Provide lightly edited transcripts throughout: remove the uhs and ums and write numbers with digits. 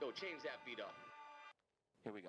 Yo, change that beat up. Here we go.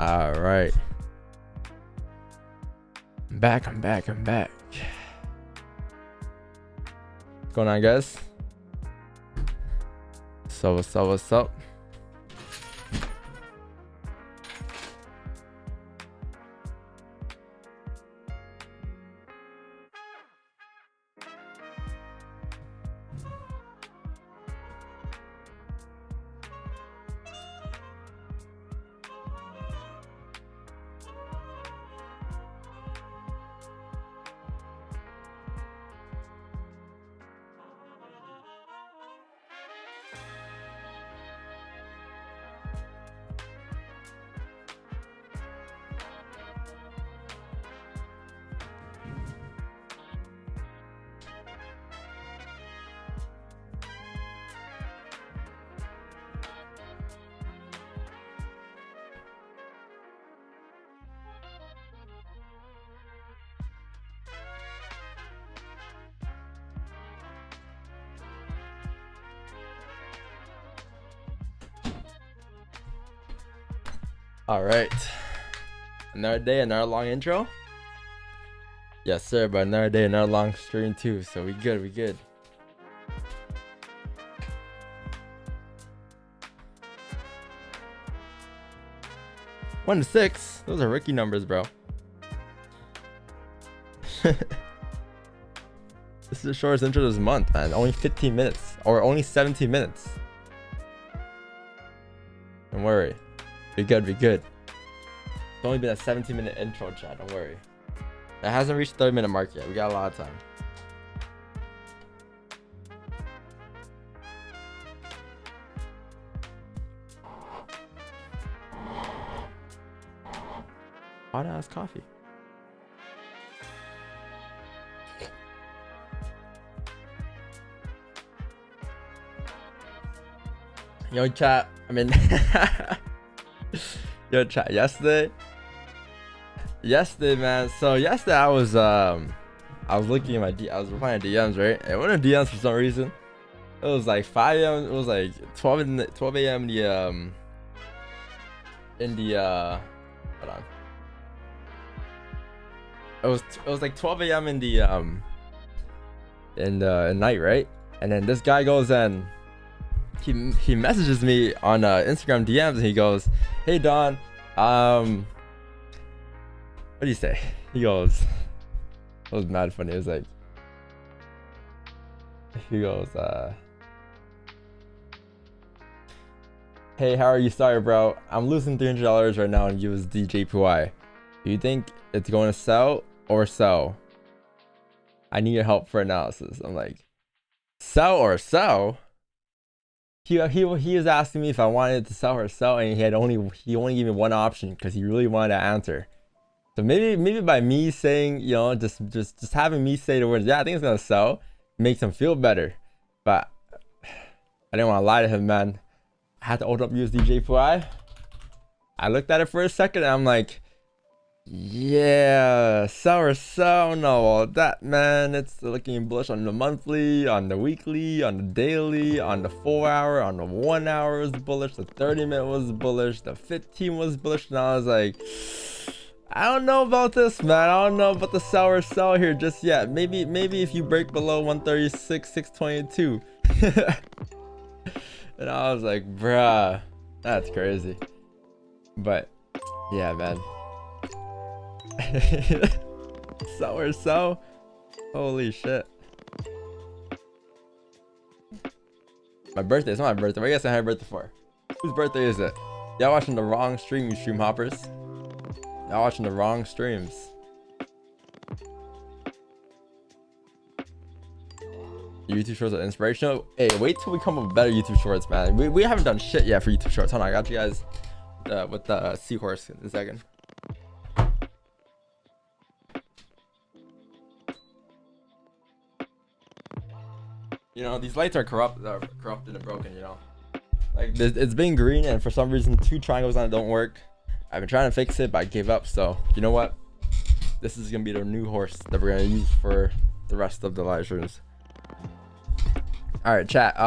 All right. I'm back. What's going on, guys? So what's up? All right, another day, another long intro. Yes, sir. But another day, another long stream too. So we good. 1 to 6. Those are rookie numbers, bro. This is the shortest intro this month, man. Only 15 minutes, or only 17 minutes. Don't worry. Be good. It's only been a 17-minute intro, chat. Don't worry. It hasn't reached the 30-minute mark yet. We got a lot of time. Hot ass coffee. Yo, chat. I mean, yo, chat. Yesterday, man. So yesterday I was looking at I was replying to DMs, right? And one of the DMs, for some reason, it was like 5 a.m. It was like 12 a.m. in the hold on. It was like 12 a.m. in the night, right? And then this guy goes and he messages me on Instagram DMs, and he goes, "Hey Don, what do you say?" He goes, it was mad funny. It was like, he goes, "Hey, how are you? Sorry, bro. I'm losing $300 right now in USD JPY. Do you think it's going to sell or sell? I need your help for analysis." I'm like, sell or sell? He was asking me if I wanted to sell or sell, and he only gave me one option because he really wanted to answer. So maybe by me saying, you know, just having me say the words, "Yeah, I think it's gonna sell," makes him feel better. But I didn't want to lie to him, man. I had to open up USD JPY. I looked at it for a second, and I'm like, yeah, sell or sell? No, all that, man. It's looking bullish on the monthly, on the weekly, on the daily, on the 4 hour, on the 1 hour was bullish, the 30-minute was bullish, the 15 was bullish, and I was like, I don't know about this, man. I don't know about the sell or sell here just yet. Maybe if you break below 136,622. And I was like, bruh, that's crazy. But yeah, man. Sell or sell? Holy shit. My birthday. It's not my birthday. What are you guys saying happy birthday for? Whose birthday is it? Y'all watching the wrong stream, you stream hoppers. Y'all watching the wrong streams. YouTube shorts are inspirational. Hey, wait till we come up with better YouTube shorts, man. We haven't done shit yet for YouTube shorts. Hold on, I got you guys with the seahorse in a second. You know, these lights are corrupted and broken, you know. Like, it's been green, and for some reason 2 triangles on it don't work. I've been trying to fix it, but I gave up. So you know what, this is gonna be the new horse that we're gonna use for the rest of the live streams. All right, chat.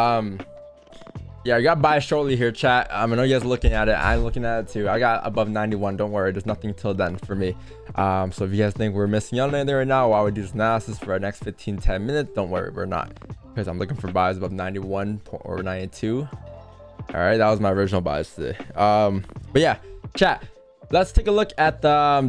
Yeah, I got buy shortly here, chat. I know you guys are looking at it. I'm looking at it too. I got above 91. Don't worry, there's nothing till then for me. So if you guys think we're missing out on anything right now while we do this analysis for our next 15-10 minutes, don't worry, we're not, because I'm looking for buys above 91 or 92. All right, that was my original buys today. But yeah, chat, let's take a look at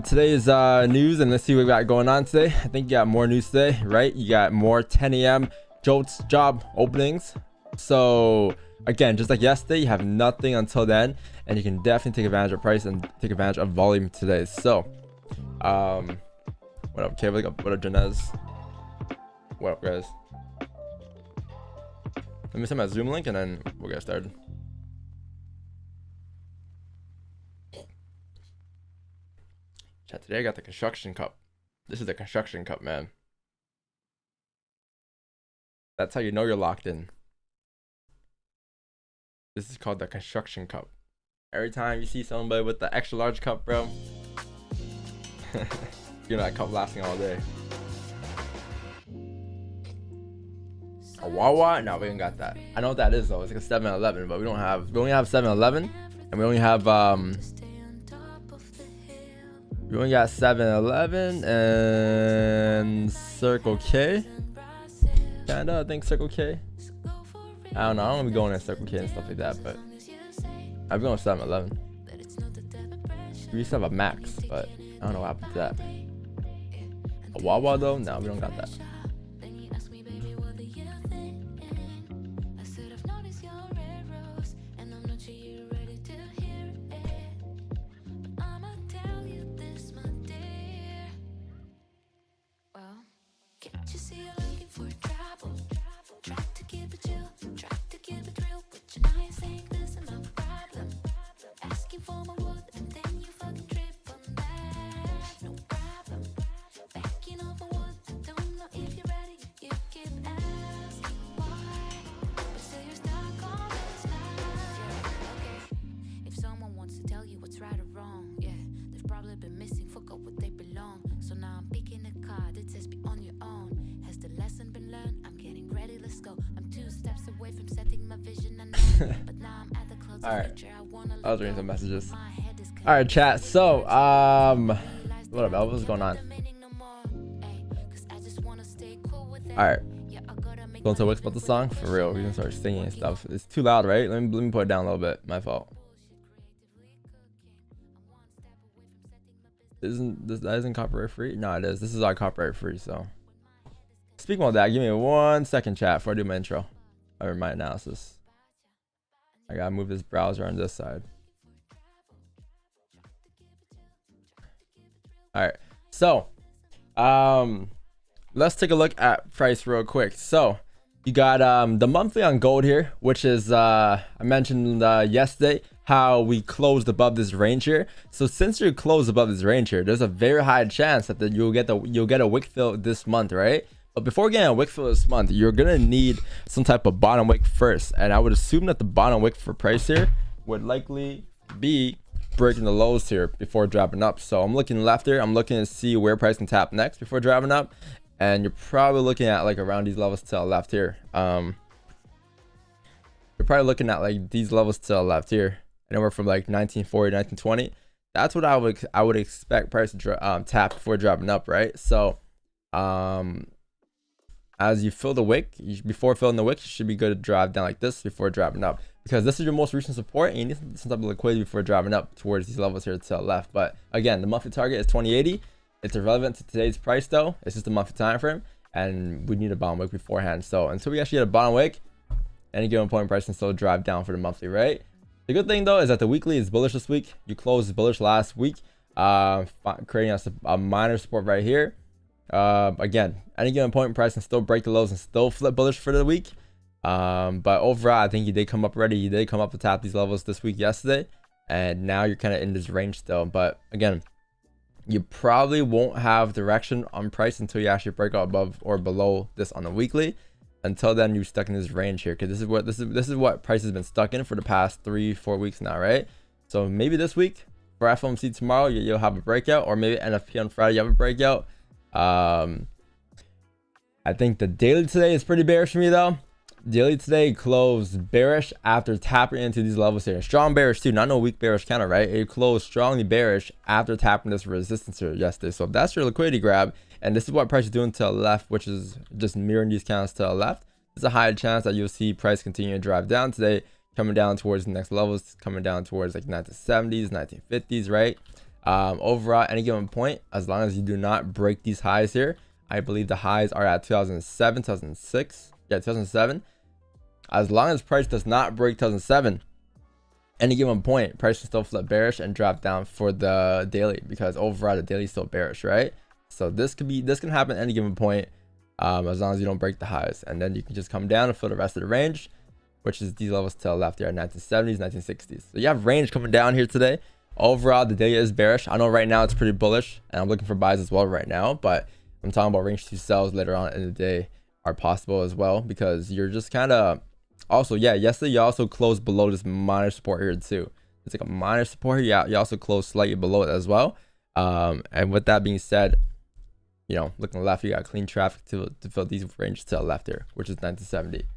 today's news and let's see what we got going on today. I think you got more news today, right? You got more 10 a.m. JOLTS job openings. So again, just like yesterday, you have nothing until then, and you can definitely take advantage of price and take advantage of volume today. So what up, Kev? What up, Janez? What up, guys? Let me send my Zoom link and then we'll get started. Chat, today I got the construction cup. This is the construction cup, man. That's how you know you're locked in. This is called the construction cup. Every time you see somebody with the extra large cup, bro, you know that cup lasting all day. A Wawa? No, we ain't got that. I know what that is though. It's like a 7-Eleven, but we only have 7-Eleven, and we only have we only got 7-Eleven and Circle K. Kinda, I think Circle K. I don't know. I don't want to be going in Circle K and stuff like that, but I've been going 7-Eleven. We used to have a Max, but I don't know what happened to that. A Wawa though? No, we don't got that. All right, I was reading some messages. All right, chat. So what up, what's going on? All right, going to Wix about the song for real. We can start singing and stuff. It's too loud, right? Let me put it down a little bit. My fault. That isn't copyright free? No, it is. This is all copyright free. So speaking of that, give me 1 second, chat, before I do my intro or my analysis. I gotta move this browser on this side. All right, so let's take a look at price real quick. So you got the monthly on gold here, which is I mentioned yesterday how we closed above this range here. So since you closed above this range here, there's a very high chance that you'll get a wick fill this month, right? But before getting a wick fill this month, you're gonna need some type of bottom wick first, and I would assume that the bottom wick for price here would likely be breaking the lows here before dropping up. So I'm looking left here. I'm looking to see where price can tap next before dropping up, and you're probably looking at like around these levels to the left here. You're probably looking at like these levels to the left here, anywhere from like 1940, 1920. That's what I would expect price to tap before dropping up, right? So as you fill the wick, before filling the wick, you should be good to drive down like this before dropping up, because this is your most recent support and you need some type of liquidity before driving up towards these levels here to the left. But again, the monthly target is 2080. It's irrelevant to today's price though. It's just a monthly time frame, and we need a bottom wick beforehand. So until we actually get a bottom wick, any given point price can still drive down for the monthly, right? The good thing though is that the weekly is bullish this week. You closed bullish last week, creating a minor support right here. Again, any given point price can still break the lows and still flip bullish for the week. But overall, I think you did come up already. You did come up to tap these levels this week yesterday, and now you're kind of in this range still. But again, you probably won't have direction on price until you actually break out above or below this on the weekly. Until then, you're stuck in this range here, because this is what price has been stuck in for the past 3-4 weeks now, right? So maybe this week for FOMC tomorrow you'll have a breakout, or maybe NFP on Friday you have a breakout. I think the daily today is pretty bearish for me though. daily today closed bearish after tapping into these levels here. Strong bearish too, not no weak bearish counter, right? It closed strongly bearish after tapping this resistance here yesterday. So if that's your liquidity grab, and this is what price is doing to the left, which is just mirroring these candles to the left, there's a high chance that you'll see price continue to drive down today, coming down towards the next levels, coming down towards like 1970s, 1950s, right? Overall, any given point, as long as you do not break these highs here, I believe the highs are at 2007, 2006. Yeah, 2007. As long as price does not break 2007, any given point, price can still flip bearish and drop down for the daily, because overall the daily is still bearish, right? So this can happen at any given point, as long as you don't break the highs, and then you can just come down and fill the rest of the range, which is these levels to the left here, 1970s, 1960s. So you have range coming down here today. Overall, the daily is bearish. I know right now it's pretty bullish, and I'm looking for buys as well right now, but I'm talking about range 2 sells later on in the day are possible as well, because you're just kind of also, yeah, yesterday you also closed below this minor support here too. It's like a minor support here. Yeah, you also closed slightly below it as well. And with that being said, you know, looking left, you got clean traffic to fill these ranges to the left here, which is 1970.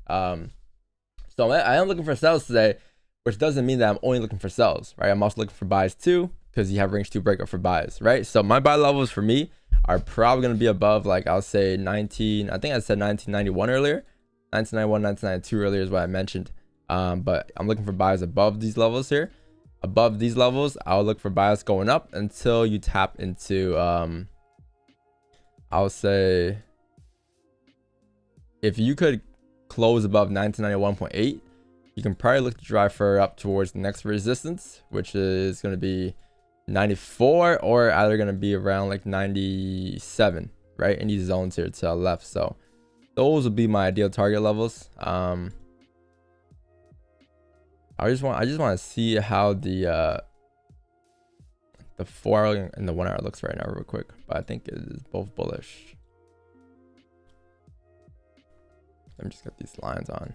So I am looking for sells today, which doesn't mean that I'm only looking for sells, right? I'm also looking for buys too, because you have range 2 breakup for buys, right? So my buy levels for me are probably going to be above, like, I'll say 19, I think I said 1991 earlier, 1991, 1992 earlier is what I mentioned. But I'm looking for buys above these levels here. Above these levels, I'll look for buys going up until you tap into, I'll say, if you could close above 1991.8, you can probably look to drive further up towards the next resistance, which is going to be 94, or either going to be around like 97, right, in these zones here to the left. So those would be my ideal target levels. I just want to see how the 4 hour and the 1 hour looks right now real quick, but I think it is both bullish. Let me just get these lines on.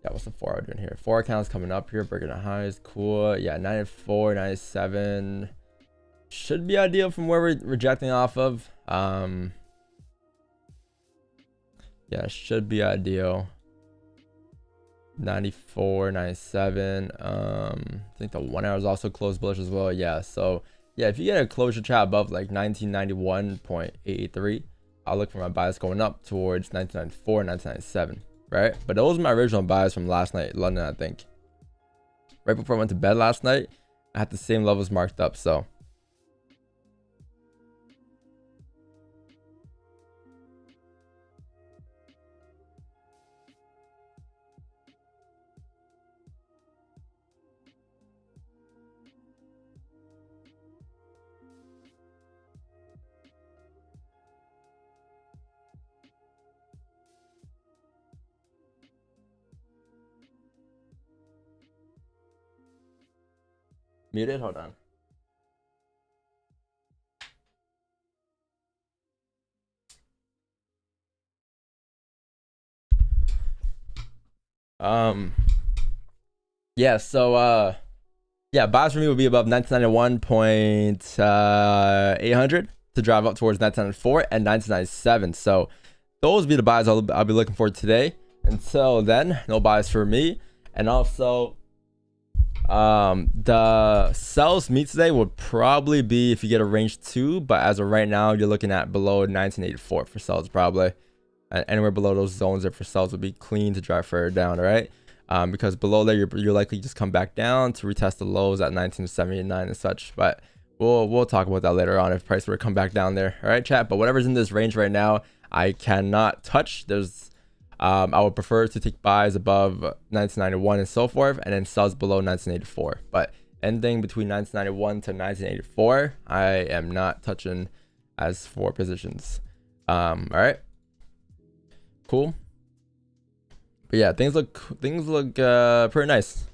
Yeah, what's the 4 hour doing here? 4 accounts coming up here, breaking the highs. Cool. Yeah, 94, 97 should be ideal from where we're rejecting off of. Yeah, should be ideal. 94, 97. I think the 1 hour is also closed bullish as well. Yeah, so yeah, if you get a closure chat above like 1991.883, I'll look for my buys going up towards 1994, 1997, right? But those are my original buys from last night, London, I think. Right before I went to bed last night, I had the same levels marked up, so. Muted, hold on. Yeah, so yeah, buys for me would be above 1991.800 to drive up towards 1994 and 1997. So those would be the buys I'll be looking for today. Until then, no buys for me. And also, the sells meet today would probably be if you get a range 2, but as of right now, you're looking at below 1984 for sells probably. And anywhere below those zones there for sells would be clean to drive further down, all right? Because below there you're likely just come back down to retest the lows at 1979 and such. But we'll talk about that later on if price were to come back down there. All right, chat. But whatever's in this range right now, I cannot touch. There's I would prefer to take buys above 1991 and so forth, and then sells below 1984. But anything between 1991 to 1984, I am not touching as for positions. All right, cool. But yeah, things look pretty nice,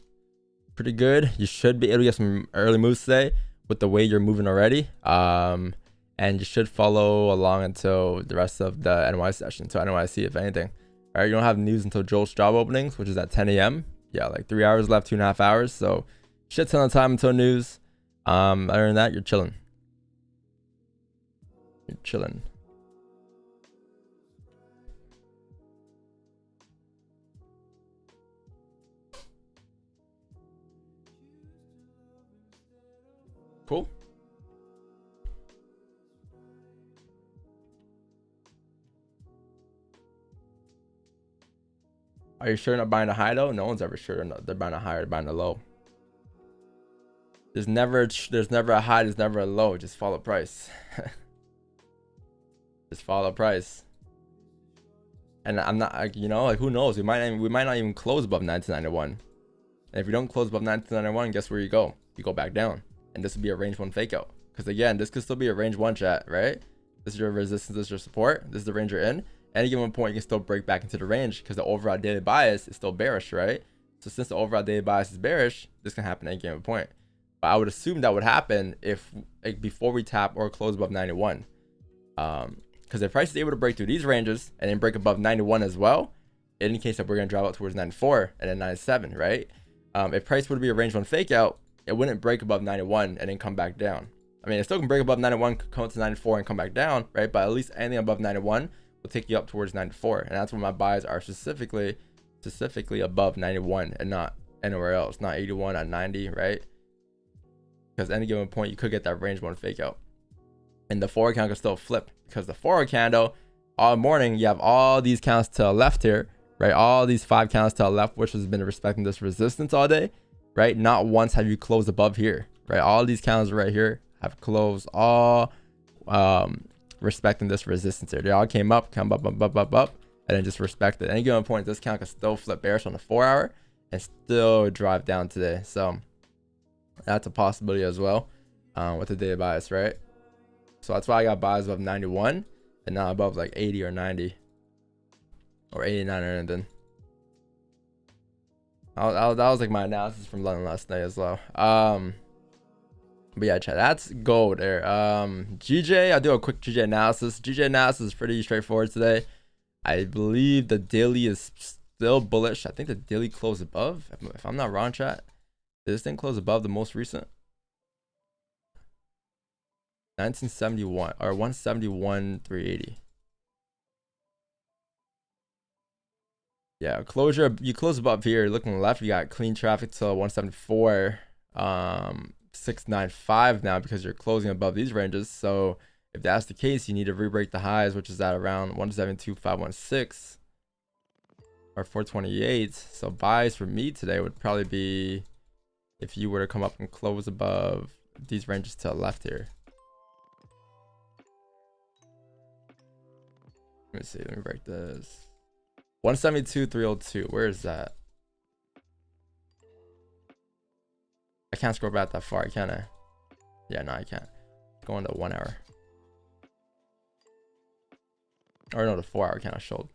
pretty good. You should be able to get some early moves today with the way you're moving already. And you should follow along until the rest of the NY session, to NYC if anything. All right, you don't have news until Joel's job openings, which is at 10 a.m. Yeah, like 3 hours left, 2.5 hours. So shit ton of time until news. Other than that, you're chilling. You're chilling. Cool. Are you sure not buying a high though? No one's ever sure they're buying a high or buying a low. There's never a high, there's never a low. Just follow price. Just follow price. And I'm not, you know, like, who knows? We might not even close above 1991. And if we don't close above 1991, guess where you go? You go back down. And this would be a range 1 fake out. Because again, this could still be a range 1 chat, right? This is your resistance, this is your support. This is the range you're in. Any given point, you can still break back into the range because the overall daily bias is still bearish, right? So since the overall daily bias is bearish, this can happen at any given point. But I would assume that would happen if, like, before we tap or close above 91. Because if price is able to break through these ranges and then break above 91 as well, it indicates that we're going to drop out towards 94 and then 97, right? If price were to be a range 1 fake out, it wouldn't break above 91 and then come back down. I mean, it still can break above 91, come to 94 and come back down, right? But at least anything above 91 will take you up towards 94. And that's when my buys are specifically above 91 and not anywhere else, not 81 at 90, right? Because any given point, you could get that range 1 fake out. And the forward candle can still flip because the forward candle all morning, you have all these candles to the left here, right? All these 5 candles to the left, which has been respecting this resistance all day, right? Not once have you closed above here, right? All these candles right here have closed all respecting this resistance here. They all came up, come up, and then just respected. Any given point, this candle can still flip bearish on the 4 hour and still drive down today. So that's a possibility as well with the daily bias, right? So that's why I got buys above 91 and not above like 80 or 90 or 89 or anything. That was like my analysis from London last night as well. But yeah, chat, that's gold there. GJ, I'll do a quick GJ analysis. GJ analysis is pretty straightforward today. I believe the daily is still bullish. I think the daily closed above, if I'm not wrong, chat. Did this thing close above the most recent? 1971 or 171,380. Yeah, closure. You close above here. Looking left, you got clean traffic to 174, 695 now because you're closing above these ranges. So if that's the case, you need to re-break the highs, which is at around 172,516 or 428. So buys for me today would probably be if you were to come up and close above these ranges to the left here. Let me see. Let me break this. 172,302. Where is that? I can't scroll back that far, can I? Yeah, no, I can't. Go into 1 hour. Or no, the 4 hour kind of showed.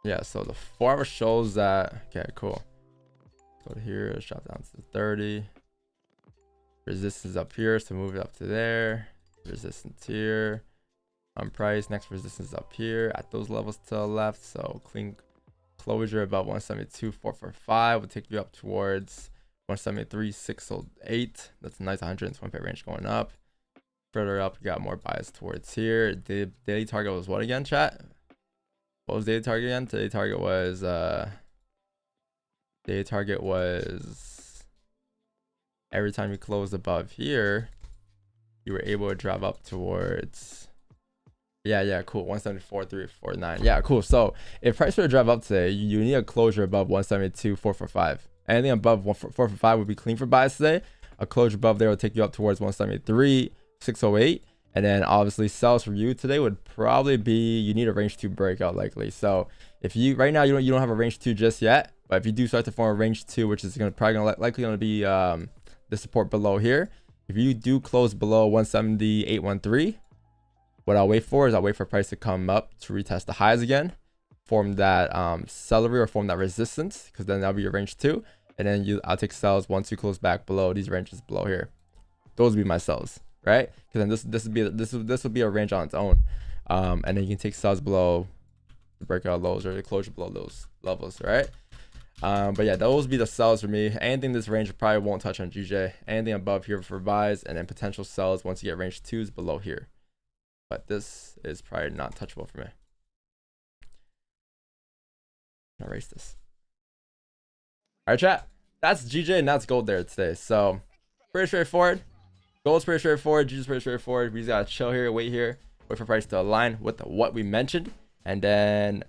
Yeah, so the 4 hour shows that. Okay, cool. Go to here. Let's drop down to 30. Resistance up here, so move it up to there. Resistance here. On price, next resistance up here at those levels to the left. So clean closure about 172,445 will take you up towards 173,608. That's a nice 120 pip range going up. Further up, you got more bias towards here. The daily target was what again, chat? What was daily target again? Daily target was every time you close above here, you were able to drive up towards. Yeah, cool. 174,349. Yeah, cool. So if price were to drive up today, you need a closure above 172,445. Anything above 445 would be clean for buys today. A closure above there will take you up towards 173,608. And then obviously sells for you today would probably be, you need a range 2 breakout likely. So if you right now you don't have a range 2 just yet, but if you do start to form a range 2, which is likely gonna be the support below here. If you do close below 170,813. What I'll wait for is I'll wait for price to come up to retest the highs again, form that celery or form that resistance, because then that'll be your range 2. And then I'll take sells once you close back below these ranges below here. Those would be my sells, right? Because then this would be a range on its own, and then you can take sells below the breakout lows or the closure below those levels, right? But yeah, those would be the sells for me. Anything this range probably won't touch on GJ. Anything above here for buys, and then potential sells once you get range 2s below here. But this is probably not touchable for me. I'll erase this. All right, chat. that's GJ and that's gold there today. So pretty straightforward. Gold's pretty straightforward. GJ's pretty straightforward. We just gotta chill here, wait for price to align with what we mentioned, and then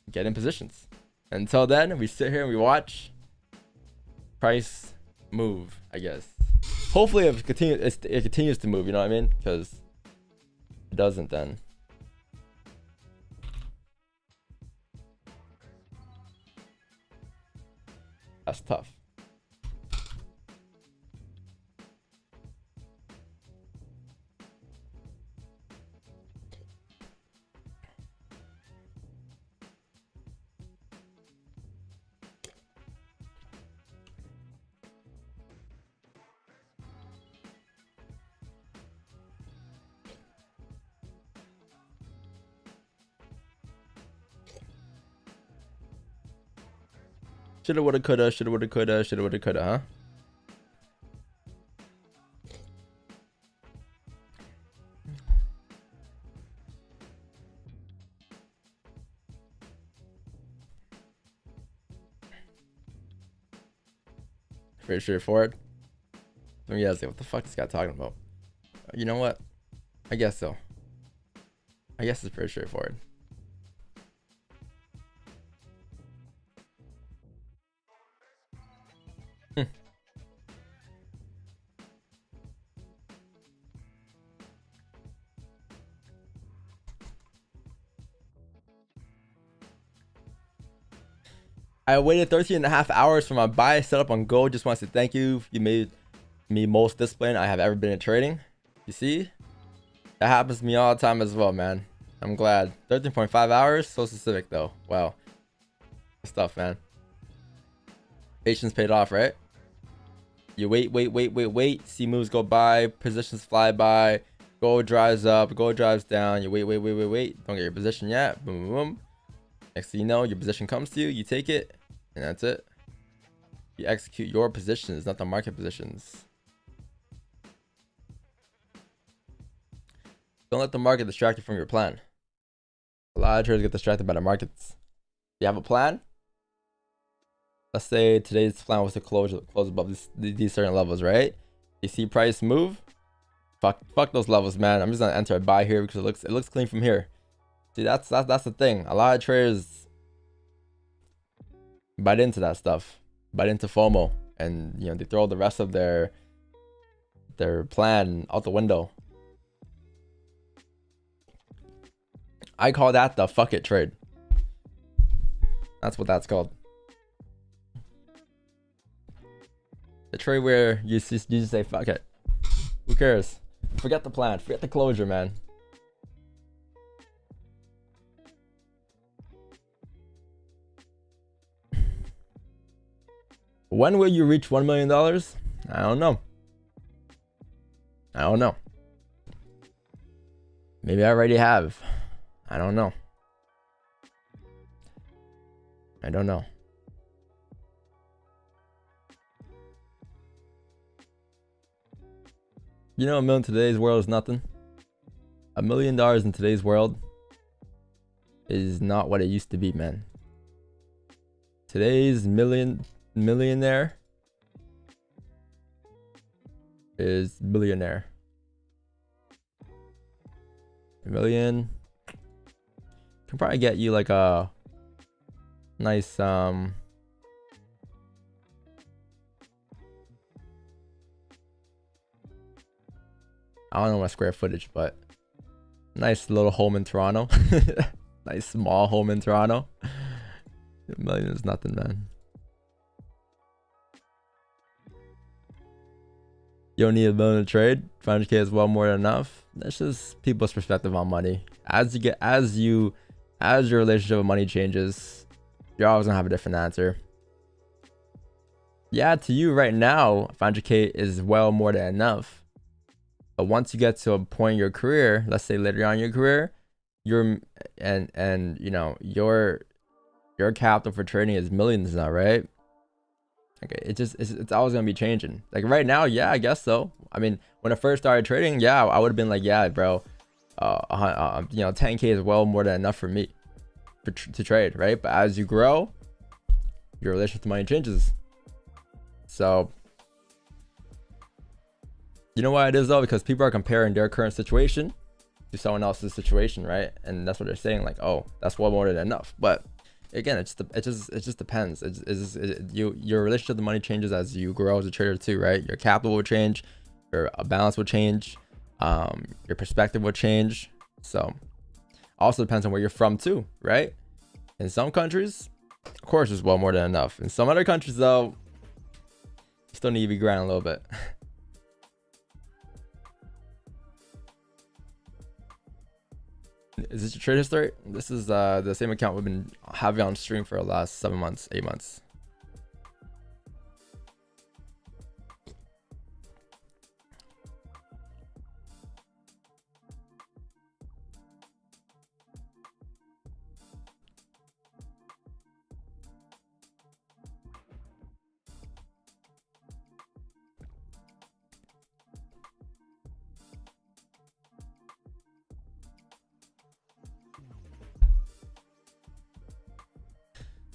get in positions. Until then, we sit here and we watch price move, I guess. Hopefully it continues to move, you know what I mean? Because if it doesn't, then that's tough. Shoulda, woulda, coulda, shoulda, woulda, coulda, shoulda, woulda, coulda, huh? Pretty straightforward. Let me ask you, what the fuck is this guy talking about? You know what? I guess so. I guess it's pretty straightforward. I waited 13.5 hours for my buy setup on gold. Just want to say thank you. You made me most disciplined I have ever been in trading. You see? That happens to me all the time as well, man. I'm glad. 13.5 hours? So specific though. Wow. Good stuff, man. Patience paid off, right? You wait. See moves go by. Positions fly by. Gold drives up. Gold drives down. You wait. Don't get your position yet. Boom, boom, boom. Next thing you know, your position comes to you. You take it. And that's it. You execute your positions, not the market positions. Don't let the market distract you from your plan. A lot of traders get distracted by the markets. You have a plan. Let's say today's plan was to close above these certain levels, right? You see price move. Fuck those levels, man. I'm just gonna enter a buy here because it looks clean from here. See, that's the thing. A lot of traders bite into that stuff, bite into FOMO, and you know they throw the rest of their plan out the window. I call that the fuck it trade. That's what that's called. The trade where you just say fuck it. Who cares? Forget the plan. Forget the closure, man. When will you reach $1 million? I don't know. I don't know. Maybe I already have. I don't know. I don't know. You know, $1 million in today's world is nothing. $1 million in today's world is not what it used to be, man. Today's millionaire is billionaire. $1 million can probably get you like a nice I don't know my square footage, but nice little home in Toronto. Nice small home in Toronto. $1 million is nothing, man. You don't need $1 million to trade. 500K is well more than enough. That's just people's perspective on money. As your relationship with money changes, you're always gonna have a different answer. Yeah, to you right now, 500K is well more than enough. But once you get to a point in your career, let's say later on in your career, your capital for trading is millions now, right? Okay, it's always gonna be changing. Like right now, yeah, I guess so. I mean, when I first started trading, yeah, I would have been like, yeah, bro, 10K is well more than enough for me to trade, right? But as you grow, your relationship to money changes. So you know why it is though? Because people are comparing their current situation to someone else's situation, right? And that's what they're saying, like, oh, that's well more than enough. But again, it just depends. Your relationship to money changes as you grow as a trader too, right? Your capital will change, your balance will change, your perspective will change. So also depends on where you're from too, right? In some countries, of course, it's well more than enough. In some other countries though, you still need to be grinding a little bit. Is this your trade history? This is the same account we've been having on stream for the last 7 months, 8 months.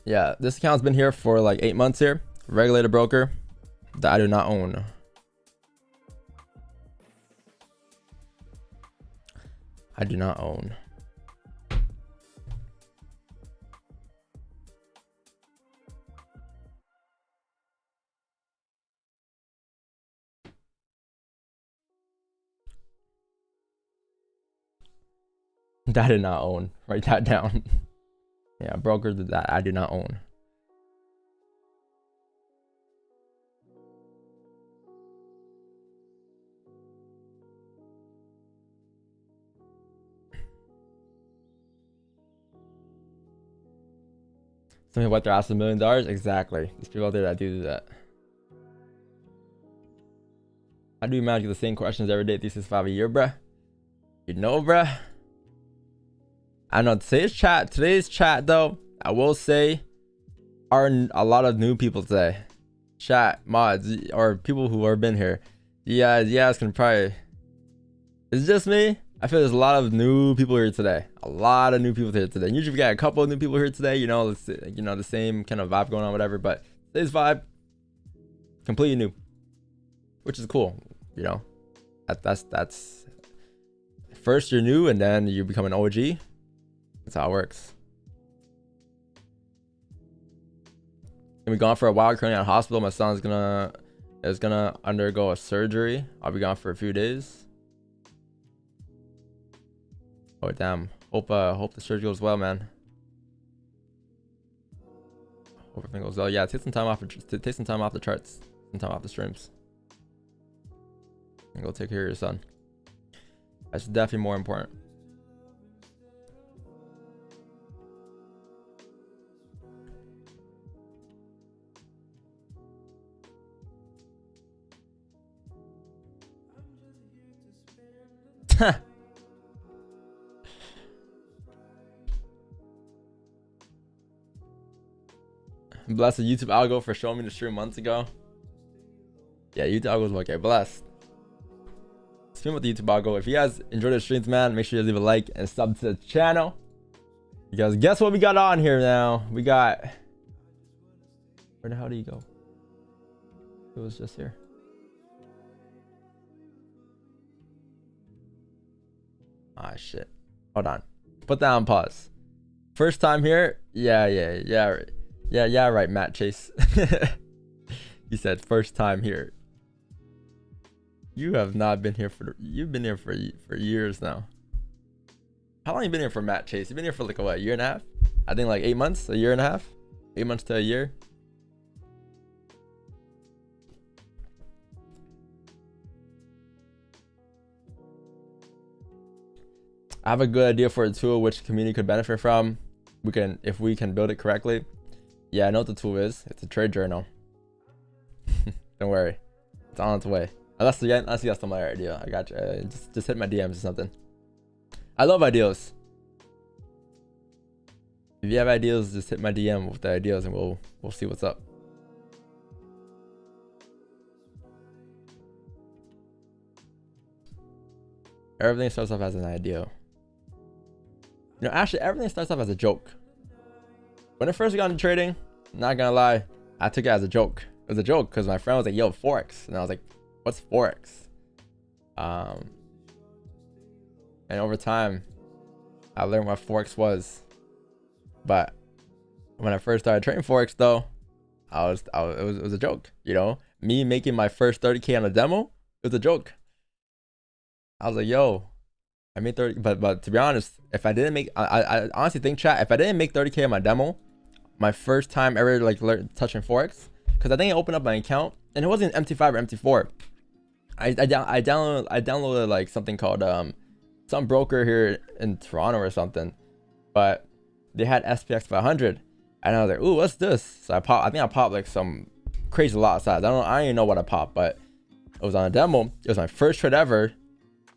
Yeah, this account's been here for like 8 months here. Regulated broker that I do not own. I do not own. That I did not own. Write that down. Yeah, broker that I do not own. Tell me what they're asking $1 million? Exactly. There's people out there that do that. I do magic the same questions every day, 365 a year, bruh. You know, bruh. I know today's chat though, I will say, are a lot of new people today. Chat mods or people who have been here. Yeah, can probably. Is it just me? I feel there's a lot of new people here today. A lot of new people here today. Usually we got a couple of new people here today. You know, the same kind of vibe going on, whatever. But today's vibe, completely new, which is cool. You know, that's first you're new and then you become an OG. That's how it works. Gonna be gone for a while. Currently at hospital. My son's gonna undergo a surgery. I'll be gone for a few days. Oh damn. Hope the surgery goes well, man. Hope everything goes well. Yeah, take some time off the charts. Some time off the streams. And go take care of your son. That's definitely more important. Blessed YouTube algo for showing me the stream months ago. Yeah, YouTube algo's okay. Blessed. Stream with the YouTube algo. If you guys enjoy the streams, man, make sure you leave a like and sub to the channel. Because guess what we got on here now? We got. Where the hell do you go? It was just here. Ah, shit. Hold on. Put that on pause. First time here? Yeah, right, Matt Chase. He said first time here. You have not been here you've been here for years now. How long you been here for, Matt Chase? You've been here for like a year and a half? I think like 8 months, a year and a half? 8 months to a year. I have a good idea for a tool which the community could benefit from. If we can build it correctly. Yeah, I know what the tool is. It's a trade journal. Don't worry, it's on its way. Unless you got some other idea, I got you. Just hit my DMs or something. I love ideas. If you have ideas, just hit my DM with the ideas, and we'll see what's up. Everything starts off as an idea. You know, actually, everything starts off as a joke. When I first got into trading, not gonna lie, I took it as a joke. It was a joke because my friend was like, yo, FOREX. And I was like, what's FOREX? And over time, I learned what FOREX was. But when I first started trading FOREX though, it was a joke, you know? Me making my first 30K on a demo, it was a joke. I was like, yo, I made 30, but to be honest, if I didn't make, I honestly think, chat, if I didn't make 30K on my demo, my first time ever like touching FOREX, because I think I opened up my account and it wasn't MT5 or MT4. I downloaded like something called some broker here in Toronto or something, but they had SPX 500, and I was like, ooh, what's this? So I think I popped like some crazy lot size. I don't even know what I popped, but it was on a demo. It was my first trade ever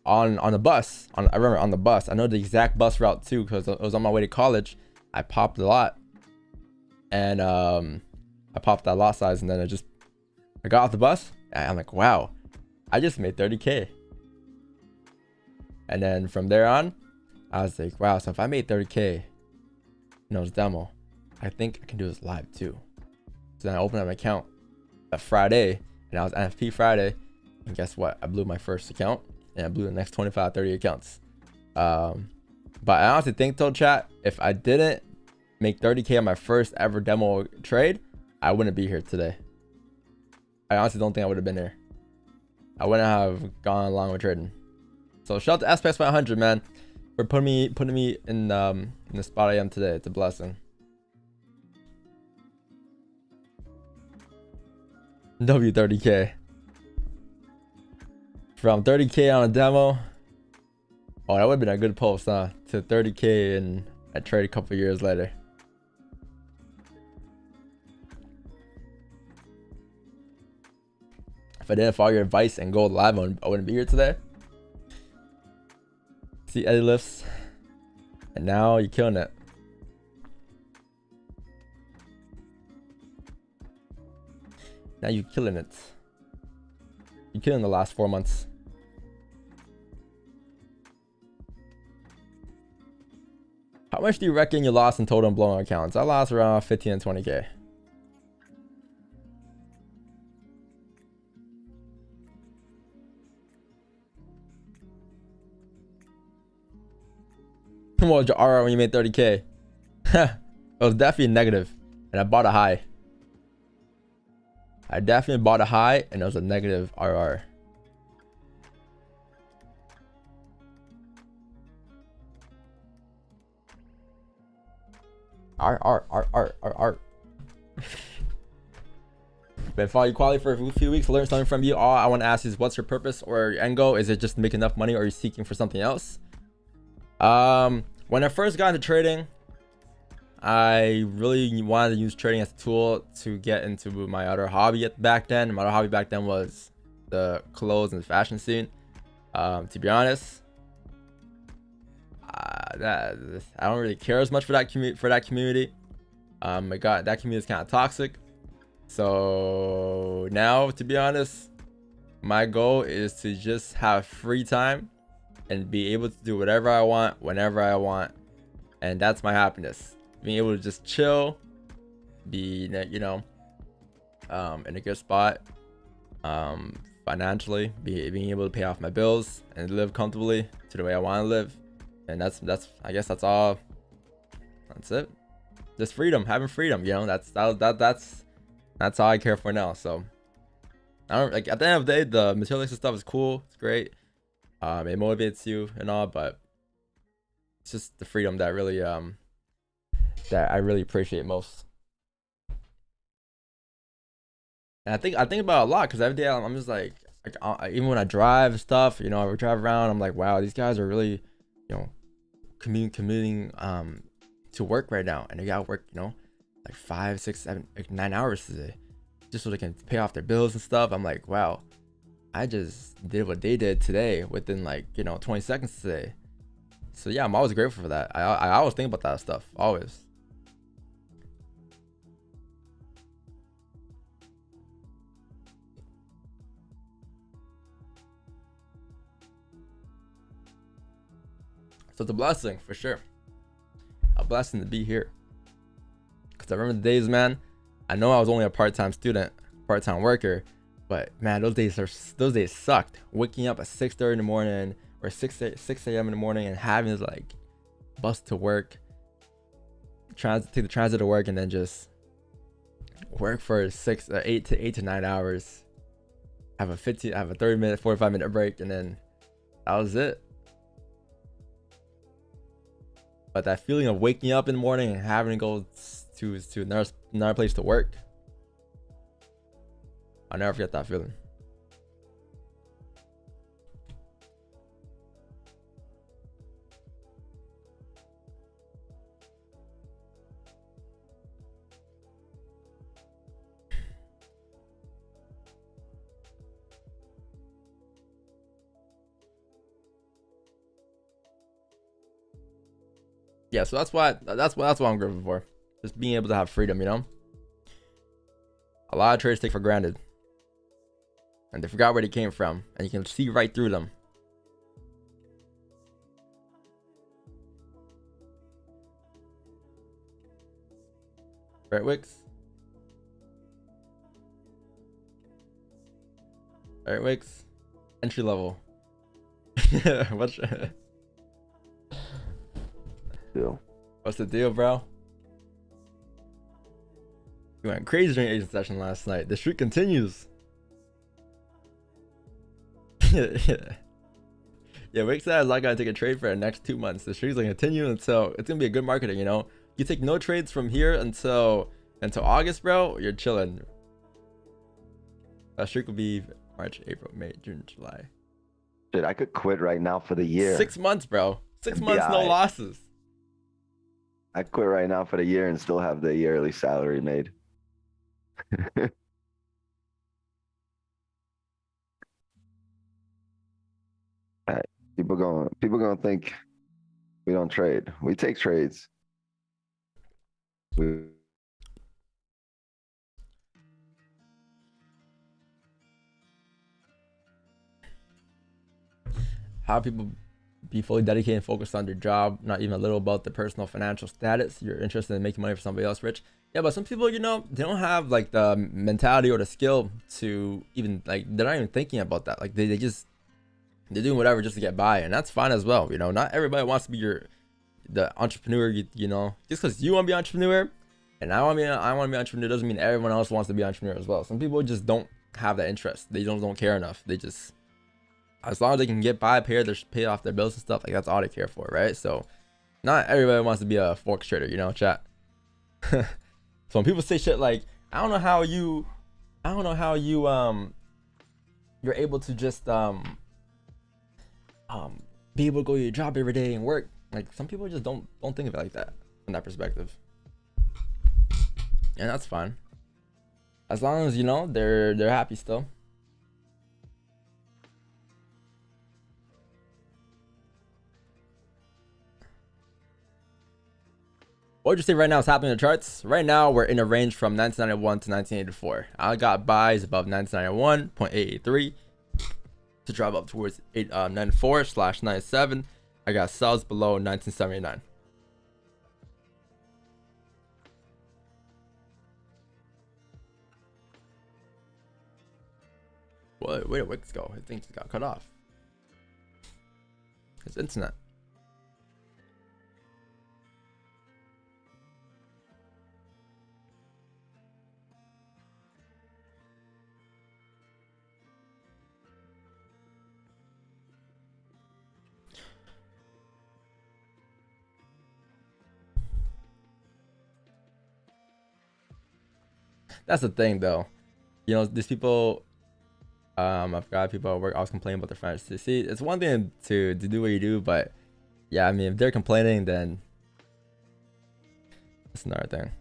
on the bus. I remember on the bus. I know the exact bus route too because it was on my way to college. I popped a lot, and I popped that lot size, and then I got off the bus and I'm like, wow, I just made 30K. And then from there on, I was like, wow, so if I made 30K, this demo, I think I can do this live too. So then I opened up an account that Friday, and I was NFP Friday, and guess what? I blew my first account, and I blew the next 25, 30 accounts. But I honestly think though, chat, if I didn't make 30K on my first ever demo trade, I wouldn't be here today. I honestly don't think I would have been here. I wouldn't have gone along with trading. So shout out to SPX 500, man, for putting me in the spot I am today. It's a blessing. W30K. From 30K on a demo. Oh, that would have been a good post, huh? To 30K and I trade a couple years later. If I didn't follow your advice and go live, I wouldn't be here today. See Eddie lifts, and now you're killing it. Now you're killing it. You're killing the last 4 months. How much do you reckon you lost in total and blown accounts? I lost around 15 and 20K. What was your RR when you made 30K? It was definitely negative, and I bought a high. I definitely bought a high, and it was a negative RR. R. Been following quality for a few weeks, learn something from you. All I want to ask is, what's your purpose or your end goal? Is it just to make enough money, or are you seeking for something else? When I first got into trading, I really wanted to use trading as a tool to get into my other hobby back then. My other hobby back then was the clothes and fashion scene. To be honest, I don't really care as much for that community. That community is kind of toxic. So now, to be honest, my goal is to just have free time and be able to do whatever I want, whenever I want. And that's my happiness. Being able to just chill, be, in a good spot, financially, being able to pay off my bills and live comfortably to the way I want to live. And I guess that's all. That's it. Just freedom, having freedom, that's all I care for now. So I don't at the end of the day, the materialistic stuff is cool, it's great. It motivates you and all, but it's just the freedom that really that I really appreciate most. And I think about it a lot, because every day I'm just like even when I drive stuff, I drive around, I'm like, wow, these guys are really, commuting to work right now, and they gotta work, like 5, 6, 7, 9 hours today, just so they can pay off their bills and stuff. I'm like, wow, I just did what they did today within 20 seconds today. So yeah, I'm always grateful for that. I always think about that stuff, always. So it's a blessing for sure. A blessing to be here. Because I remember the days, man, I know I was only a part-time student, part-time worker. But man, those days sucked. Waking up at 6:30 in the morning or 6 a.m. in the morning and having to like bus to work, take the transit to work, and then just work for 8 to 9 hours. Have a 30-minute, 45-minute break, and then that was it. But that feeling of waking up in the morning and having to go to another place to work, I'll never forget that feeling. Yeah, so that's what I'm grateful for. Just being able to have freedom, you know? A lot of traders take for granted. And they forgot where they came from. And you can see right through them. Right, Wix? Right, Wix? Entry level. What's the deal, bro? You went crazy during agent session last night. The streak continues. Yeah, Wix said I'm not gonna take a trade for the next 2 months. The streak's gonna continue until it's gonna be a good marketing, you know. You take no trades from here until August, bro. You're chilling. That streak will be March, April, May, June, July. Dude, I could quit right now for the year. 6 months, bro. 6 months, no losses. I quit right now for the year and still have the yearly salary made. People gonna think we don't trade. We take trades. How people be fully dedicated and focused on their job, not even a little about their personal financial status. You're interested in making money for somebody else rich. Yeah, but some people, you know, they don't have like the mentality or the skill to even like, they're not even thinking about that. Like they're doing whatever just to get by, and that's fine as well. You know, not everybody wants to be the entrepreneur. You know, just because you want to be an entrepreneur and I want to be an entrepreneur doesn't mean everyone else wants to be an entrepreneur as well. Some people just don't have that interest. They don't care enough. They just, as long as they can get by, pay off their bills and stuff, like that's all they care for, right? So not everybody wants to be a forex trader, you know, chat. So when people say shit like, I don't know how you you're able to just be able to go to your job every day and work. Like some people just don't think of it like that from that perspective. And that's fine. As long as, you know, they're happy still. What would you say right now is happening in the charts? Right now, we're in a range from 1991 to 1984. I got buys above 1991.883 to drive up towards 894/97. I got sells below 1979. Where did Wix go? I think it got cut off. His internet. That's the thing, though. You know, these people, I've got people at work always complaining about their finances. See, it's one thing to do what you do, but yeah, I mean, if they're complaining, then it's another thing.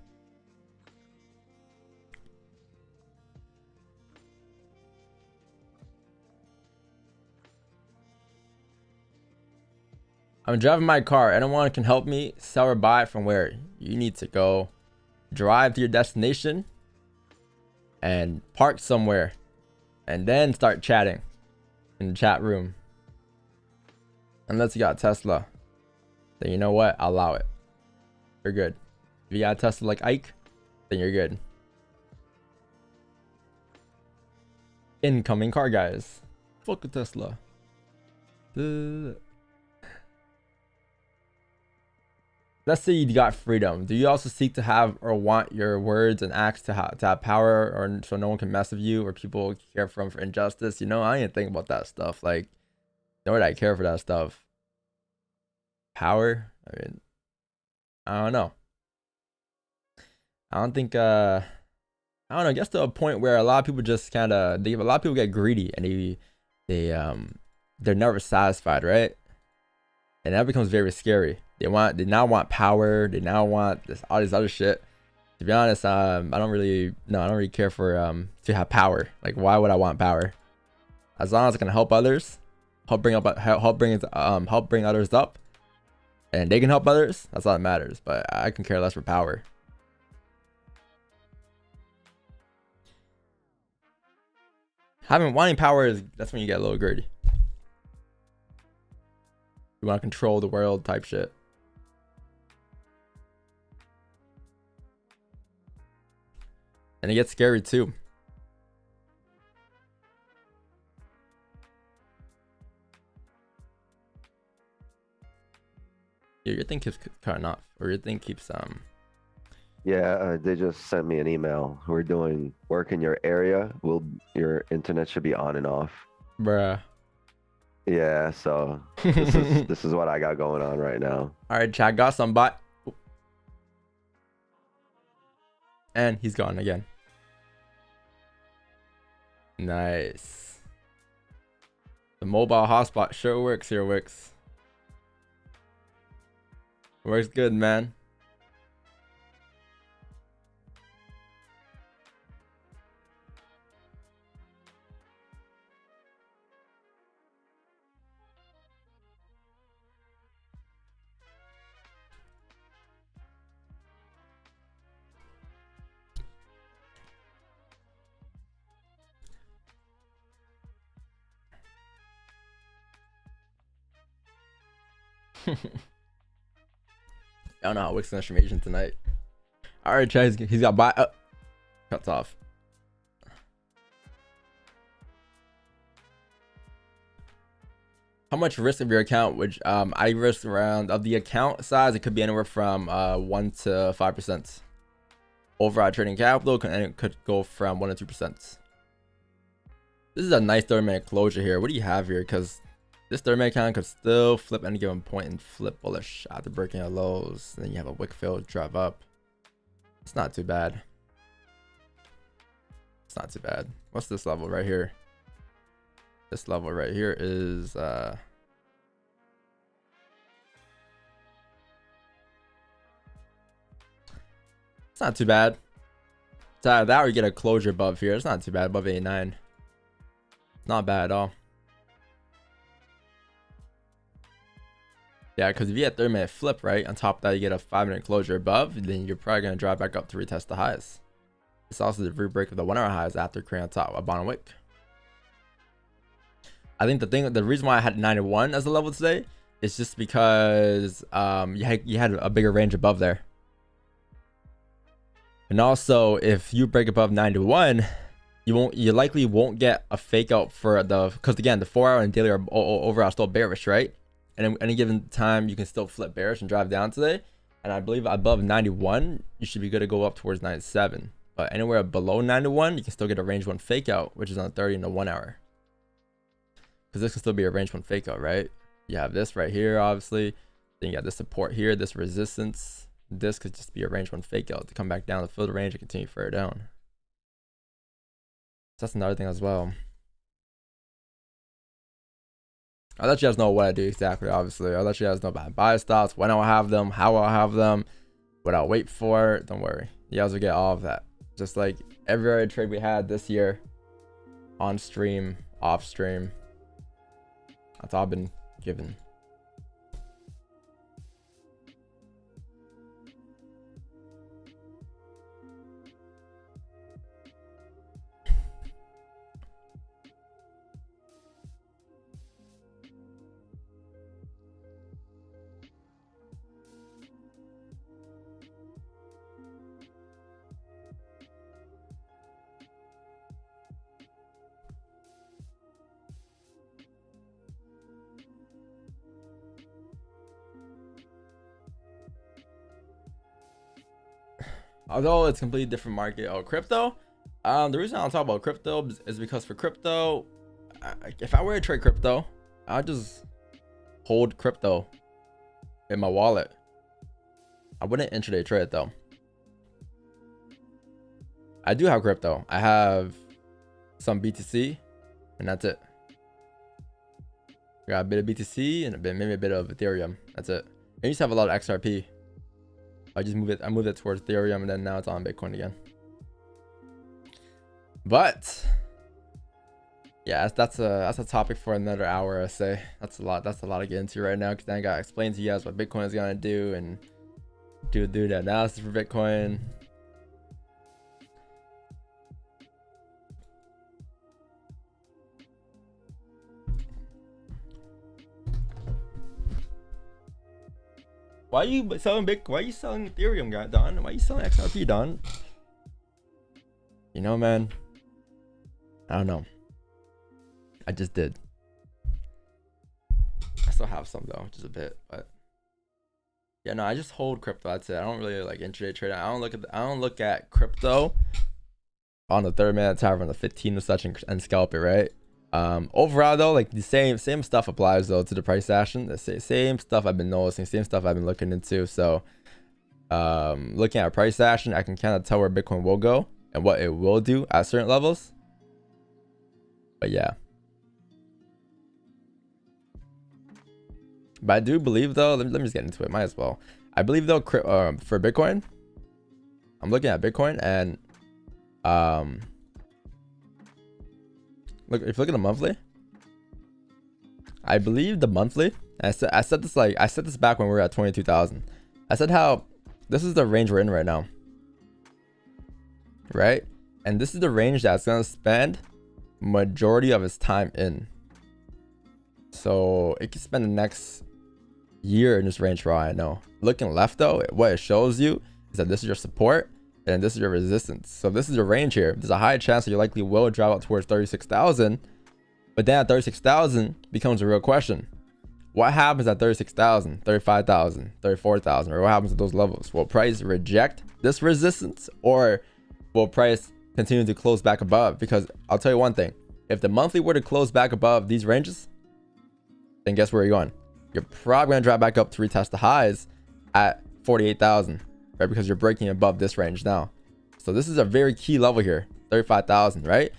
I'm driving my car. Anyone can help me sell or buy from where? You need to go drive to your destination and park somewhere and then start chatting in the chat room. Unless you got Tesla, then you know what? I'll allow it. You're good. If you got a Tesla like Ike, then you're good. Incoming car guys. Fuck a Tesla. Let's say you got freedom. Do you also seek to have or want your words and acts to have power, or so no one can mess with you or people care for injustice? You know, I ain't think about that stuff. Like, nor would I care for that stuff. Power? I mean, I don't know. I don't think, I don't know, it gets to a point where a lot of people just kind of, a lot of people get greedy and they're never satisfied, right? And that becomes very scary. They now want power. They now want all this other shit. To be honest, I don't really care for to have power. Like, why would I want power? As long as I can help others, help bring others up, and they can help others, that's all that matters. But I can care less for power. Wanting power that's when you get a little greedy. You want to control the world type shit. And it gets scary too. Your thing keeps cutting off, or your thing keeps Yeah, they just sent me an email. We're doing work in your area. Your internet should be on and off. Bruh. Yeah, so this is what I got going on right now. All right, chat, got some bot. And he's gone again. Nice. The mobile hotspot sure works here, Wix. Works good, man. I don't know how Wix gonna stream Asian tonight. All right, chat, he's got buy. Cuts off. How much risk of your account? Which I risk around of the account size. It could be anywhere from 1 to 5%. Overall trading capital could go from 1 to 2%. This is a nice 30-minute closure here. What do you have here? Because this 30-minute account could still flip any given point and flip bullish after breaking at lows. Then you have a wick fill drive up. It's not too bad. It's not too bad. What's this level right here? This level right here is it's not too bad. So that or you get a closure above here. It's not too bad, above 89. Not bad at all. Yeah, because if you get 30-minute flip, right, on top of that you get a 5-minute closure above, then you're probably going to drive back up to retest the highs. It's also the re-break of the 1-hour highs after creating on top a bottom wick. I think the reason why I had 91 as a level today is just because you had a bigger range above there. And also, if you break above 91, you likely won't get a fake out for because again, the 4-hour and daily are overall still bearish, right? And at any given time, you can still flip bearish and drive down today. And I believe above 91, you should be good to go up towards 97. But anywhere below 91, you can still get a range 1 fake out, which is on 30 and the 1 hour. Because this can still be a range 1 fake out, right? You have this right here, obviously. Then you got this support here, this resistance. This could just be a range 1 fake out to come back down to fill the range and continue further down. So that's another thing as well. I'll let you guys know what I do exactly, obviously. I'll let you guys know about buy stops, when I'll have them, how I'll have them, what I'll wait for. Don't worry. You guys will get all of that. Just like every other trade we had this year. On stream, off stream. That's all I've been given. although it's a completely different market. Oh, crypto. The reason I don't talk about crypto is because for crypto, if I were to trade crypto, I'd just hold crypto in my wallet. I wouldn't intraday trade though. I do have crypto. I have some BTC, and that's it. I got a bit of BTC and maybe a bit of Ethereum. That's it. I used to have a lot of XRP. I moved it towards Ethereum, and then now it's on Bitcoin again. But yeah, that's a topic for another hour. I say that's a lot to get into right now, because then I gotta explain to you guys what Bitcoin is gonna do and do the analysis for Bitcoin. Why are you selling Bitcoin? Why are you selling Ethereum, guy, Don? Why are you selling XRP, Don? You know, man, I don't know. I just did. I still have some though, just a bit, but yeah, no, I just hold crypto. That's it. I don't really like intraday trade. I don't look at crypto on the 30-minute time from the 15 or such and scalp it, right? Overall though, like the same stuff applies though to the price action. The same stuff I've been noticing, same stuff I've been looking into. So looking at price action, I can kind of tell where Bitcoin will go and what it will do at certain levels. But yeah, but I do believe though, let me just get into it, might as well. I believe though, for Bitcoin, I'm looking at Bitcoin, and look, if you look at the monthly, I believe the monthly, I said this back when we were at 22,000. I said how this is the range we're in right now, right? And this is the range that's gonna spend majority of its time in. So it can spend the next year in this range for all I know. Looking left though, what it shows you is that this is your support and this is your resistance. So this is your range here. There's a high chance that you likely will drop out towards 36,000, but then at 36,000 becomes a real question. What happens at 36,000, 35,000, 34,000, or what happens at those levels? Will price reject this resistance, or will price continue to close back above? Because I'll tell you one thing, if the monthly were to close back above these ranges, then guess where you're going? You're probably gonna drop back up to retest the highs at 48,000, right? Because you're breaking above this range now. So this is a very key level here, 35,000, right?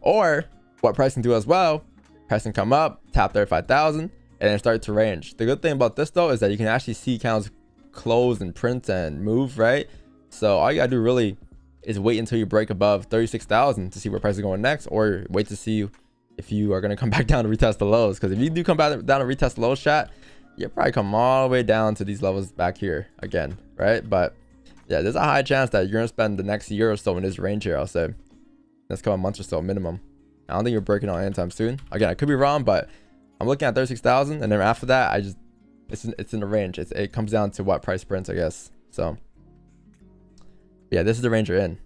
Or what price can do as well, price can come up, tap 35,000, and then start to range. The good thing about this though is that you can actually see candles close and print and move, right? So all you gotta do really is wait until you break above 36,000 to see where price is going next, or wait to see if you are going to come back down to retest the lows. Because if you do come back down to retest the lows, chat, you'll probably come all the way down to these levels back here again, right? But yeah, there's a high chance that you're going to spend the next year or so in this range here, I'll say. Next couple months or so minimum. I don't think you're breaking out anytime soon. Again, I could be wrong, but I'm looking at 36,000, and then after that, it's in the range. It comes down to what price prints, I guess. So yeah, this is the range you're in,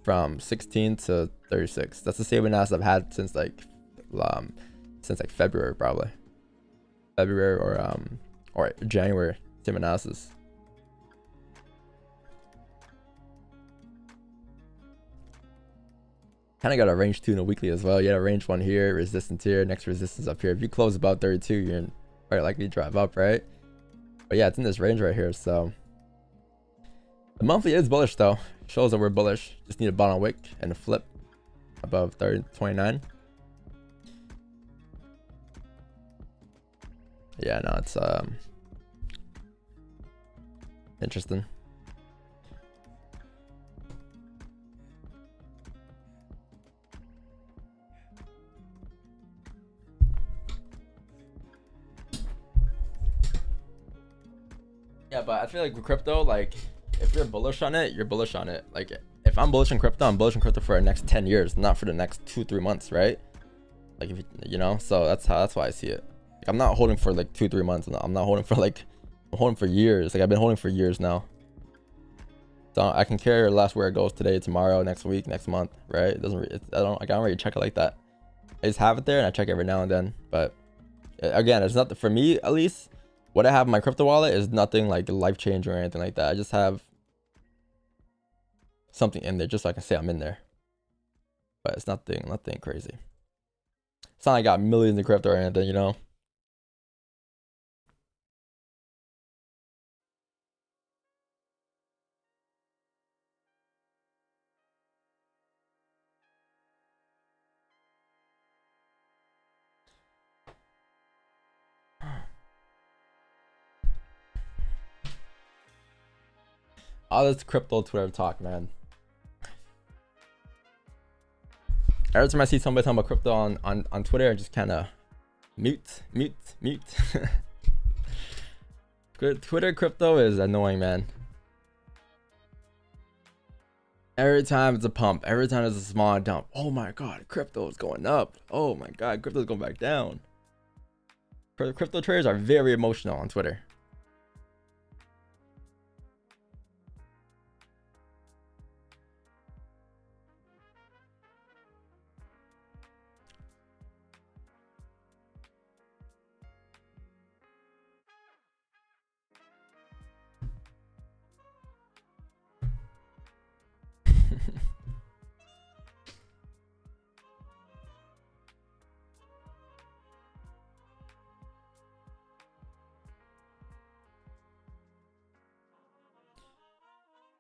from 16 to 36. That's the same analysis I've had since like February, probably February or January. Same analysis. Kind of got a range 2 in a weekly as well. You had a range 1 here, resistance here, next resistance up here. If you close above 32, you're very likely to drive up, right? But yeah, it's in this range right here. So the monthly is bullish though. Shows that we're bullish. Just need a bottom wick and a flip above 29. Yeah, no, it's interesting. Yeah, but I feel like with crypto, like if you're bullish on it, you're bullish on it. Like if I'm bullish on crypto, I'm bullish on crypto for the next 10 years, not for the next 2-3 months, right? Like if you know, so that's why I see it. Like, I'm not holding for like 2-3 months. I'm not holding for like, I'm holding for years. Like I've been holding for years now. So I can carry less where it goes today, tomorrow, next week, next month, right? It doesn't. I don't really check it like that. I just have it there and I check every now and then. But again, it's not for me at least. What I have in my crypto wallet is nothing like life changing or anything like that. I just have something in there just so I can say I'm in there. But it's nothing crazy. It's not like I got millions in crypto or anything, you know. All this crypto Twitter talk, man. Every time I see somebody talking about crypto on Twitter, I just kind of mute. Twitter crypto is annoying, man. Every time it's a pump, every time it's a small dump. Oh my god, crypto is going up. Oh my god, crypto is going back down. Crypto traders are very emotional on Twitter.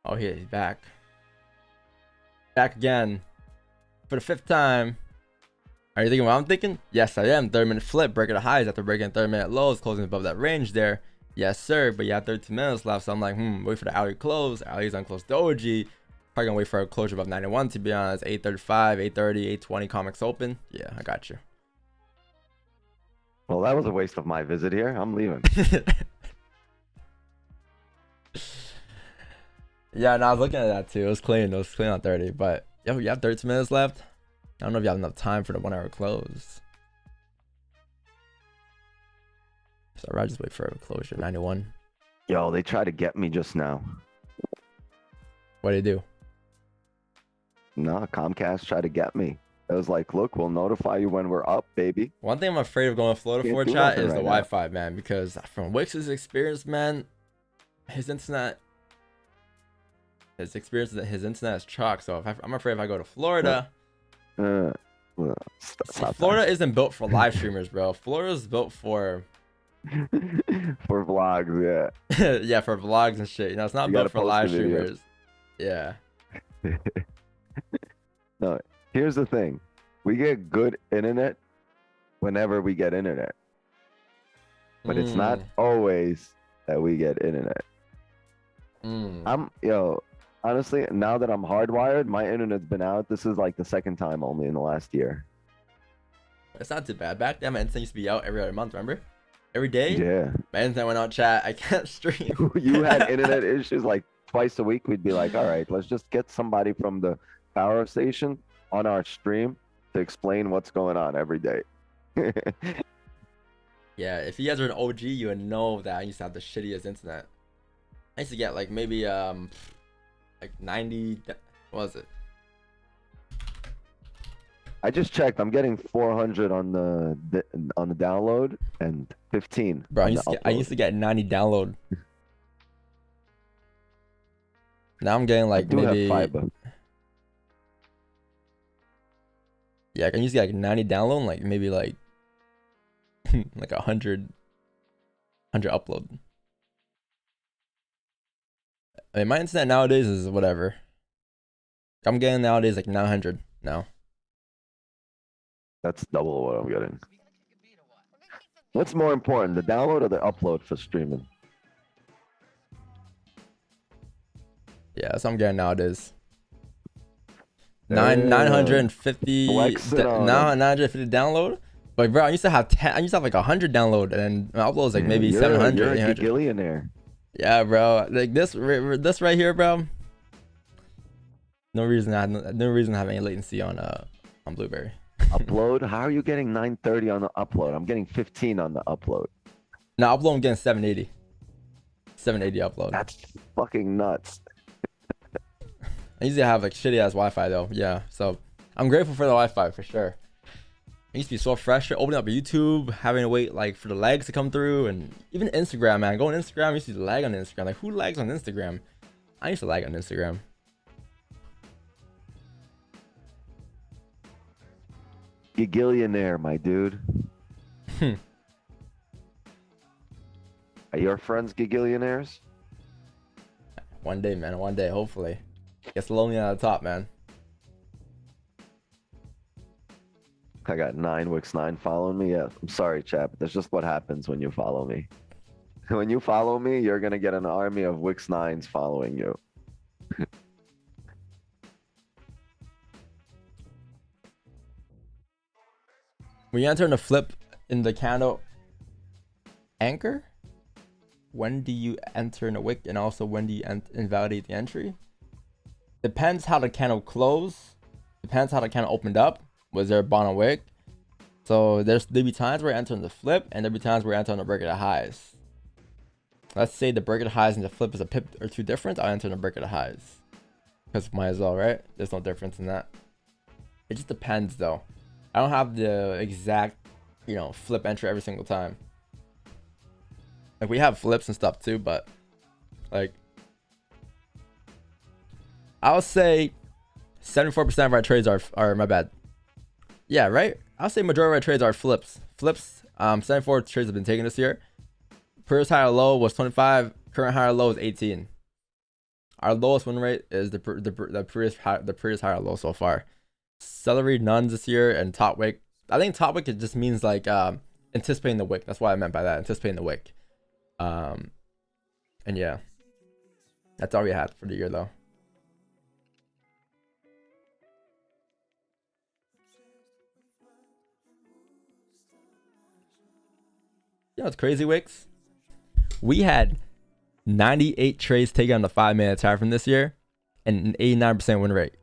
Oh, yeah, he's back. Back again. For the 5th time. Are you thinking what I'm thinking? Yes, I am. 30-minute flip, breaking the highs after breaking 30-minute lows, closing above that range there. Yes, sir. But you have 13 minutes left, so I'm like, wait for the hourly close. Hourly's on close doji. Probably gonna wait for a closure above 91, to be honest. 835, 830, 820, COMEX open. Yeah, I got you. Well, that was a waste of my visit here. I'm leaving. Yeah, no, I was looking at that too. It was clean. It was clean on 30. But yo, you have 13 minutes left. I don't know if you have enough time for the 1 hour close. So I'd just wait for a closure. 91. Yo, they tried to get me just now. What do you do? No, Comcast tried to get me. It was like, look, we'll notify you when we're up, baby. One thing I'm afraid of going to Florida for, chat, is the Wi-Fi, man. Because from Wix's experience, man, his internet is chalk. So I'm afraid if I go to Florida, Florida isn't built for live streamers, bro. Florida's built for for vlogs, yeah. Yeah, for vlogs and shit. You know, it's not built for live streamers. Yeah. No, here's the thing. We get good internet whenever we get internet. But it's not always that we get internet. Honestly, now that I'm hardwired, my internet's been out. This is like the 2nd time only in the last year. It's not too bad. Back then, my internet used to be out every other month, remember? Every day? Yeah. My internet went out, chat. I can't stream. You had internet issues like twice a week. We'd be like, all right, let's just get somebody from the power station on our stream to explain what's going on every day. Yeah, if you guys are an OG, you would know that I used to have the shittiest internet. I used to get like maybe like 90, what was it? I just checked. I'm getting 400 on the download and 15. Bro, I used to get 90 download. Now I'm getting like maybe. Have fiber. Yeah, I used to get like 90 download, like maybe like like 100 upload. I mean, my internet nowadays is whatever. I'm getting nowadays like 900 now. That's double what I'm getting. What's more important, the download or the upload for streaming? Yeah, that's what I'm getting nowadays. 950 950 download. But bro, I used to have like 100 download, and my upload was like maybe 700. You're a gigillionaire. Yeah, bro. Like this right here, bro. No reason to have any latency on Blueberry. Upload? How are you getting 930 on the upload? I'm getting 15 on the upload. No, upload I'm getting 780. 780 upload. That's fucking nuts. I usually have like shitty ass Wi-Fi though. Yeah, so I'm grateful for the Wi-Fi for sure. It used to be so fresh. Opening up YouTube, having to wait like for the lags to come through, and even Instagram, man. Going Instagram, I used to lag on Instagram. Like, who lags on Instagram? I used to lag on Instagram. Gigillionaire, my dude. Are your friends gigillionaires? One day, man. One day, hopefully. Gets lonely on the top, man. I got 9 Wix 9 following me. Yeah, I'm sorry, chap. That's just what happens when you follow me. When you follow me, you're gonna get an army of Wix 9s following you. When you enter in a flip in the candle anchor, when do you enter in a wick, and also when do you invalidate the entry? Depends how the candle closed. Depends how the candle opened up. Was there a bottom wick? So there'll be times where I enter in the flip, and there'll be times where I enter on the break of the highs. Let's say the break of the highs and the flip is a pip or two difference. I'll enter in the break of the highs, because might as well, right? There's no difference in that. It just depends though. I don't have the exact, you know, flip entry every single time. Like, we have flips and stuff too, but like, I'll say 74% of our trades are my bad. Yeah, right? I'll say majority of our trades are flips. Flips, 74 trades have been taken this year. Previous high or low was 25. Current high or low is 18. Our lowest win rate is the previous high or low so far. Celery nuns this year, and top wick. I think top wick, it just means like anticipating the wick. That's what I meant by that, anticipating the wick. And yeah, that's all we had for the year though. You know what's crazy, Wicks? We had 98 trades taken on the 5-minute time frame this year, and an 89% win rate.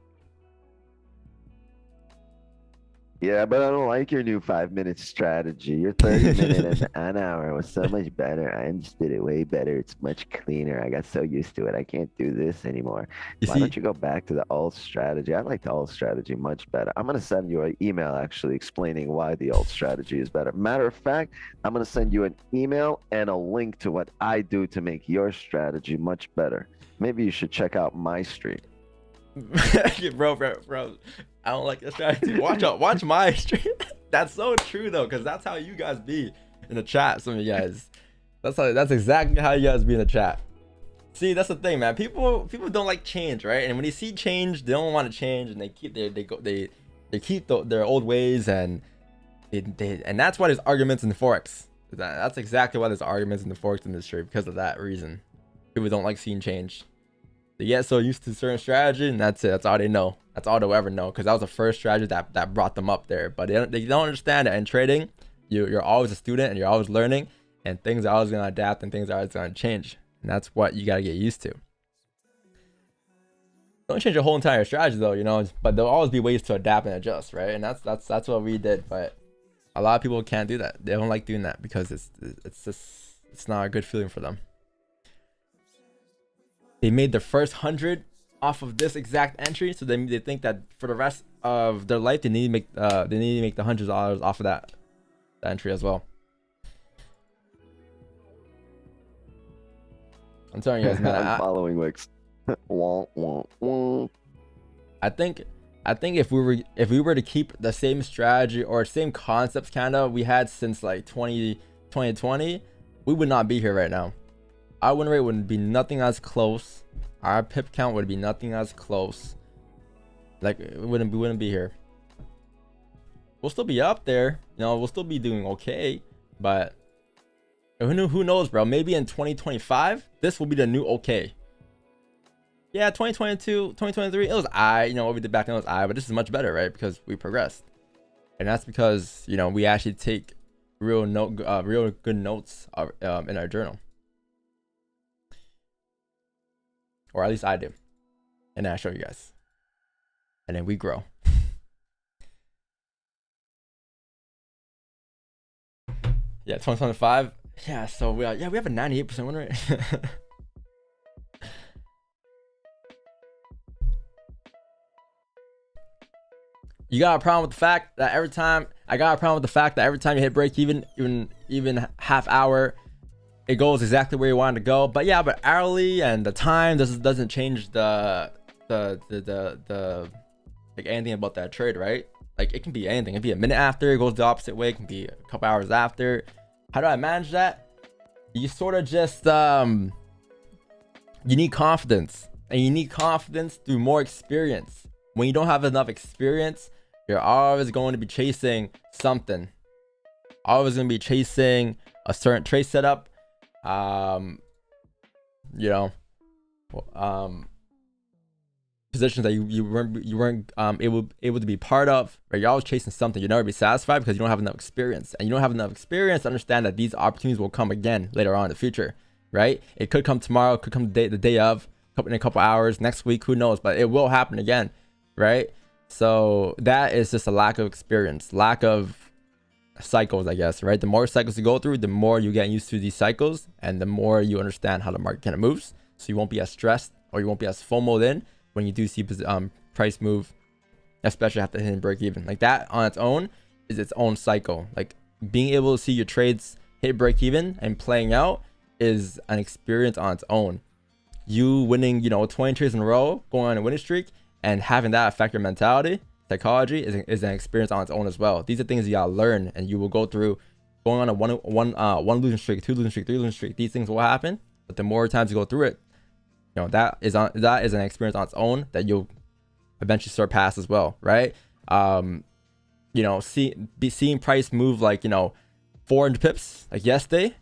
Yeah, but I don't like your new 5-minute strategy. Your 30-minute and an hour was so much better. I just did it way better. It's much cleaner. I got so used to it. I can't do this anymore. Why don't you go back to the alt strategy? I like the alt strategy much better. I'm going to send you an email actually explaining why the alt strategy is better. Matter of fact, I'm going to send you an email and a link to what I do to make your strategy much better. Maybe you should check out my stream. bro, I don't like this strategy. Watch my stream. That's so true though, because that's how you guys be in the chat. Some of you guys, that's exactly how you guys be in the chat. See, that's the thing, man. People don't like change, right? And when they see change, they don't want to change, and they keep their old ways, and that's why there's arguments in the forex. That's exactly why there's arguments in the forex industry, because of that reason. People don't like seeing change. They get so used to certain strategy, and that's it. That's all they know. That's all they'll ever know, because that was the first strategy that brought them up there. But they don't understand that in trading, you're always a student, and you're always learning, and things are always going to adapt, and things are always going to change. And that's what you got to get used to. Don't change your whole entire strategy though, you know, but there'll always be ways to adapt and adjust, right? And that's what we did. But a lot of people can't do that. They don't like doing that because it's not a good feeling for them. They made their first 100 off of this exact entry, so they think that for the rest of their life they need to make the $100 off of that entry as well. I'm telling you guys, man. I'm following Wix. I think if we were to keep the same strategy or same concepts kind of we had since like 2020, we would not be here right now. Our win rate would be nothing as close. Our pip count would be nothing as close. Like, we wouldn't be here. We'll still be up there, you know. We'll still be doing okay, but who knows, bro? Maybe in 2025, this will be the new okay. Yeah, 2022, 2023, it was you know, what we did back then was but this is much better, right? Because we progressed, and that's because, you know, we actually take real good notes in our journal. Or at least I do. And then I show you guys. And then we grow. Yeah, 2025. Yeah, so we have a 98% win rate. You got a problem with the fact that every time you hit break even half hour, it goes exactly where you want it to go. But yeah, but hourly and the time doesn't change the like anything about that trade, right? Like it can be anything. It can be a minute after, it goes the opposite way. It can be a couple hours after. How do I manage that? You sort of just you need confidence, and you need confidence through more experience. When you don't have enough experience, you're always going to be chasing something. Always going to be chasing a certain trade setup. Positions that you weren't able to be part of, right? You're always chasing something. You'll never be satisfied because you don't have enough experience, and you don't have enough experience to understand that these opportunities will come again later on in the future, right? It could come tomorrow, it could come the day of, in a couple hours, next week, who knows? But it will happen again, right? So that is just a lack of experience, lack of cycles, I guess, right? The more cycles you go through, the more you get used to these cycles, and the more you understand how the market kind of moves. So you won't be as stressed, or you won't be as FOMO'd in when you do see price move, especially after hitting break even. Like that on its own is its own cycle. Like being able to see your trades hit break even and playing out is an experience on its own. You winning, 20 trades in a row, going on a winning streak, and having that affect your mentality, psychology is an experience on its own as well. These are things you gotta learn, and you will go through going on a one losing streak, 2 losing streak, 3 losing streak. These things will happen, but the more times you go through it, that is an experience on its own that you'll eventually surpass as well, right? Seeing price move like 400 pips like yesterday,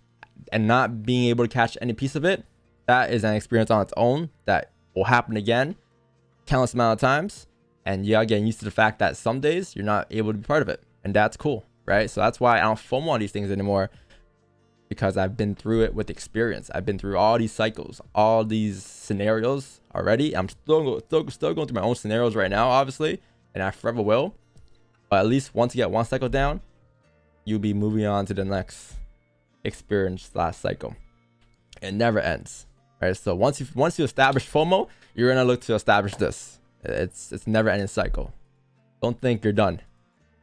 and not being able to catch any piece of it, that is an experience on its own that will happen again countless amount of times, and you gotta get used to the fact that some days you're not able to be part of it, and that's cool, right? So that's why I don't FOMO on these things anymore, because I've been through it with experience. I've been through all these cycles, all these scenarios already. I'm still going through my own scenarios right now, obviously, and I forever will. But at least once you get one cycle down, you'll be moving on to the next experience last cycle. It never ends, right? So once you establish FOMO, you're gonna look to establish this. It's never ending cycle. Don't think you're done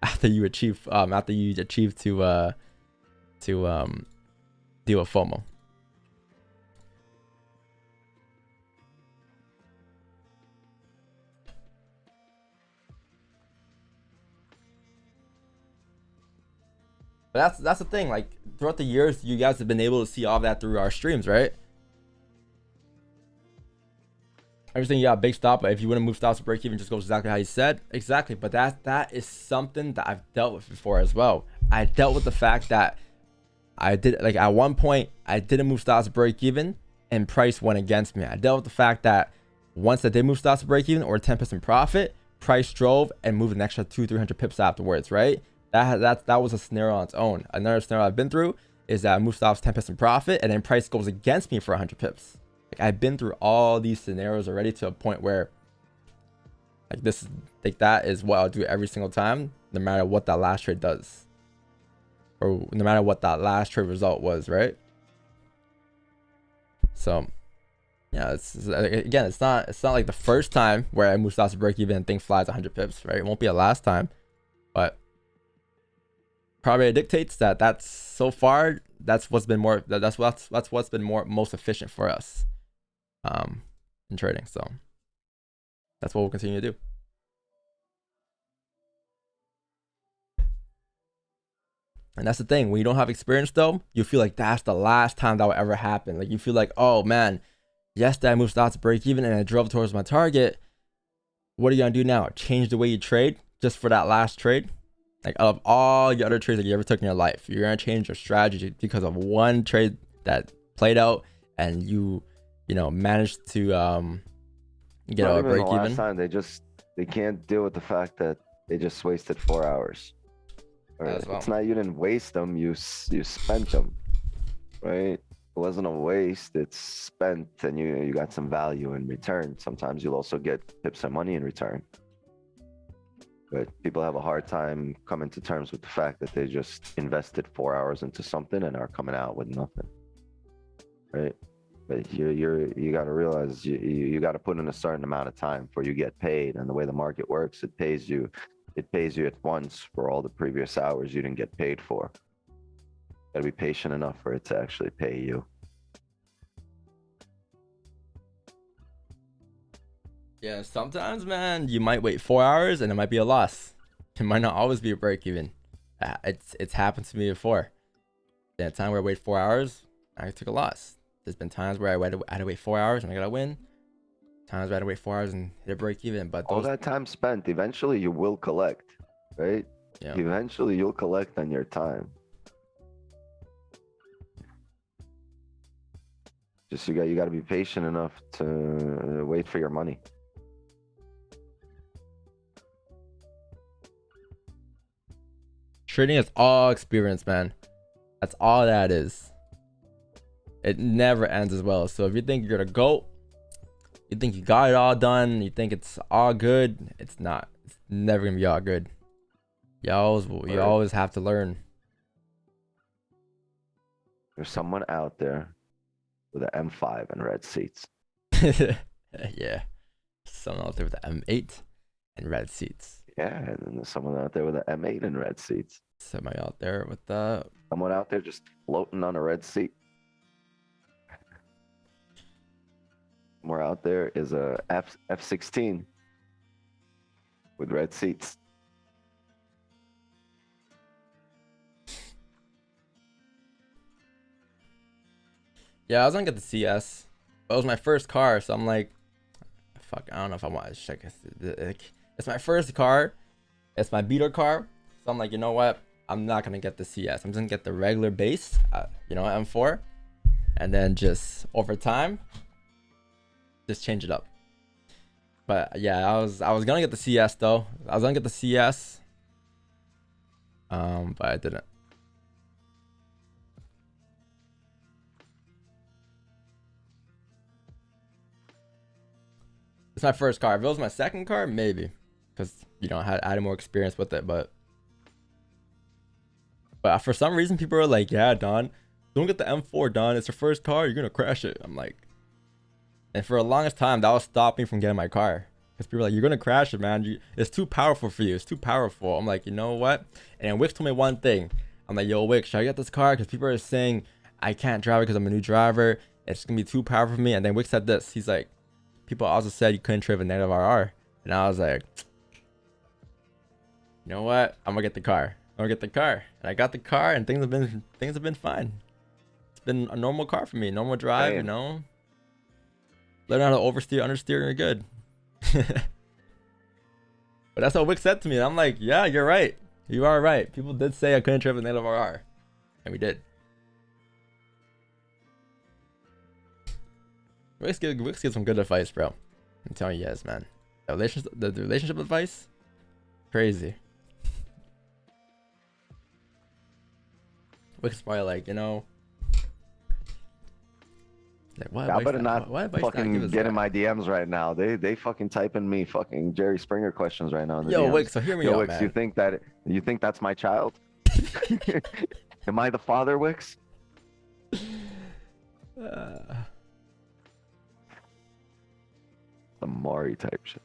after you achieve to deal with FOMO. But that's the thing. Like throughout the years, you guys have been able to see all that through our streams, right? Everything, you got a big stop, but if you want to move stops to break even, just goes exactly how you said. Exactly, but that is something that I've dealt with before as well. I dealt with the fact that I did, like at one point, I didn't move stops to break even, and price went against me. I dealt with the fact that once I did move stops to break even or 10% profit, price drove and moved an extra 200-300 pips afterwards, right? That was a scenario on its own. Another scenario I've been through is that I move stops 10% profit, and then price goes against me for 100 pips. Like I've been through all these scenarios already to a point where that is what I'll do every single time, no matter what that last trade does, or no matter what that last trade result was, right? So yeah, it's not like the first time where I move stops to break even and thing flies 100 pips, right? It won't be a last time, but probably dictates that's so far that's what's been most efficient for us in trading. So that's what we'll continue to do. And that's the thing, when you don't have experience though, you feel like that's the last time that will ever happen. Like you feel like, oh man, yesterday I moved stocks to break even and I drove towards my target. What are you gonna do now? Change the way you trade just for that last trade? Like out of all your other trades that you ever took in your life, you're gonna change your strategy because of one trade that played out and you managed to get out a break even. Last time they can't deal with the fact that they just wasted 4 hours. Well. It's not, you didn't waste them, you spent them, right? It wasn't a waste, it's spent, and you got some value in return. Sometimes you'll also get pips and money in return. But people have a hard time coming to terms with the fact that they just invested 4 hours into something and are coming out with nothing, right? But you got to realize you got to put in a certain amount of time before you get paid. And the way the market works, it pays you at once for all the previous hours you didn't get paid for. Got to be patient enough for it to actually pay you. Yeah, sometimes, man, you might wait 4 hours and it might be a loss. It might not always be a break even. It's happened to me before. At a time where I wait 4 hours, I took a loss. There's been times where I had to wait 4 hours and I got a win. Times where I had to wait 4 hours and hit a break even. But all that time spent, eventually you will collect, right? Yeah. Eventually you'll collect on your time. Just you got to be patient enough to wait for your money. Trading is all experience, man. That's all that is. It never ends as well. So if you think you're gonna go, you think you got it all done, you think it's all good, it's not. It's never gonna be all good. You always have to learn. There's someone out there with an M5 and red seats. Yeah. Someone out there with an M8 and red seats. Yeah, and then there's someone out there with an M8 and red seats. Somebody out there with the... Someone out there just floating on a red seat. Somewhere out there is a F-16 with red seats. Yeah, I was gonna get the CS. It was my first car, so I'm like, fuck, I don't know if I want to check it. It's my first car. It's my beater car. So I'm like, you know what? I'm not gonna get the CS. I'm just gonna get the regular base, you know, M4, and then just over time, just change it up. But yeah, I was gonna get the CS though. I was gonna get the CS, but I didn't. It's my first car. If it was my second car, maybe, because you know I had more experience with it. But for some reason, people are like, "Yeah, Don, don't get the M4, Don. It's your first car. You're gonna crash it." I'm like, and for the longest time, that was stopping me from getting my car, because people are like, "You're gonna crash it, man. It's too powerful for you. It's too powerful." I'm like, you know what? And Wix told me one thing. I'm like, "Yo, Wix, should I get this car?" Because people are saying I can't drive it because I'm a new driver. It's gonna be too powerful for me. And then Wix said this. He's like, people also said you couldn't trade with negative RR. And I was like, you know what? I'm gonna get the car. I'm gonna get the car. And I got the car, and things have been fine. It's been a normal car for me, normal drive, you know. Learn how to oversteer, understeer, and you're good. But that's what Wick said to me. And I'm like, yeah, you're right. You are right. People did say I couldn't trade with negative RR. And we did. Wix gives some good advice, bro. I'm telling you guys, man. The relationship advice, crazy. Wix is probably like, you know, like, what I better not advice fucking get in my DMs right now. They fucking typing me fucking Jerry Springer questions right now in the Yo, DMs. Wix, so hear me out, Wix, man. you think that's my child? Am I the father, Wix? The Mari type shit.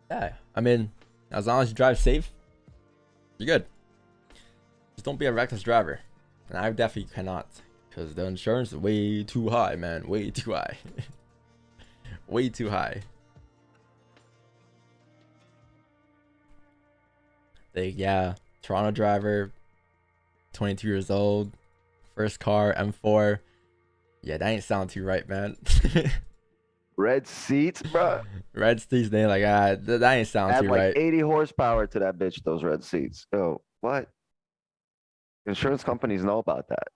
Yeah, I mean, as long as you drive safe, you're good. Just don't be a reckless driver. And I definitely cannot, because the insurance is way too high, man. Way too high. Way too high. Like, yeah, Toronto driver, 22 years old, first car, M4. Yeah, that ain't sound too right, man. Red seats, bro. Red seats, they like, that ain't sound Add too like right. 80 horsepower to that bitch, those red seats. Oh, what? Insurance companies know about that.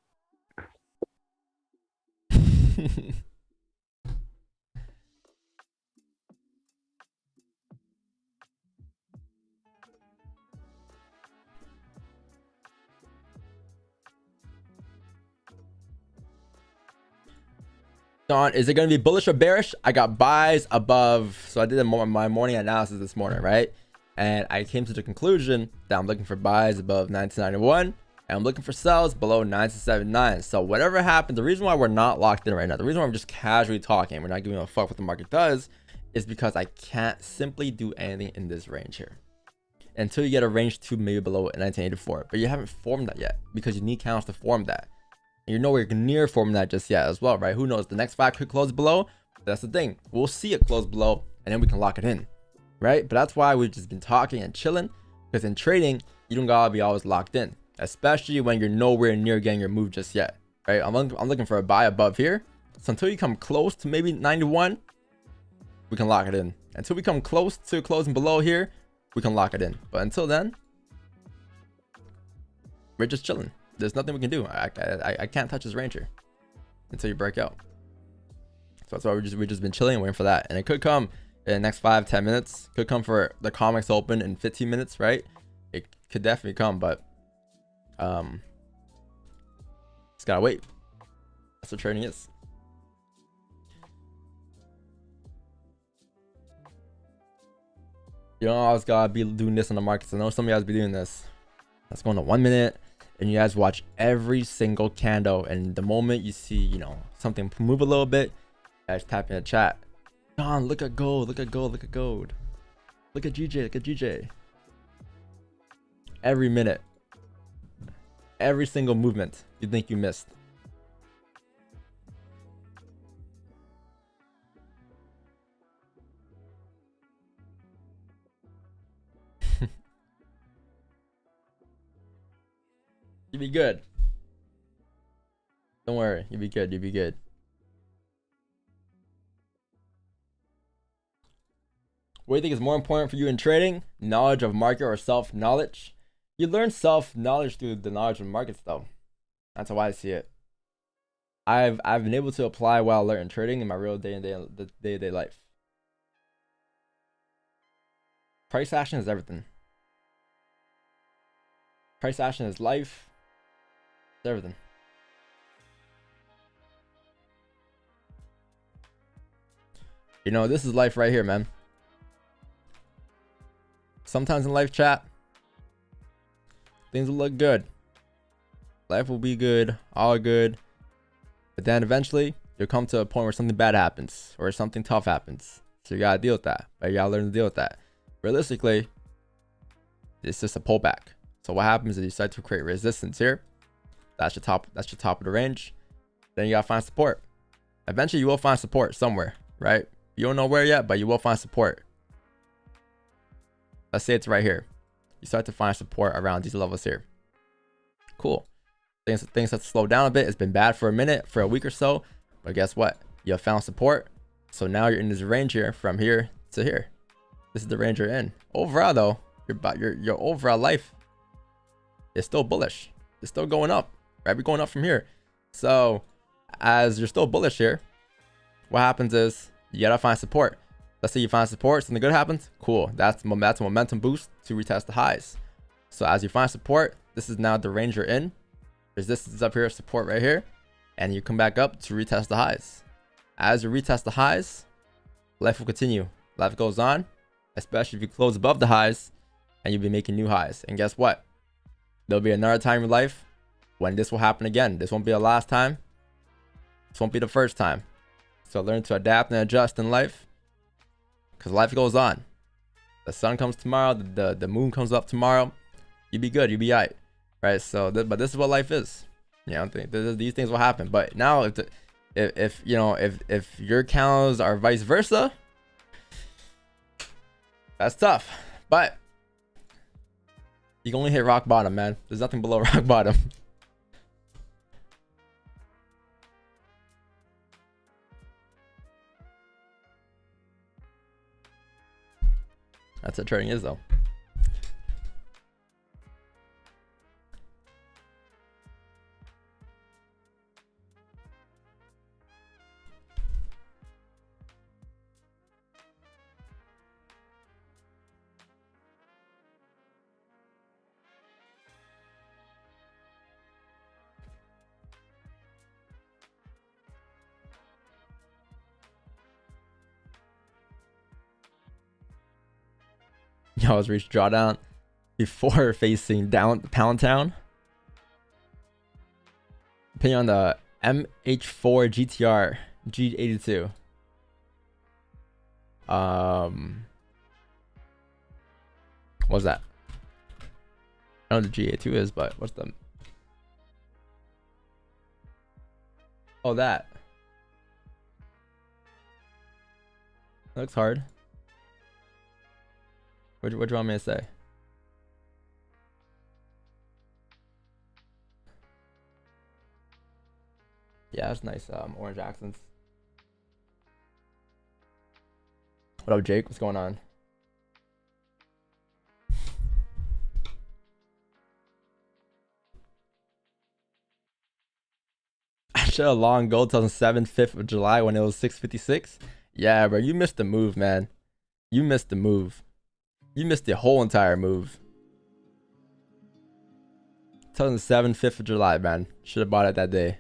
Don, is it going to be bullish or bearish? I got buys above. So I did my morning analysis this morning, right? And I came to the conclusion that I'm looking for buys above 1991 and I'm looking for sells below 1979. So whatever happens, the reason why we're not locked in right now, the reason why I'm just casually talking, we're not giving a fuck what the market does, is because I can't simply do anything in this range here. until you get a range 2 maybe below 1984. But you haven't formed that yet because you need candles to form that. And you're nowhere near forming that just yet as well, right? Who knows? The next 5 could close below. That's the thing. We'll see it close below and then we can lock it in, right? But that's why we've just been talking and chilling, because in trading, you don't gotta be always locked in, especially when you're nowhere near getting your move just yet, right? I'm looking for a buy above here. So until you come close to maybe 91, we can lock it in. Until we come close to closing below here, we can lock it in. But until then, we're just chilling. There's nothing we can do. I can't touch this range here until you break out. So that's why we've just been chilling and waiting for that. And it could come in the next 5-10 minutes. Could come for the COMEX open in 15 minutes, right? It could definitely come, but just gotta wait. That's what trading is. You don't always gotta be doing this on the markets. I know some of you guys be doing this. Let's go into 1 minute, and you guys watch every single candle. And the moment you see, you know, something move a little bit, you guys type in the chat. John, look at gold, look at gold, look at gold. Look at GJ, look at GJ. Every minute, every single movement you think you missed. You'll be good. Don't worry, you'll be good, you'll be good. What do you think is more important for you in trading? Knowledge of market or self-knowledge? You learn self-knowledge through the knowledge of markets though. That's how I see it. I've been able to apply what I learned in trading in my real day-to-day life. Price action is everything. Price action is life. It's everything. You know, this is life right here, man. Sometimes in life, chat, things will look good. Life will be good, all good. But then eventually, you'll come to a point where something bad happens or something tough happens. So you gotta deal with that. But you gotta learn to deal with that. Realistically, it's just a pullback. So what happens is you start to create resistance here. That's your top of the range. Then you gotta find support. Eventually you will find support somewhere, right? You don't know where yet, but you will find support. Let's say it's right here. You start to find support around these levels here. Cool. Things have to slow down a bit. It's been bad for a minute, for a week or so. But guess what? You have found support. So now you're in this range here from here to here. This is the range you're in. Overall though, your overall life is still bullish. It's still going up, right? We're going up from here. So as you're still bullish here, what happens is you gotta find support. Let's say you find support, something good happens. Cool. That's a momentum boost to retest the highs. So as you find support, this is now the range you're in. Resistance up here, support right here. And you come back up to retest the highs. As you retest the highs, life will continue. Life goes on, especially if you close above the highs and you'll be making new highs. And guess what? There'll be another time in your life when this will happen again. This won't be the last time. This won't be the first time. So learn to adapt and adjust in life, because life goes on. The sun comes tomorrow, the moon comes up tomorrow. You'll be good, you'll be alright, right? So but this is what life is. You know, these things will happen. But now if your candles are vice versa, that's tough. But you can only hit rock bottom, man. There's nothing below rock bottom. That's what trading is though. You always reach drawdown before facing down Pound Town. Depending on the MH4 GTR G82. What was that? I know the GA2 is, but what's the... Oh, that. Looks hard. What do you want me to say? Yeah, that's nice. Orange accents. What up, Jake? What's going on? I should have long gold till the 5th of July when it was 656. Yeah, bro, you missed the move, man. You missed the move. You missed the whole entire move. 2007, 5th of July, man. Should have bought it that day.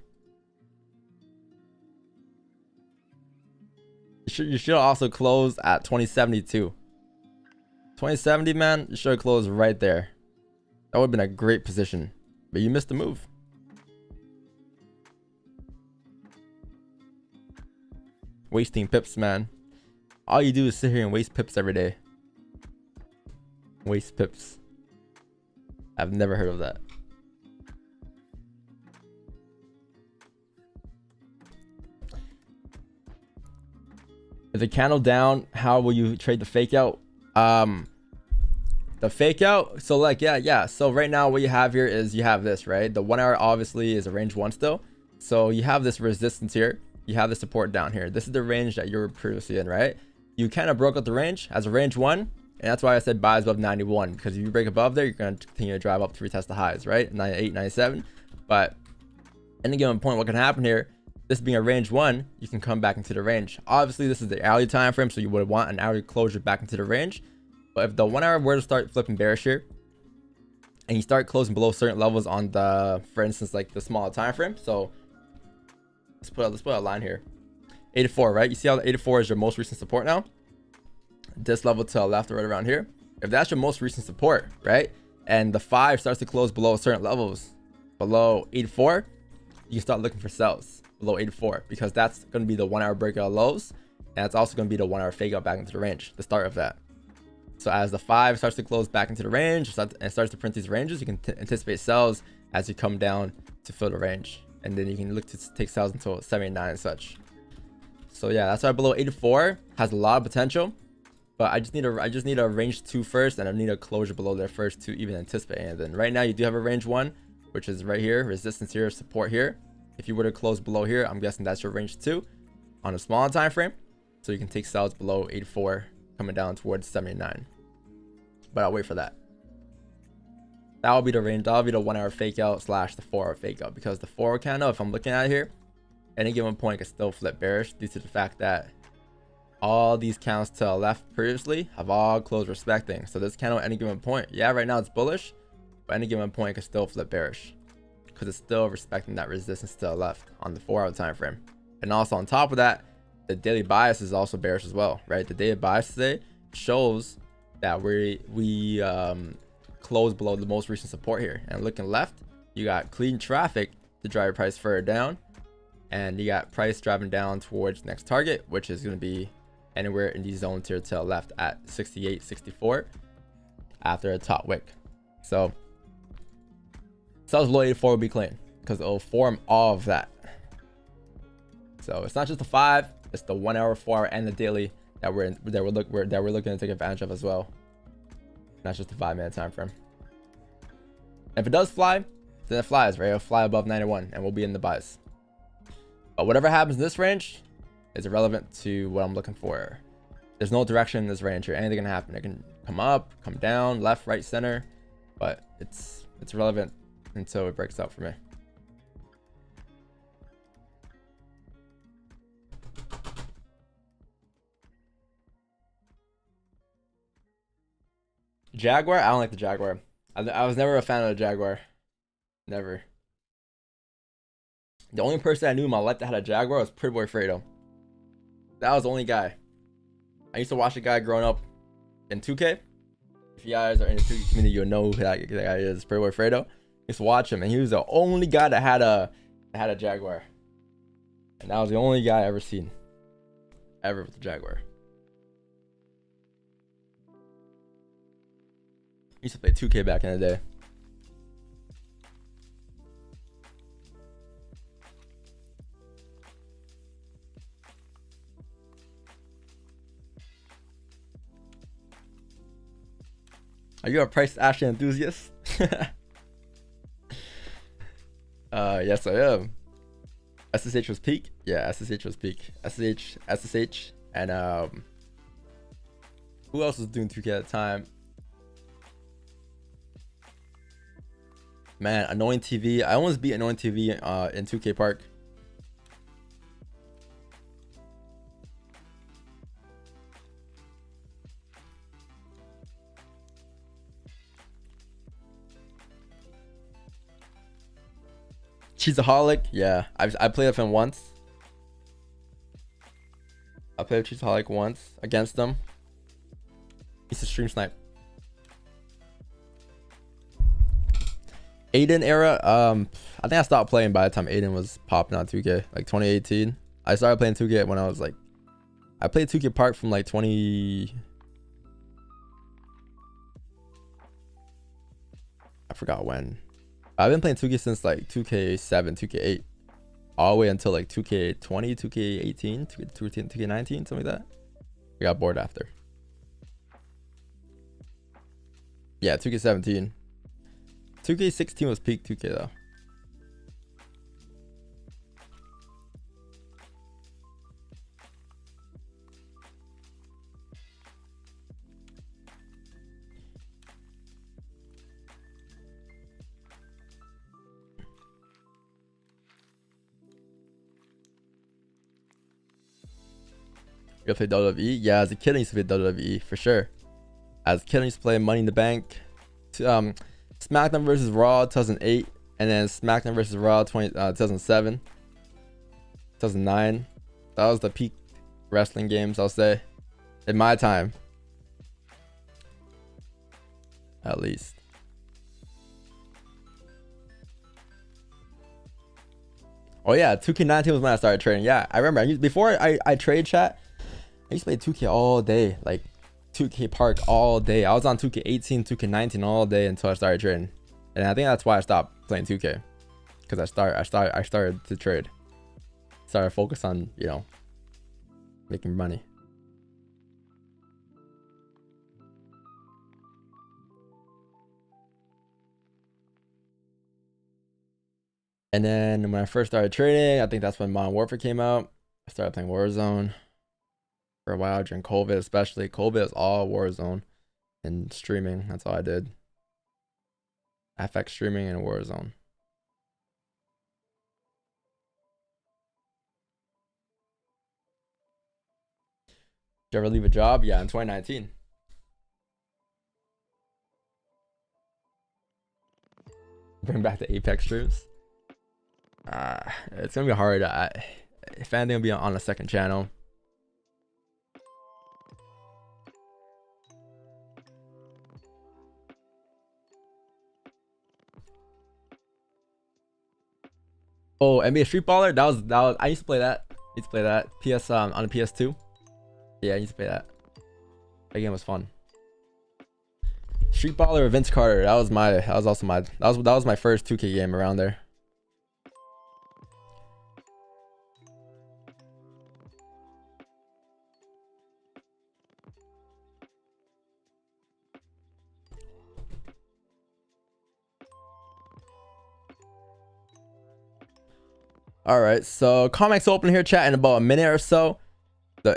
You should also close at 2072. 2070, man. You should have closed right there. That would have been a great position. But you missed the move. Wasting pips, man. All you do is sit here and waste pips every day. Waste pips. I've never heard of that. If the candle down, how will you trade the fake out? The fake out, so like yeah, so right now what you have here is you have this, right? The 1 hour obviously is a range 1 still, so you have this resistance here, you have the support down here. This is the range that you were previously in, right? You kind of broke out the range as a range 1, and that's why I said buys above 91, because if you break above there, you're going to continue to drive up to retest the highs, right? 98, 97. But any given point, what can happen here, this being a range 1, you can come back into the range. Obviously this is the hourly time frame, so you would want an hourly closure back into the range. But if the 1 hour were to start flipping bearish here, and you start closing below certain levels on the, for instance, like the smaller time frame, so let's put a line here, 84, right? You see how the 84 is your most recent support now? This level to the left or right around here. If that's your most recent support, right, and the 5 starts to close below certain levels, below 84, you can start looking for sells below 84, because that's going to be the 1 hour breakout of lows, and it's also going to be the 1 hour fake out back into the range, the start of that. So as the 5 starts to close back into the range and starts to print these ranges, you can anticipate sells as you come down to fill the range, and then you can look to take sells until 79 and such. So yeah, that's why below 84 has a lot of potential, but I just need a range 2 first, and I need a closure below there first to even anticipate. And then right now you do have a range 1, which is right here, resistance here, support here. If you were to close below here, I'm guessing that's your range 2 on a smaller time frame, so you can take sells below 84 coming down towards 79. But I'll wait for that. That will be the range. That'll be the 1 hour fake out slash the 4 hour fake out, because the 4 hour candle, if I'm looking at it here, any given point can still flip bearish due to the fact that all these candles to the left previously have all closed respecting. So this candle at any given point, yeah, right now it's bullish, but any given point can still flip bearish because it's still respecting that resistance to the left on the 4 hour time frame. And also on top of that, the daily bias is also bearish as well, right? The daily bias today shows that we closed below the most recent support here. And looking left, you got clean traffic to drive your price further down, and you got price driving down towards next target, which is going to be anywhere in these zones here to the left at 68, 64 after a top wick. So sells below 84 will be clean because it will form all of that. So it's not just the 5, it's the 1 hour, 4 hour, and the daily that we're looking to take advantage of as well. Not just the 5-minute time frame. If it does fly, then it flies, right? It'll fly above 91 and we'll be in the buys. But whatever happens in this range is irrelevant to what I'm looking for. There's no direction in this range here. Anything can happen. It can come up, come down, left, right, center, but it's relevant until it breaks out for me. Jaguar? I don't like the Jaguar. I was never a fan of the Jaguar. Never. The only person I knew in my life that had a Jaguar was Pretty Boy Fredo. That was the only guy. I used to watch a guy growing up in 2K. If you guys are in the 2K community, you'll know who that guy is. Pretty Boy Fredo. I used to watch him, and he was the only guy that had a Jaguar. And that was the only guy I ever seen. Ever with the Jaguar. I used to play 2K back in the day. Are you a price action enthusiast? Yes, I am. SSH was peak. Yeah, SSH was peak. SSH, and who else was doing 2K at the time? Man, Annoying TV. I almost beat Annoying TV in 2K Park. Cheeseaholic. Yeah, I played with him once. I played with Cheeseaholic once against them. He's a stream snipe. Aiden era. I think I stopped playing by the time Aiden was popping on 2K, like 2018. I started playing 2K when I was like, I played 2K Park from like 20. I forgot when. I've been playing 2K since like 2K7, 2K8, all the way until like 2K20, 2K18, 2K19, something like that. I got bored after. Yeah, 2K17. 2K16 was peak 2K though. You play WWE? Yeah, as a kid I used to play WWE for sure. As a kid I used to play Money in the Bank, SmackDown versus Raw 2008, and then SmackDown versus Raw 2007, 2009. That was the peak wrestling games, I'll say, in my time, at least. Oh yeah, 2K19 was when I started trading. Yeah, I remember. Before I trade chat, I used to play 2K all day, like 2K Park all day. I was on 2K18, 2K19 all day until I started trading, and I think that's why I stopped playing 2K, because I started to trade, started to focus on, you know, making money. And then when I first started trading, I think that's when Modern Warfare came out. I started playing Warzone for a while during COVID, especially. COVID is all Warzone and streaming. That's all I did. FX streaming and Warzone. Did you ever leave a job? Yeah, in 2019. Bring back the Apex streams. It's gonna be hard. If anything, will be on a second channel. Oh, NBA Street Baller. That was. I used to play that. PS on the PS2. Yeah, I used to play that. That game was fun. Street Baller or Vince Carter. That was my first 2K game around there. All right, so COMEX open here, chat, in about a minute or so.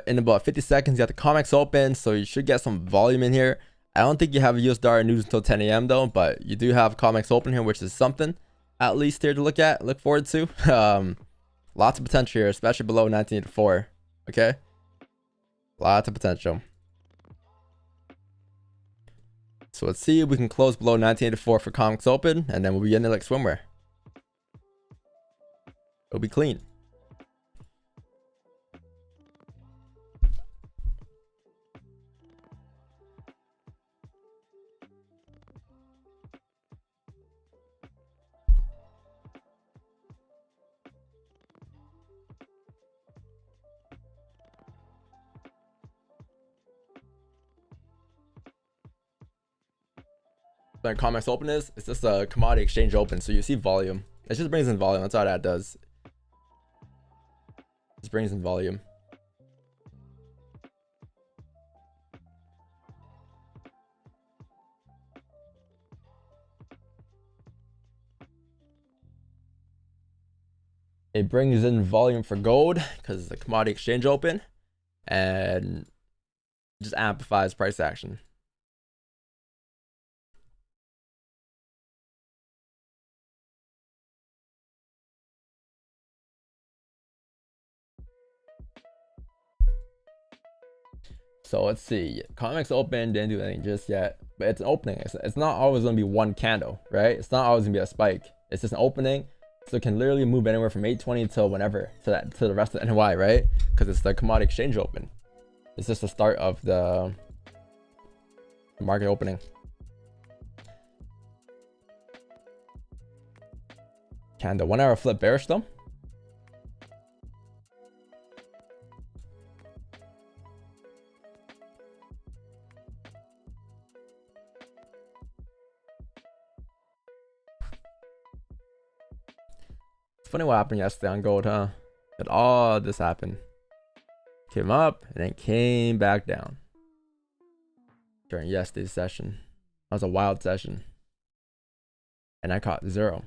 In about 50 seconds, you got the COMEX open, so you should get some volume in here. I don't think you have US dollar news until 10 a.m. though, but you do have COMEX open here, which is something at least here to look forward to. Lots of potential here, especially below 1984. Okay, lots of potential. So let's see if we can close below 1984 for COMEX open, and then we'll be in there like swimwear. It'll be clean. Then COMEX open it's just a commodity exchange open, so you see volume. It just brings in volume. That's all that does. Just brings in volume. It brings in volume for gold because it's a commodity exchange open, and just amplifies price action. So let's see. COMEX open, didn't do anything just yet, but it's an opening. It's not always going to be one candle, right? It's not always going to be a spike. It's just an opening, so it can literally move anywhere from 820 till whenever to the rest of the NY, right? Because it's the commodity exchange open. It's just the start of the market opening. Can the 1 hour flip bearish though? It's funny what happened yesterday on gold, huh? That all this happened. Came up and then came back down during yesterday's session. That was a wild session. And I caught 0.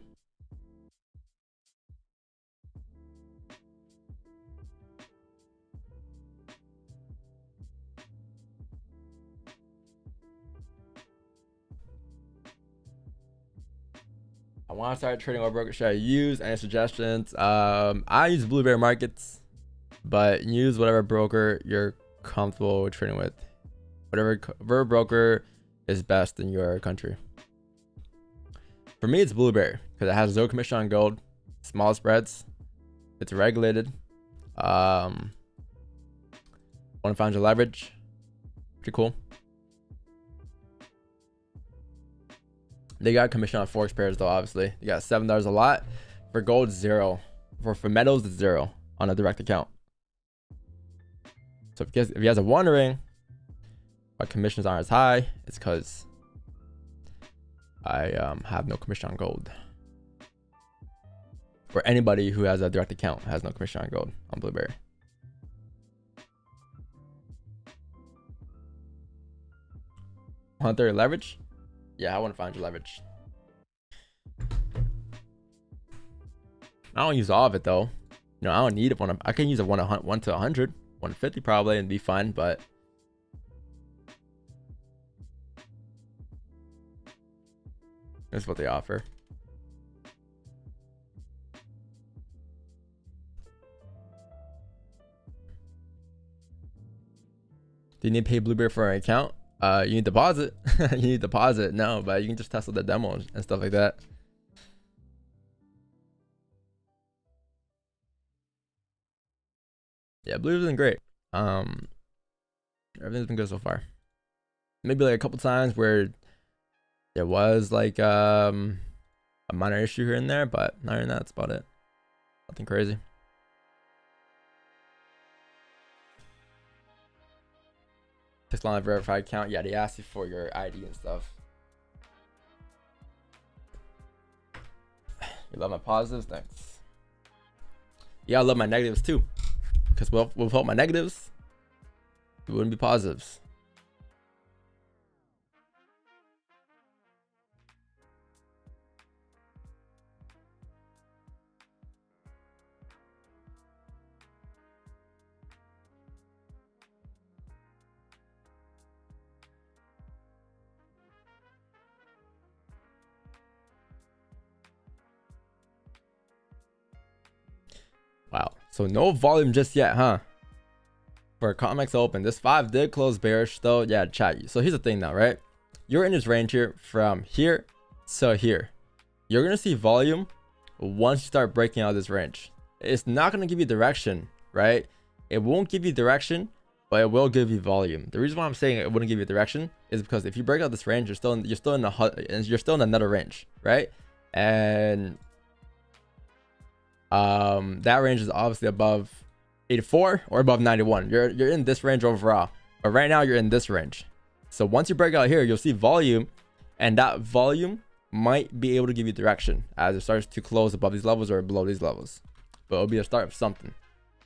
I want to start trading. What broker should I use? Any suggestions? I use BlueberryMarkets, but use whatever broker you're comfortable trading with. Whatever broker is best in your country. For me, it's Blueberry because it has no commission on gold, small spreads, it's regulated. 1 500 leverage, pretty cool. They got commission on forex pairs though, obviously. You got $7 a lot. For gold, 0. For metals, it's 0 on a direct account. So if you guys are wondering why commissions aren't as high, it's because I have no commission on gold. For anybody who has a direct account has no commission on gold on Blueberry. $130 leverage? Yeah, I want to find your leverage. I don't use all of it though. You know, I don't need it. I can use a 1 to 100, 150 probably and be fine, but that's what they offer. Do you need to pay Blueberry for an account? You need deposit. You need deposit. No, but you can just test out the demo and stuff like that. Yeah, Blue's been great. Everything's been good so far. Maybe like a couple times where there was like a minor issue here and there, but other than that, that's about it. Nothing crazy. Takes long to verify account. Yeah, they ask you for your ID and stuff. You love my positives? Thanks. Yeah, I love my negatives too. Because without my negatives, it wouldn't be positives. Wow. So no volume just yet, huh? For COMEX open. This 5 did close bearish though. Yeah, chat. So here's the thing now, right? You're in this range here from here to here. You're going to see volume once you start breaking out of this range. It's not going to give you direction, right? It won't give you direction, but it will give you volume. The reason why I'm saying it wouldn't give you direction is because if you break out this range, you're still in another range, right? And that range is obviously above 84 or above 91. You're in this range overall, but right now you're in this range. So once you break out here, you'll see volume, and that volume might be able to give you direction as it starts to close above these levels or below these levels. But it'll be a start of something.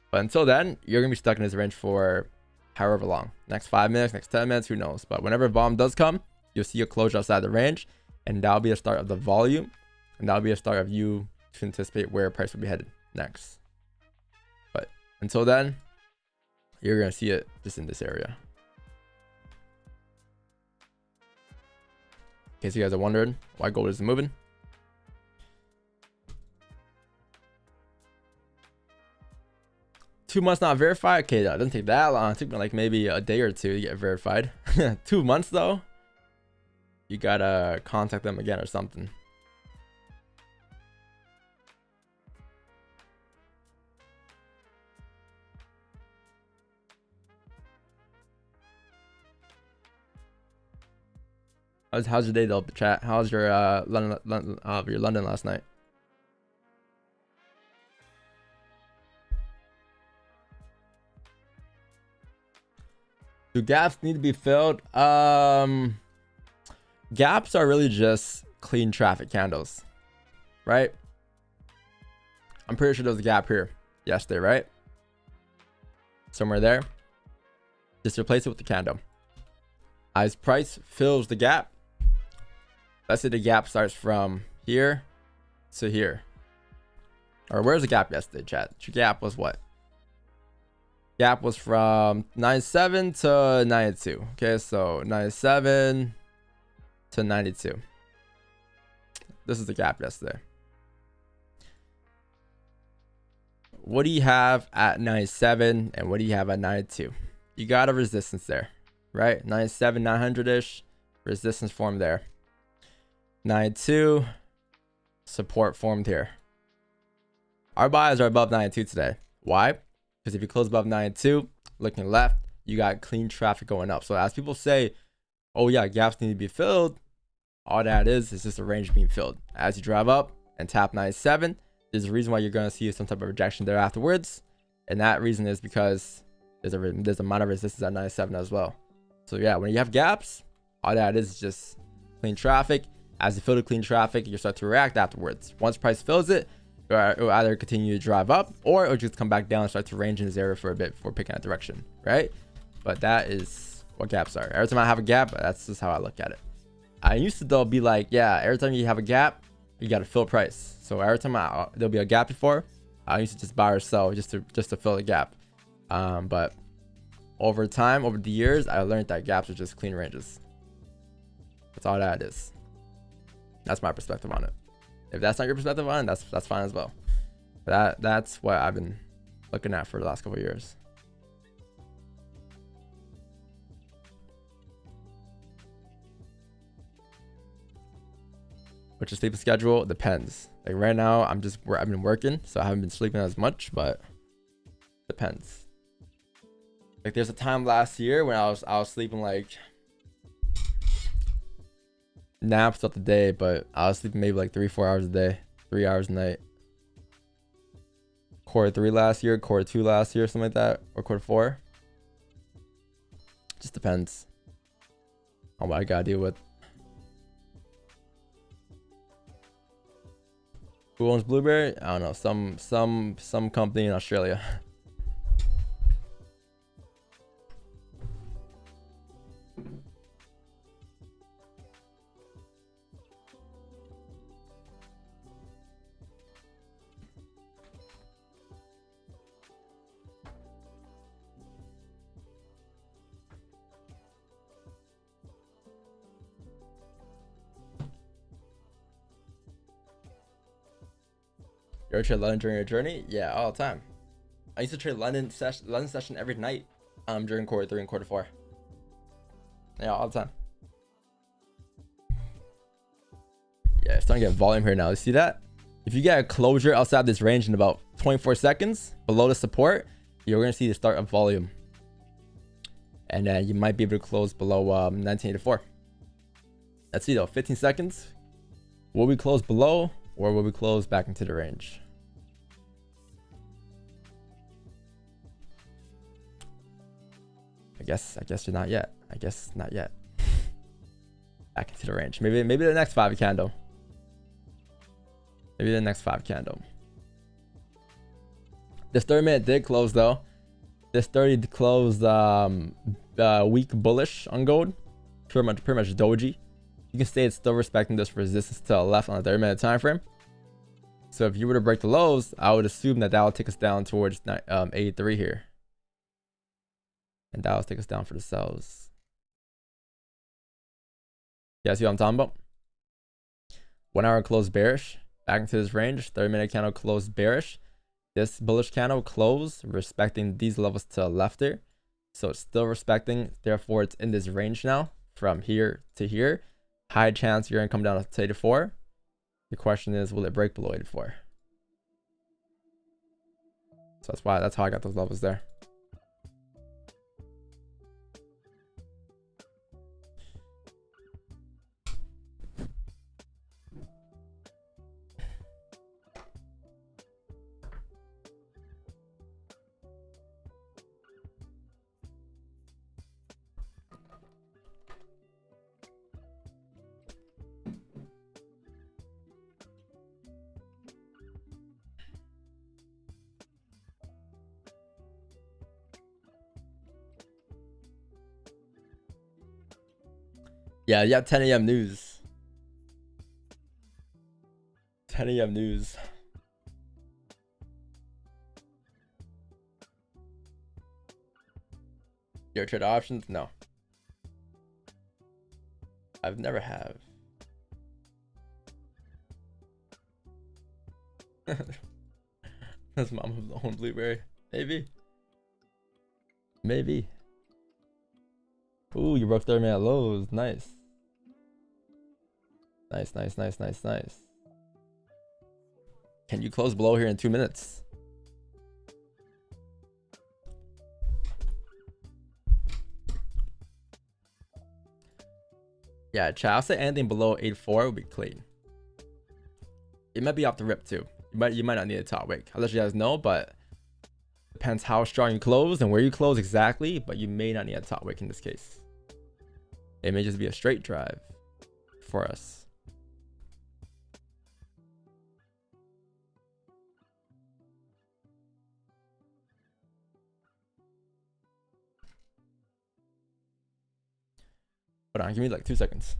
But until then, you're gonna be stuck in this range for however long. Next 5 minutes, next 10 minutes, who knows? But whenever volume does come, you'll see a closure outside the range, and that'll be a start of the volume, and that'll be a start of you to anticipate where price will be headed. next. But until then, you're gonna see it just in this area. In case you guys are wondering why gold isn't moving. Two months not verified. Okay, that doesn't take that long. It took me like maybe a day or two to get verified. 2 months though. You gotta contact them again or something. How's your day though, chat? How's your London last night? Do gaps need to be filled? Gaps are really just clean traffic candles, right? I'm pretty sure there was a gap here yesterday, right? Somewhere there. Just replace it with the candle. As price fills the gap, let's say the gap starts from here to here. Or where's the gap yesterday, chat? Your gap was what? Gap was from 97 to 92. Okay, so 97 to 92. This is the gap yesterday. What do you have at 97 and what do you have at 92? You got a resistance there, right? 97, 900-ish resistance formed there. 92 support formed here. Our buys are above 92 today. Why? Because if you close above 92, looking left, you got clean traffic going up. So as people say, oh yeah, gaps need to be filled, all that is just a range being filled. As you drive up and tap 97, there's a reason why you're going to see some type of rejection there afterwards. And that reason is because there's a amount of resistance at 97 as well. So yeah, when you have gaps, all that is just clean traffic. As you fill the clean traffic, you start to react afterwards. Once price fills it, it will either continue to drive up or it'll just come back down and start to range in this area for a bit before picking that direction, right? But that is what gaps are. Every time I have a gap, that's just how I look at it. I used to though be like, yeah, every time you have a gap, you got to fill price. So every time there'll be a gap before, I used to just buy or sell just to fill the gap. But over time, over the years, I learned that gaps are just clean ranges. That's all that is. That's my perspective on it. If that's not your perspective on it, that's fine as well. That's what I've been looking at for the last couple of years. What's your sleeping schedule? Depends. Like right now, I've been working, so I haven't been sleeping as much, but depends. Like there's a time last year when I was sleeping like naps throughout the day, but I was sleeping maybe like 3-4 hours a day, 3 hours a night. Q3 last year, Q2 last year, something like that, or Q4. Just depends on what I gotta deal with. Who owns Blueberry? I don't know, some company in Australia. You ever trade London during your journey? Yeah, all the time. I used to trade London session every night during Q3 and Q4. Yeah, all the time. Yeah, it's starting to get volume here now. You see that? If you get a closure outside this range in about 24 seconds below the support, you're going to see the start of volume. And then you might be able to close below 1984. Let's see though, 15 seconds. Will we close below or will we close back into the range? I guess you're not yet. I guess not yet. Back into the range. Maybe the next 5 candle. Maybe the next 5 candle. This 30-minute did close though. This 30 closed weak bullish on gold. Pretty much doji. You can say it's still respecting this resistance to the left on the 30-minute time frame. So if you were to break the lows, I would assume that will take us down towards 83 here. And that will take us down for the sells. Yeah, see what I'm talking about? 1 hour closed bearish. Back into this range. 30-minute candle closed bearish. This bullish candle closed, respecting these levels to the left there. So it's still respecting. Therefore, it's in this range now from here to here. High chance you're going to come down to 84. The question is, will it break below 84? So that's how I got those levels there. Yeah, you have 10 a.m. news. 10 a.m. news. You ever trade options? No. I've never have. That's mom own Blueberry. Maybe. Maybe. Ooh, you broke 30-minute lows. Nice. Nice, nice, nice, nice, nice. Can you close below here in 2 minutes? Yeah, chat. I'll say anything below 84 would be clean. It might be off the rip too. You might not need a top wick. I'll let you guys know, but depends how strong you close and where you close exactly. But you may not need a top wick in this case. It may just be a straight drive for us. Hold on, give me like 2 seconds.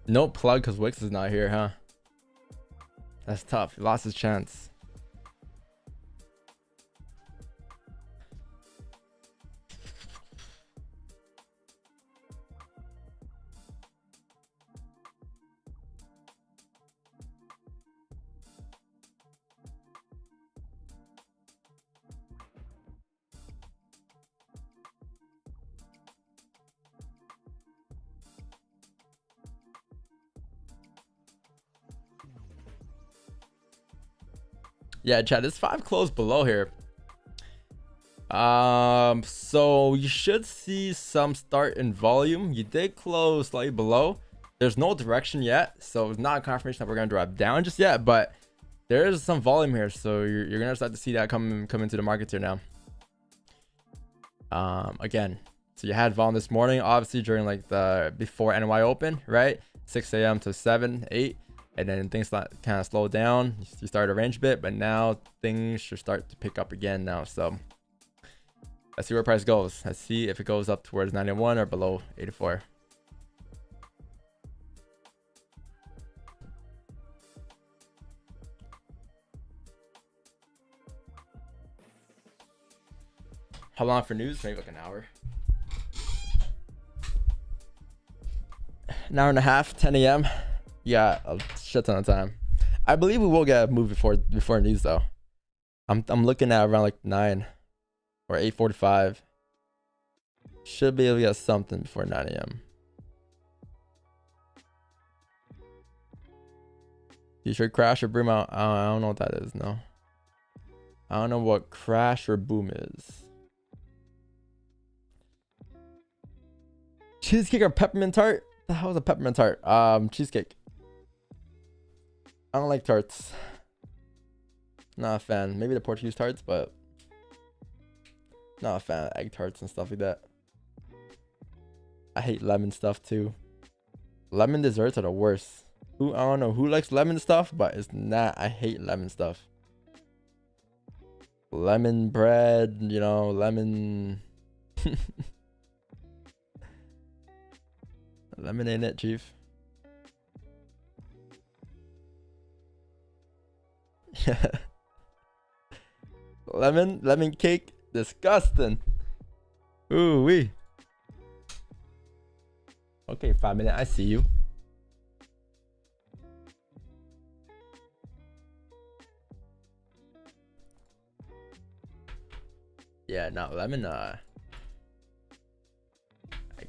No plug because Wix is not here, huh? That's tough. He lost his chance. Yeah, Chad, this 5 closed below here. So you should see some start in volume. You did close slightly below. There's no direction yet, so it's not a confirmation that we're gonna drop down just yet, but there is some volume here, so you're gonna start to see that come into the markets here now. Again, so you had volume this morning, obviously during like the before NY open, right? 6 a.m. to 7, 8. And then things kind of slowed down. You started to range a bit, but now things should start to pick up again now. So let's see where price goes. Let's see if it goes up towards 91 or below 84. How long for news? Maybe like an hour. An hour and a half, 10 a.m. Yeah, a shit ton of time. I believe we will get a move before news though. I'm looking at around like 9 or 8:45. Should be able to get something before 9 a.m. You should crash or boom out. I don't know what that is. No, I don't know what crash or boom is. Cheesecake or peppermint tart? The hell is a peppermint tart? Cheesecake. I don't like tarts. Not a fan. Maybe the Portuguese tarts, but not a fan of egg tarts and stuff like that. I hate lemon stuff too. Lemon desserts are the worst. I don't know who likes lemon stuff, but it's not. I hate lemon stuff. Lemon bread, you know, lemon. Lemon ain't it, chief. Lemon cake, disgusting. Ooh wee. Okay, 5 minute. I see you. Yeah, no, lemon. I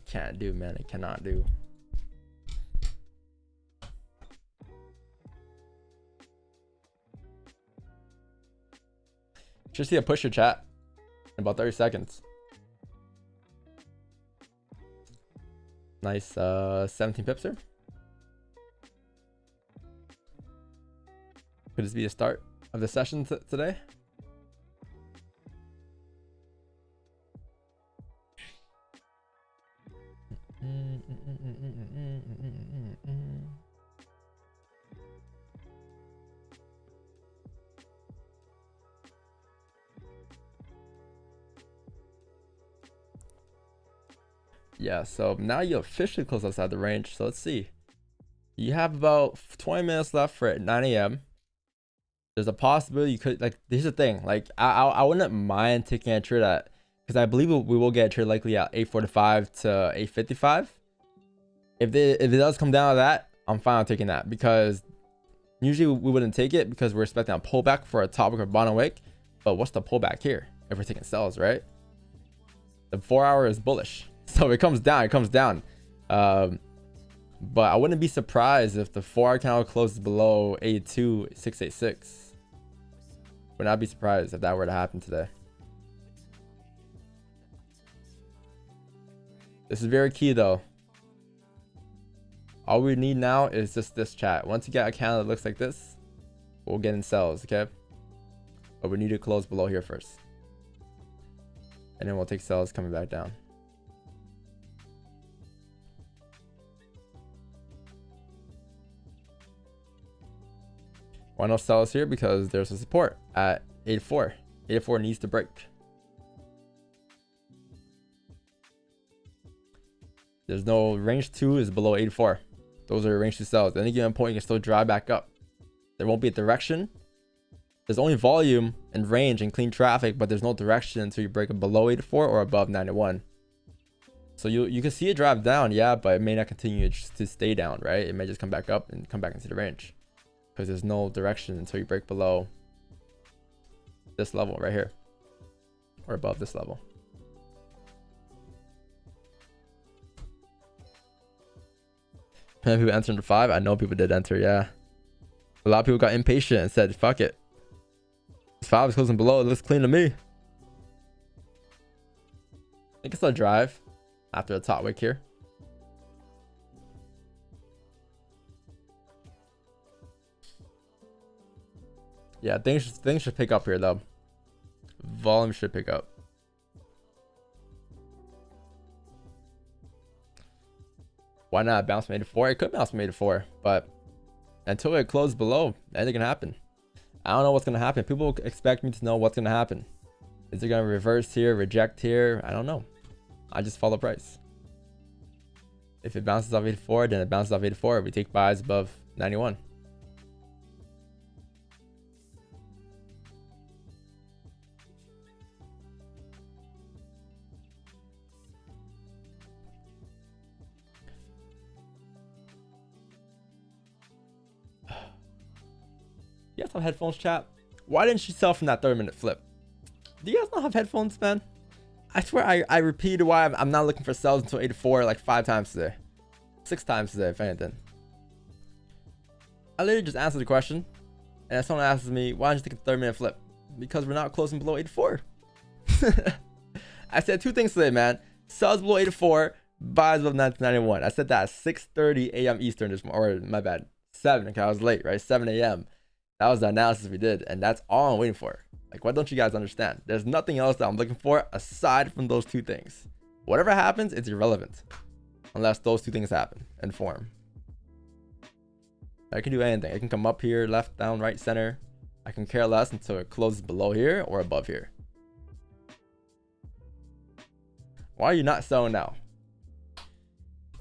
can't do, man. I cannot do. Should see a pusher chat in about 30 seconds. Nice 17 pips here. Could this be the start of the session today? Yeah, so now you officially close outside the range. So let's see. You have about 20 minutes left for 9 a.m. There's a possibility you could, like, here's the thing. Like, I wouldn't mind taking a trade at, because I believe we will get a trade likely at 8:45 to 8:55. If it does come down to that, I'm fine with taking that, because usually we wouldn't take it because we're expecting a pullback for a topic or bottom wick. But what's the pullback here if we're taking sells, right? The 4 hour is bullish. So it comes down, but I wouldn't be surprised if the 4 hour candle closes below 82,686. Would not be surprised if that were to happen today. This is very key though. All we need now is just this chat. Once you get a candle that looks like this, we'll get in sells, okay? But we need to close below here first. And then we'll take sells coming back down. Why not sell us here? Because there's a support at 84. 84 needs to break. There's no range 2 is below 84. Those are your range 2 sells. At any given point, you can still drive back up. There won't be a direction. There's only volume and range and clean traffic, but there's no direction until you break it below 84 or above 91. So you can see it drive down, yeah, but it may not continue to stay down, right? It may just come back up and come back into the range because there's no direction until you break below this level right here or above this level. People enter into 5. I know people did enter, yeah. A lot of people got impatient and said, fuck it. This 5 is closing below. It looks clean to me. I think it's a drive after the top wick here. Yeah, things should pick up here though. Volume should pick up. Why not bounce from 84? It could bounce from 84, but until it closes below, anything can happen. I don't know what's gonna happen. People expect me to know what's gonna happen. Is it gonna reverse here, reject here? I don't know. I just follow price. If it bounces off 84, then it bounces off 84. We take buys above 91. You guys have headphones, chat? Why didn't you sell from that 30-minute flip? Do you guys not have headphones, man? I swear I repeated why I'm not looking for sells until 84 like 5 times today. 6 times today, if anything. I literally just answered the question. And someone asks me, why don't you take a 30-minute flip? Because we're not closing below 84. I said 2 things today, man. Sells below 84, buys above 1991. I said that at 6:30 a.m. Eastern this morning. Or my bad, 7, because I was late, right? 7 a.m. That was the analysis we did, and that's all I'm waiting for. Like, what don't you guys understand? There's nothing else that I'm looking for aside from those 2 things. Whatever happens, it's irrelevant. Unless those 2 things happen and form. I can do anything. I can come up here, left, down, right, center. I can care less until it closes below here or above here. Why are you not selling now?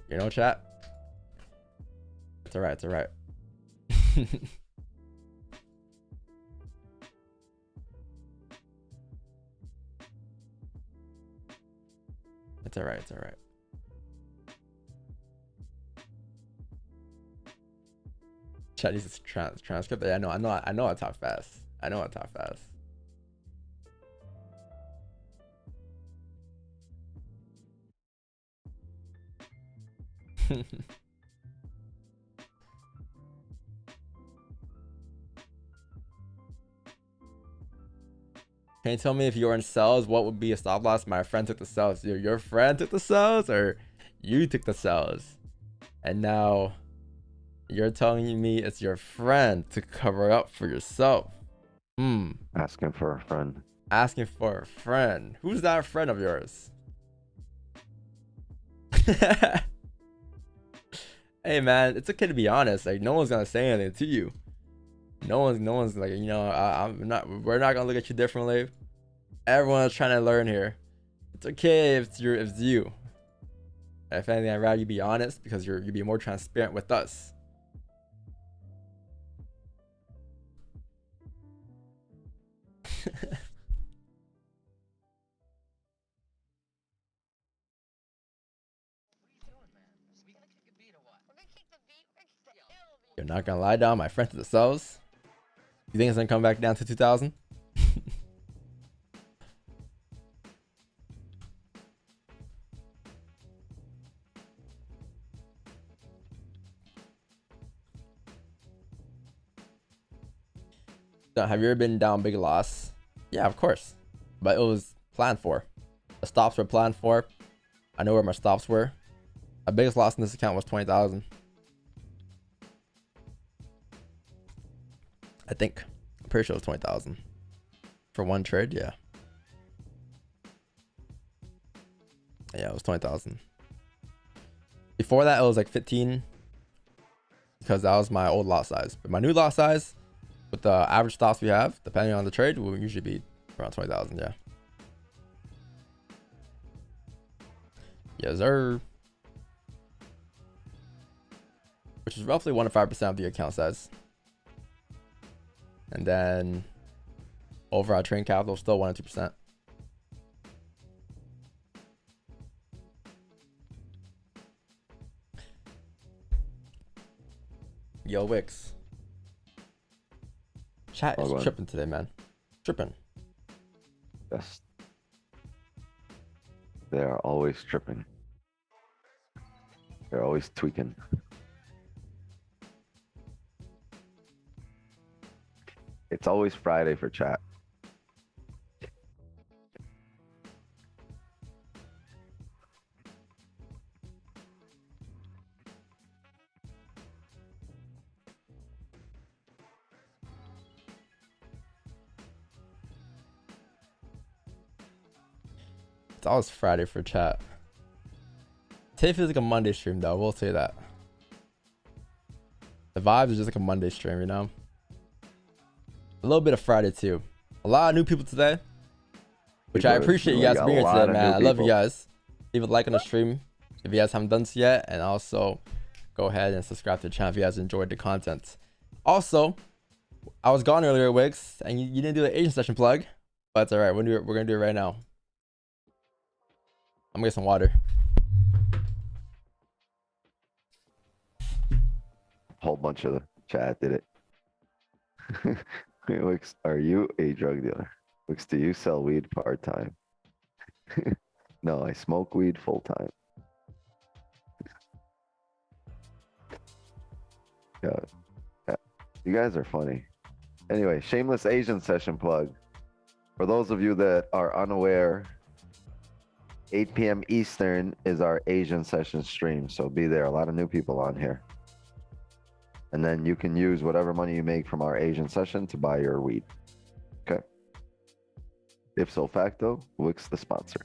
You know, chat? It's alright, it's alright. It's alright, it's alright. Chat needs a transcript. Yeah, I know I talk fast. I know I talk fast. Can you tell me if you were in sells, what would be a stop loss? My friend took the sells. Your friend took the sells, or you took the sells? And now you're telling me it's your friend to cover up for yourself. Asking for a friend. Asking for a friend. Who's that friend of yours? Hey man, it's okay to be honest. Like, no one's gonna say anything to you. No one's like, you know, we're not gonna look at you differently. Everyone's trying to learn here. It's okay if it's you. If anything, I'd rather you be honest because you'd be more transparent with us. You're not gonna lie down, my friend, to the sells. You think it's gonna come back down to 2000? Have you ever been down big loss? Yeah, of course, but it was planned for. The stops were planned for. I know where my stops were. My biggest loss in this account was 20,000. I think. I'm pretty sure it was 20,000 for one trade. Yeah, it was 20,000. Before that, it was like 15 because that was my old lot size. But my new lot size, with the average stops we have, depending on the trade, will usually be around 20,000. Yeah. Yes, sir. which is roughly 1 to 5% of the account size. And then overall trading capital still 1 to 2%. Yo, Wix. Chat is tripping today, man. Tripping. Yes. They are always tripping. They're always tweaking. It's always Friday for chat. It's always Friday for chat. Today feels like a Monday stream, though. We'll say that. The vibes are just like a Monday stream, you know? A little bit of Friday, too. A lot of new people today, which I appreciate you guys being here today, man. I love you guys. Leave a like on the stream if you guys haven't done so yet. And also, go ahead and subscribe to the channel if you guys enjoyed the content. Also, I was gone earlier, Wix, and you didn't do the Asian session plug. But it's all right. We're going to do it right now. I'm going to get some water. Whole bunch of the chat did it. Wix, are you a drug dealer? Wix, do you sell weed part-time? No, I smoke weed full-time. Yeah, you guys are funny. Anyway, shameless Asian session plug. For those of you that are unaware, 8 p.m. Eastern is our Asian session stream, so be there. A lot of new people on here. And then you can use whatever money you make from our Asian session to buy your weed. Okay. Ipso facto, Wix the sponsor.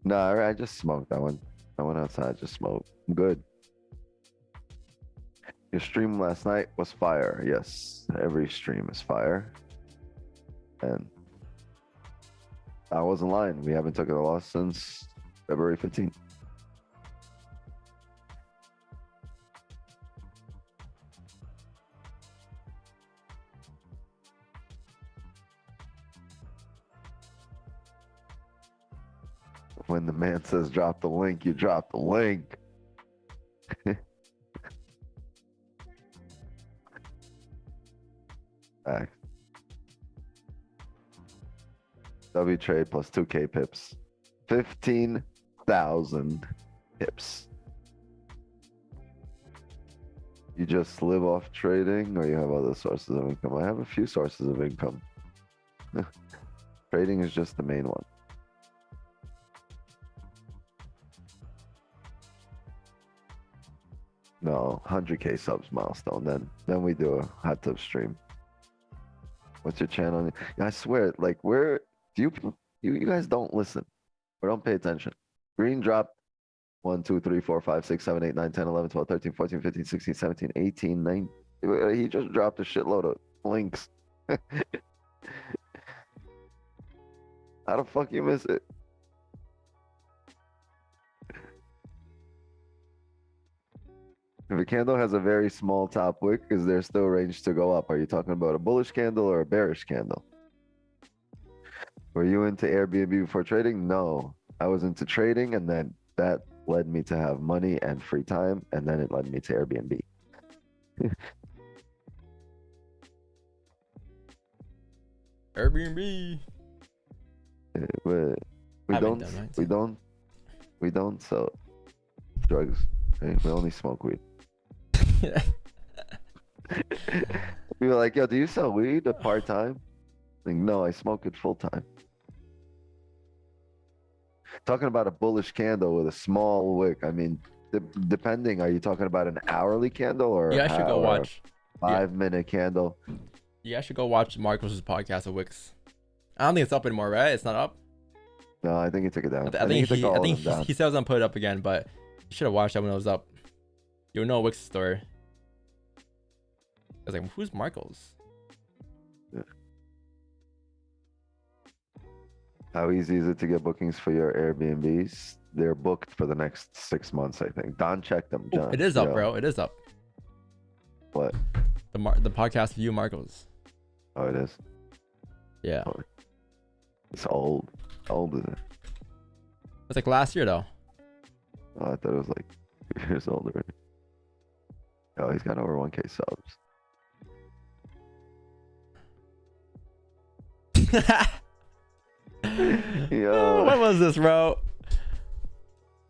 No, I just smoked that one. I went outside, just smoked. I'm good. Your stream last night was fire. Yes, every stream is fire. And I wasn't lying. We haven't taken a loss since February 15th. When the man says drop the link, you drop the link. Back. W trade plus 2K pips. 15,000 pips. You just live off trading or you have other sources of income? I have a few sources of income. Trading is just the main one. No, 100K subs milestone. Then we do a hot tub stream. What's your channel? I swear, like, where do you guys don't listen or don't pay attention? Green dropped 1, 2, 3, 4, 5, 6, 7, 8, 9, 10, 11, 12, 13, 14, 15, 16, 17, 18, 19. He just dropped a shitload of links. How the fuck you miss it? If a candle has a very small top wick, is there still range to go up? Are you talking about a bullish candle or a bearish candle? Were you into Airbnb before trading? No, I was into trading, and then that led me to have money and free time, and then it led me to Airbnb. Airbnb. We don't sell drugs. Right? We only smoke weed. We were like, yo, do you sell weed at part-time? Like, no, I smoke it full-time. Talking about a bullish candle with a small wick. I mean, depending, are you talking about an hourly candle or I should go watch 5-minute candle? Yeah, I should go watch Marcos's podcast of Wix. I don't think it's up anymore, right? It's not up. No, I think he took it down. I think he said he was gonna put it up again, but you should have watched that when it was up. You'll know Wix's story. I was like, who's Marcos? Yeah. How easy is it to get bookings for your Airbnbs? they're booked for the next 6 months, I think. Don checked them, Ooh, John. it is up, Yo, bro. It is up. what? The podcast view, Marcos. Oh, it is. Yeah. Oh, it's old. How old is it? It's like last year though. Oh, I thought it was like 2 years old already. Oh, he's got over 1K subs. Yo. When was this, bro?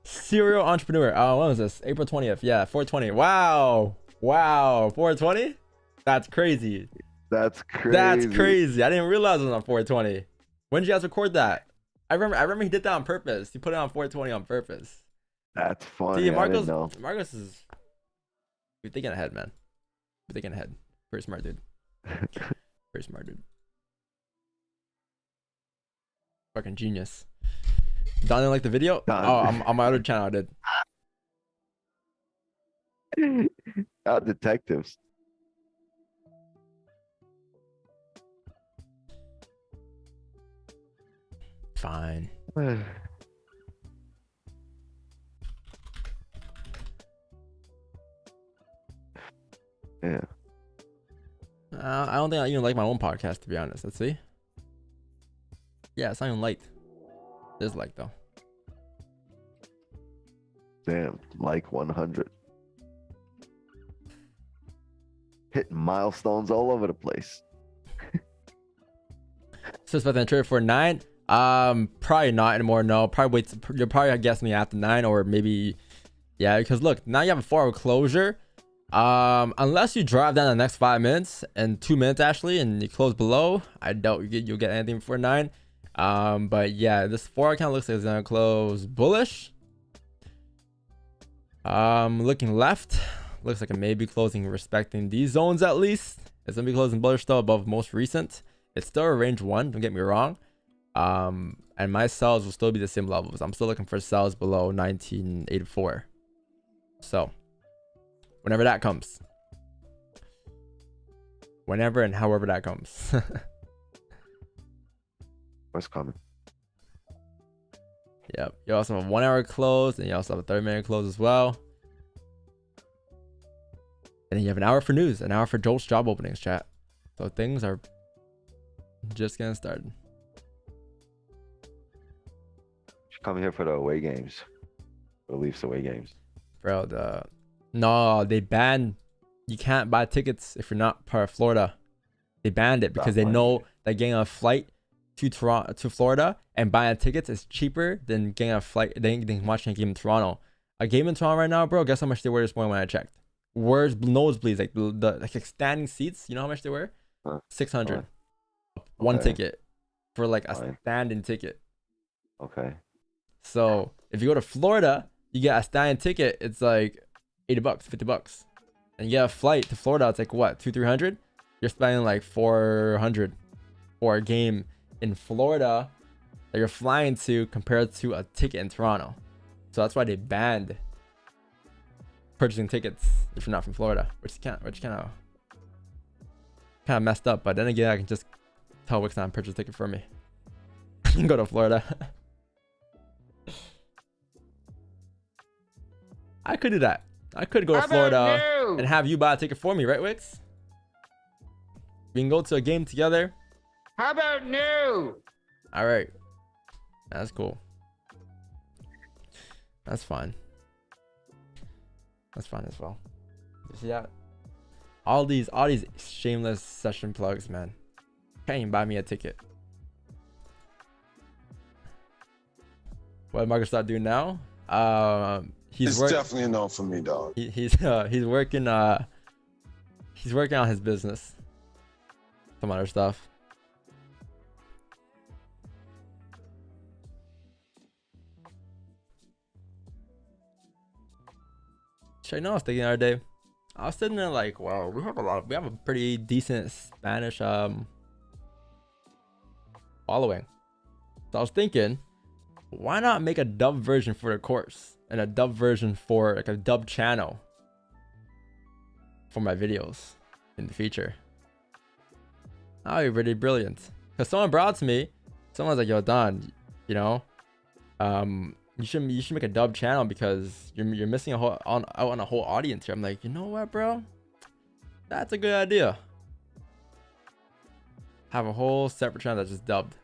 Serial entrepreneur. Oh, when was this? April 20th. Yeah, 420. Wow. Wow. 420? That's crazy. That's crazy. That's crazy. I didn't realize it was on 420. When did you guys record that? I remember he did that on purpose. He put it on 420 on purpose. That's funny. See, I didn't know. Marcos is you're thinking ahead, man. You're thinking ahead. Very smart dude. Very smart dude. Fucking genius. Don didn't like the video? Don. Oh, on my other channel I did. Our detectives. Fine. Yeah. I don't think I even like my own podcast, to be honest. Let's see. Yeah, it's not even liked. There's like though. Damn, like 100. Hitting milestones all over the place. So it's about to trade for 9. Probably not anymore. No, probably wait. You'll probably guess me after 9 or maybe, yeah. Because look, now you have a 4-hour closure. Unless you drive down the next 5 minutes and 2 minutes actually, and you close below, I doubt you'll get anything for 9. But yeah, this 4-hour count looks like it's gonna close bullish. Looking left, looks like it may be closing respecting these zones at least. It's gonna be closing bullish though above most recent. It's still a range 1, don't get me wrong. And my sells will still be the same levels. I'm still looking for sells below 1984. So whenever that comes, whenever and however that comes. What's coming? Yep. You also have a 1-hour close, and you also have a 30-minute close as well. And then you have an hour for news, an hour for Jolt's job openings, chat. So things are just getting started. Should come here for the away games. The Leafs away games. Bro, no, they banned. You can't buy tickets if you're not part of Florida. They banned it because they know that getting a flight to Toronto, to Florida, and buying tickets is cheaper than getting a flight than watching a game in Toronto. A game in Toronto right now, bro. Guess how much they were this morning when I checked? Where's nosebleeds, like the standing seats? You know how much they were? 600. One ticket for like a standing ticket. Okay. So if you go to Florida, you get a standing ticket. It's like $80, $50, and you get a flight to Florida. It's like what, 200-300? You're spending like 400 for a game in Florida that you're flying to compared to a ticket in Toronto. So that's why they banned purchasing tickets if you're not from Florida, which kind of messed up. But then again, I can just tell Wixon and purchase a ticket for me. I can go to Florida. I could do that. I could go to Florida and have you buy a ticket for me, right, Wix? We can go to a game together. How about no? All right, that's cool. That's fine. That's fine as well. You see that? All these shameless session plugs, man. Can't even buy me a ticket. What did Marcus start doing now? It's definitely a no for me, dog. He's working on his business. Some other stuff. I know I was thinking the other day. I was sitting there like, wow, we have a pretty decent Spanish following. So I was thinking, why not make a dub version for the course and a dub version for like a dub channel for my videos in the future? That would be really brilliant. Because someone brought to me, someone's like, yo, Don, you know, You should make a dub channel because you're missing out on a whole audience here. I'm like, you know what, bro? That's a good idea. Have a whole separate channel that's just dubbed.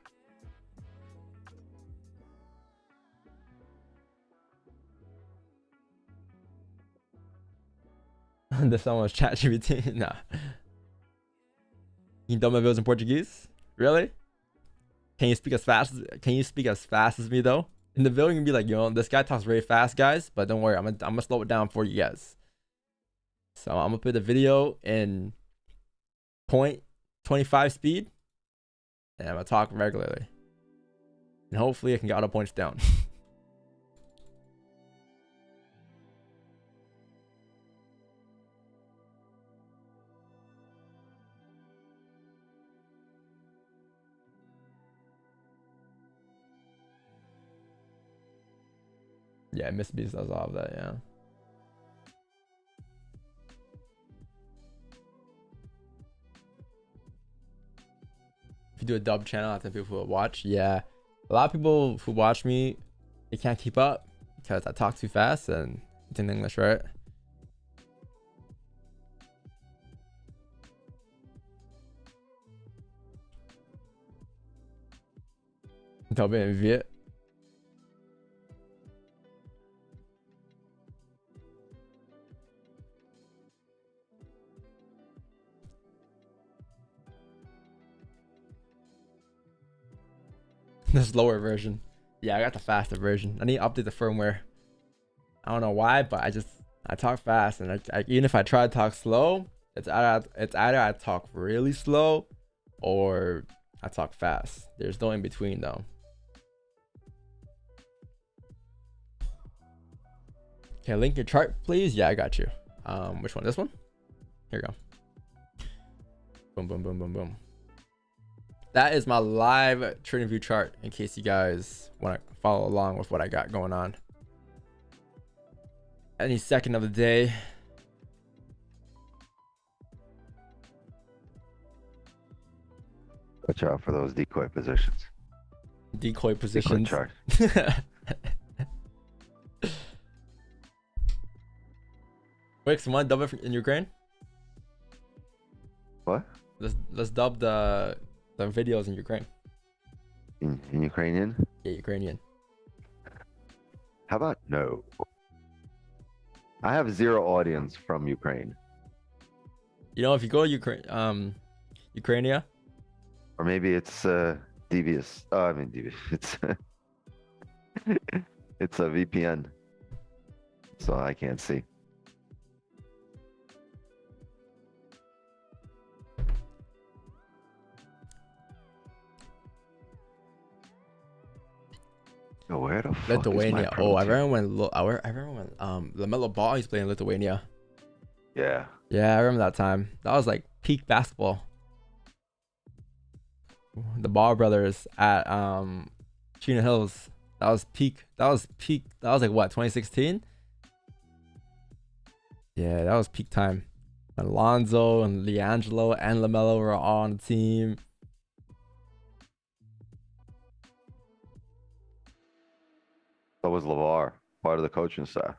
This one was ChatGPT. Nah. You can dub my videos in Portuguese? Really? Can you speak as fast as me though? In the video you can be like, yo, this guy talks very fast, guys, but don't worry, I'm gonna slow it down for you guys. So I'm gonna put the video in 0.25 speed and I'm gonna talk regularly. And hopefully I can get auto points down. Yeah, Miss Beast does all of that, yeah. If you do a dub channel, I think people will watch. Yeah, a lot of people who watch me, they can't keep up because I talk too fast and it's in English, right? Dub it in Viet. The slower version. Yeah, I got the faster version. I need to update the firmware. I don't know why, but I talk fast, and even if I try to talk slow, it's either I talk really slow or I talk fast. There's no in between though. Okay, link your chart, please. Yeah, I got you. Which one? This one? Here we go. Boom, boom, boom, boom, boom. That is my live trading view chart in case you guys want to follow along with what I got going on. Any second of the day. Watch out for those decoy positions. Decoy positions. Decoy chart. Wait, someone dub it in Ukraine? What? Let's dub the videos in Ukraine. In Ukrainian? Yeah, Ukrainian. How about no? I have 0 audience from Ukraine. You know, if you go to Ukrainia, Or maybe it's devious. Oh, I mean devious. It's it's a VPN, so I can't see. Oh, where the fuck Lithuania. Is my Oh, I protein? remember when LaMelo Ball was playing Lithuania. Yeah. Yeah, I remember that time. That was like peak basketball. The Ball brothers at Chino Hills. That was peak. That was like what, 2016? Yeah, that was peak time. Alonzo and Leangelo and LaMelo were all on the team. So was LeVar, part of the coaching staff.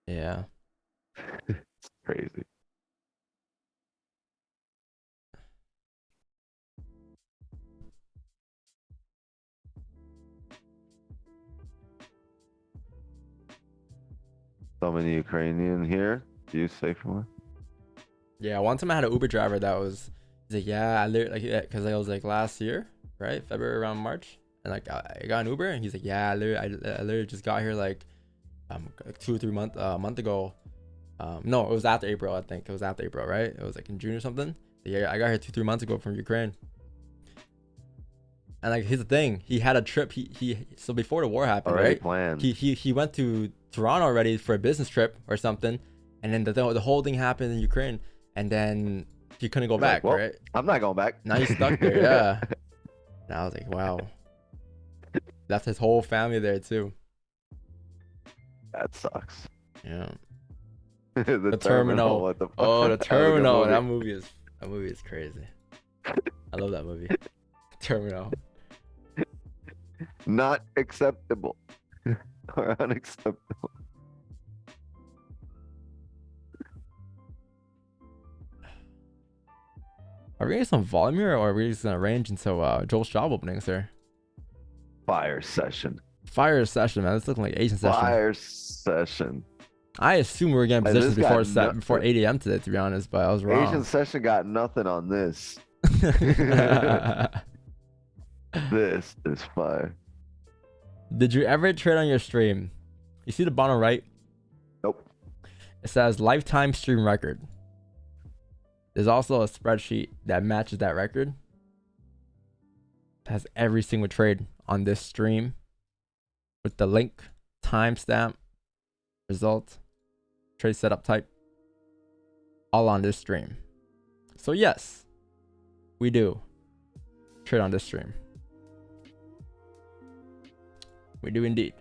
Yeah. It's crazy. So many Ukrainian here. Do you say for one? Yeah, one time I had an Uber driver that was, he's like, yeah, I literally, like, because I was like last year, right? February around March. And like I got an Uber and he's like, yeah, I literally just got here like 2 or 3 months month ago. No, it was after April, I think. It was after April, right? It was like in June or something. Yeah, I got here 2-3 months ago from Ukraine. And like, here's the thing, he had a trip. So before the war happened, Already right? planned. He went to Toronto already for a business trip or something, and then the whole thing happened in Ukraine, and then he couldn't go back, Like, well, right? I'm not going back. Now he's stuck there, yeah. And I was like, wow, left his whole family there too. That sucks. Yeah. The Terminal. What the fuck? Oh, the That was a good Terminal. movie. That movie is crazy. I love that movie. Terminal. Not acceptable. or unacceptable. Are we getting some volume here, or are we just gonna range until Joel's job openings here? Fire session. Fire session, man. It's looking like Asian session. Fire session. I assume we were getting Hey, positions this got before 8 a.m. today, to be honest, but I was wrong. Asian session got nothing on this. This is fire. Did you ever trade on your stream? You see the bottom right? Nope. It says lifetime stream record. There's also a spreadsheet that matches that record. It has every single trade on this stream with the link, timestamp, result, trade setup type, all on this stream. So yes, we do trade on this stream. We do indeed.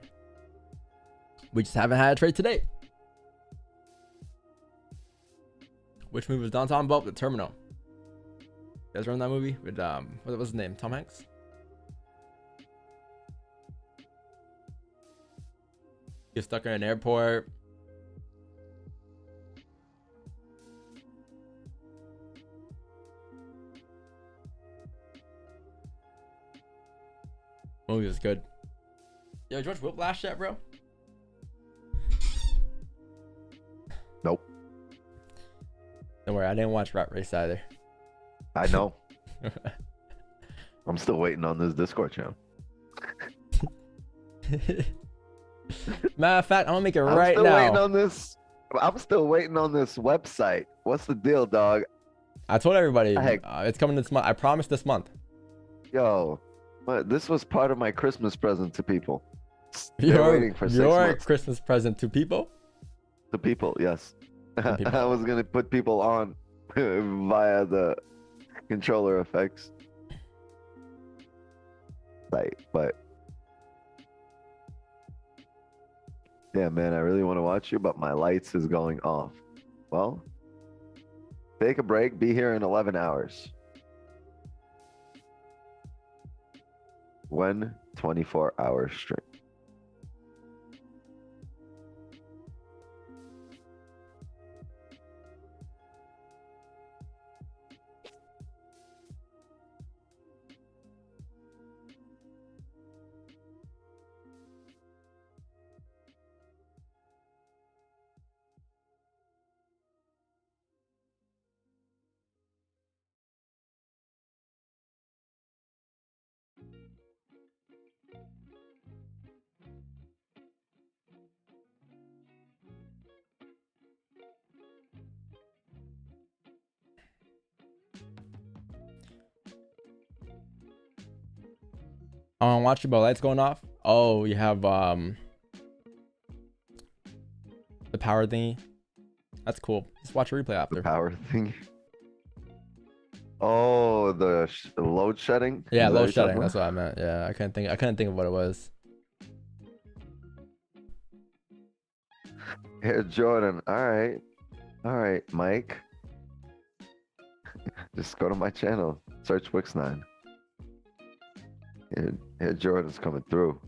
We just haven't had a trade today. Which movie was downtown about? The Terminal. You guys remember that movie with what was his name? Tom Hanks. Get stuck in an airport. Movie was good. Yo, George Whiplash yet, bro? Nope. Don't worry, I didn't watch Rat Race either. I know. I'm still waiting on this Discord channel. Matter of fact, I'm gonna make it I'm right still now. waiting on this. I'm still waiting on this website. What's the deal, dog? I told everybody Heck. it's coming this month. I promised this month. Yo, this was part of my Christmas present to people. They're waiting for 6 your months. Christmas present to people. To people, yes. people. I was gonna put people on via the controller effects site, but yeah, man, I really want to watch you, but my lights is going off. Well, take a break. Be here in 11 hours. When 24 hours straight. Watch about lights going off. Oh, you have the power thingy. That's cool. Just watch a replay after. The power thing. Oh, the load shedding. Yeah, Is that load what you're shedding. talking That's what I meant. Yeah, I couldn't think of what it was. about? Here, Jordan. All right, Mike. Just go to my channel. Search Wix9. Here, Jordan's coming through.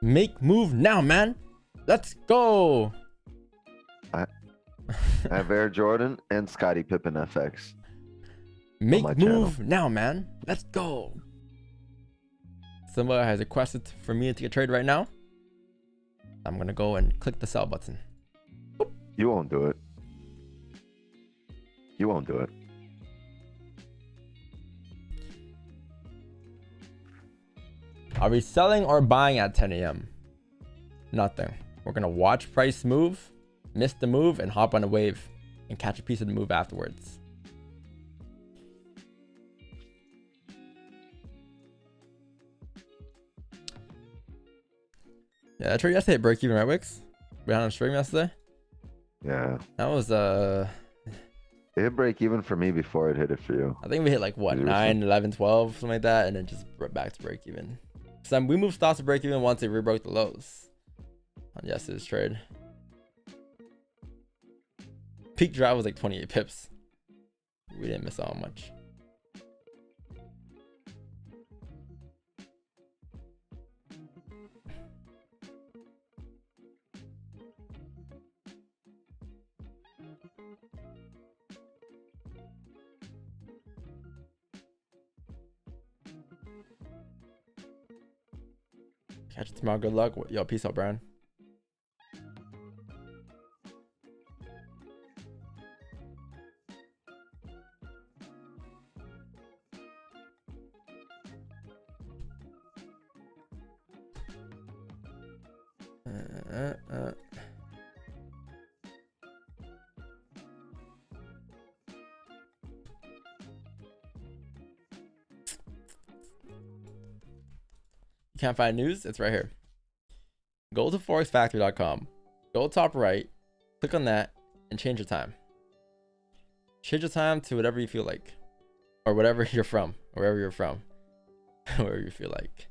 Make move now, man. Let's go. I have Air Jordan and Scottie Pippen FX. Make my move channel. now, man. Let's go. Somebody has requested for me to take a trade right now. I'm gonna go and click the sell button. You won't do it. You won't do it. Are we selling or buying at 10 a.m.? Nothing. We're gonna watch price move, miss the move, and hop on a wave and catch a piece of the move afterwards. Yeah, that trade yesterday hit break even, right, Wix? We had on stream yesterday. Yeah. That was It hit break even for me before it hit it for you. I think we hit like what, 9, 11, 12, something like that, and then just back to break even. So we moved stocks to break even once it rebroke the lows on yesterday's trade. Peak drive was like 28 pips. We didn't miss out on much. Catch you tomorrow. Good luck. Yo, peace out, Brian. You can't find news? It's right here. Go to forexfactory.com. Go top right, click on that, and change your time. Change your time to whatever you feel like, or whatever you're from, or wherever you're from, wherever you feel like.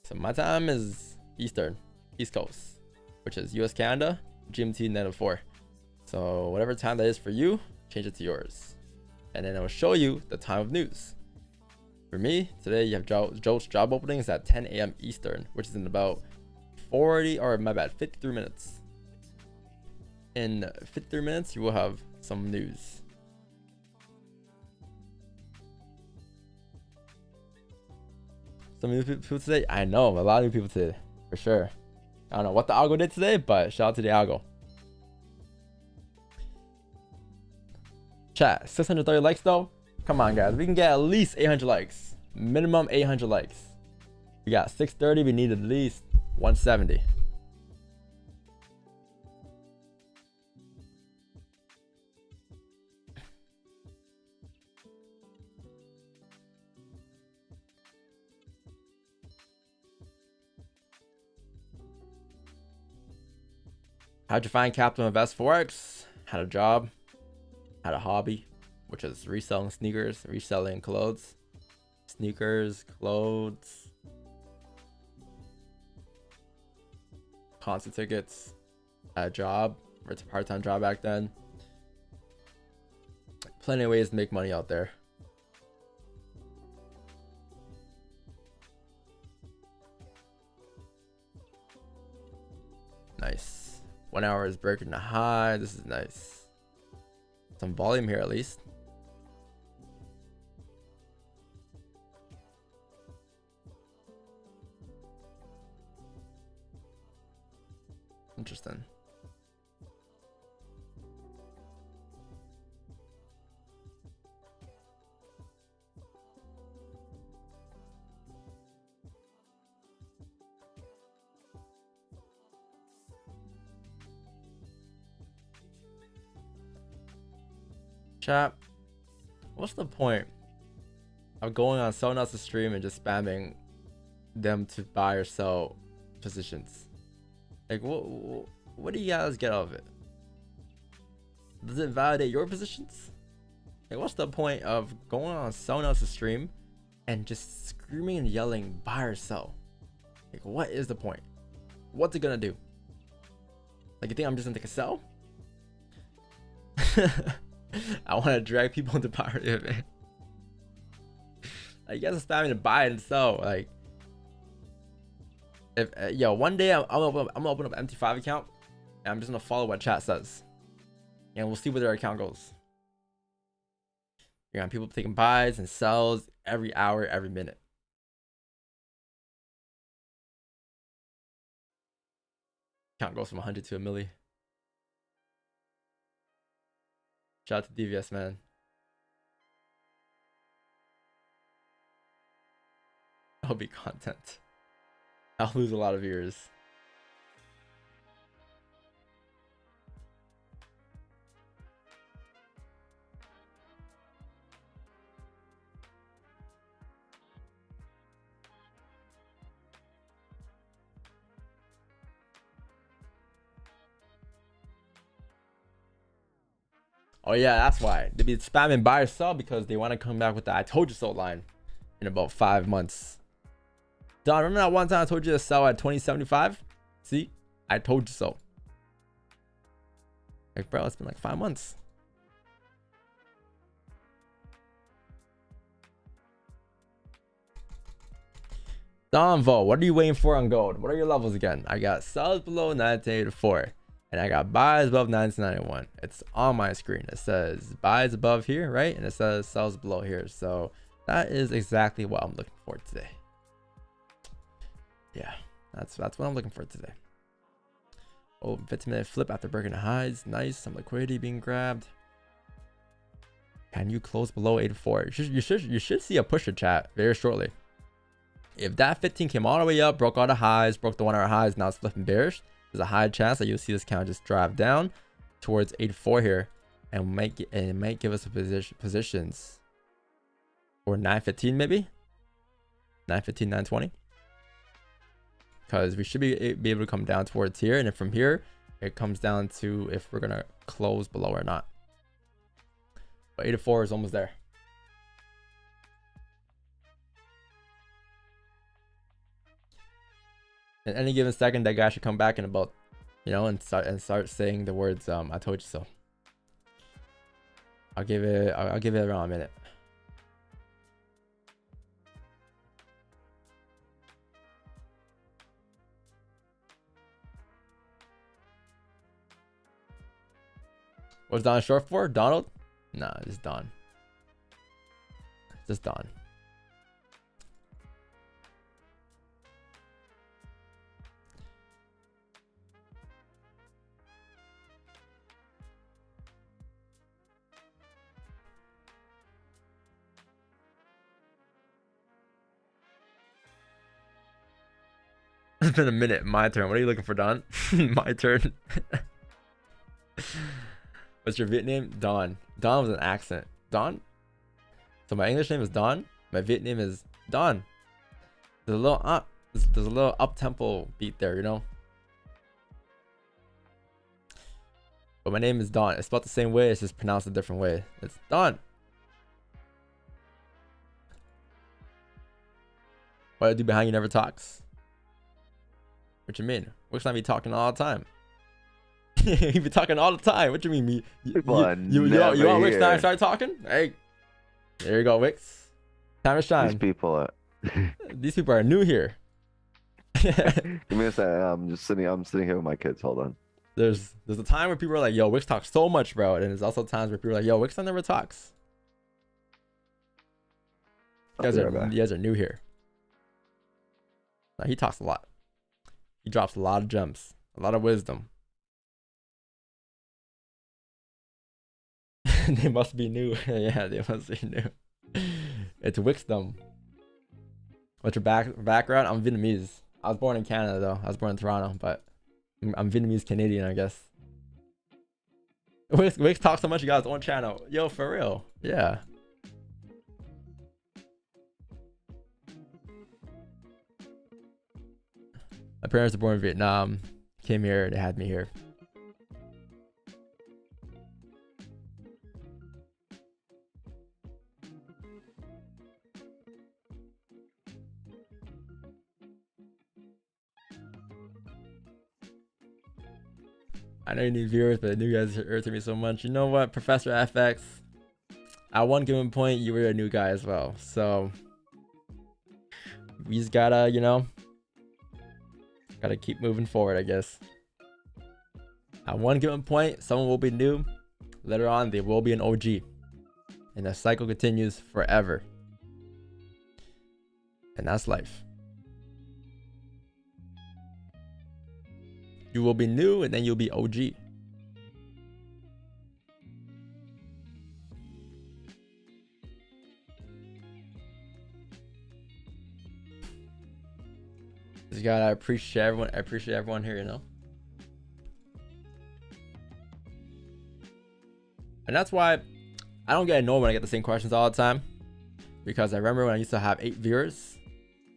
So my time is Eastern, East Coast, which is US Canada, GMT -4. So whatever time that is for you, change it to yours. And then it will show you the time of news. For me, today you have Joe's job openings at 10 a.m. Eastern, which is in about 53 minutes. In 53 minutes, you will have some news. Some new people today? I know, a lot of new people today, for sure. I don't know what the algo did today, but shout out to the algo. Chat, 630 likes though. Come on, guys. We can get at least 800 likes. Minimum 800 likes. We got 630. We need at least 170. How'd you find Capital Invest Forex? Had a job. Had a hobby, which is reselling sneakers, reselling clothes. Sneakers, clothes, concert tickets, a job, or it's a part-time job back then. Plenty of ways to make money out there. Nice. 1 hour is breaking the high. This is nice. Some volume here at least. Interesting. Chat, what's the point of going on someone else's stream and just spamming them to buy or sell positions? Like, what do you guys get out of it? Does it validate your positions? Like, what's the point of going on someone else's stream and just screaming and yelling buy or sell? Like, what is the point? What's it gonna do? Like, you think I'm just gonna take a sell? I want to drag people into buy or man. Like, you guys are spamming to buy and sell. Like, if yo, one day I'm gonna open up an MT5 account and I'm just gonna follow what chat says, and we'll see where their account goes. You're gonna have people taking buys and sells every hour, every minute. Account goes from 100 to a milli. Shout out to DVS, man. That'll be content. I'll lose a lot of viewers. Oh yeah, that's why. They be spamming buy or sell because they want to come back with the I told you so line in about 5 months. Don, remember that one time I told you to sell at 2075? See? I told you so. Like, bro, it's been like 5 months. Don Vo, what are you waiting for on gold? What are your levels again? I got sells below 1984. And I got buys above 1991. It's on my screen. It says buys above here, right? And it says sells below here. So that is exactly what I'm looking for today. Yeah, That's what I'm looking for today. Oh, 15-minute flip after breaking the highs. Nice. Some liquidity being grabbed. Can you close below 84? You should see a pusher chat very shortly. If that 15 came all the way up, broke all the highs, broke the 1 hour highs, now it's flipping bearish, there's a high chance that you'll see this count just drive down towards 84 here, and it might give us a positions for 915 maybe, 915, 920, because we should be able to come down towards here, and then from here it comes down to if we're gonna close below or not. But 84 is almost there. At any given second, that guy should come back in about, you know, and start saying the words "I told you so." I'll give it around a minute. What's Don short for? Donald? Nah, just Don. Just Don. It's been a minute. My turn. What are you looking for, Don? My turn. What's your Viet name? Don. Don was an accent. Don? So my English name is Don. My Viet name is Don. There's a little up-tempo beat there, you know? But my name is Don. It's spelled the same way, it's just pronounced a different way. It's Don. What I do behind you never talks. What you mean? Wick's not be talking all the time. He be talking all the time. What you mean? You want Wick's to start talking? Hey, there you go, Wicks. Time to shine. These people are new here. Give me a second. I'm sitting here with my kids. Hold on. There's a time where people are like, "Yo, Wicks talks so much, bro," and there's also times where people are like, "Yo, Wicks never talks." You guys are new here. No, he talks a lot. He drops a lot of gems, a lot of wisdom. They must be new. Yeah, they must be new. It's Wicksdom. What's your background? I'm Vietnamese. I was born in Canada though. I was born in Toronto, but I'm Vietnamese Canadian, I guess. Wicks talks so much, you got his own channel. Yo, for real. Yeah. My parents were born in Vietnam. Came here, they had me here. I know you need viewers, but the new guys irritate me so much. You know what, Professor FX? At one given point, you were a new guy as well. So we just gotta, you know, gotta keep moving forward, I guess. At one given point, someone will be new. Later on, they will be an OG. And the cycle continues forever. And that's life. You will be new and then you'll be OG. Just gotta appreciate everyone. I appreciate everyone here, you know. And that's why I don't get annoyed when I get the same questions all the time. Because I remember when I used to have 8 viewers,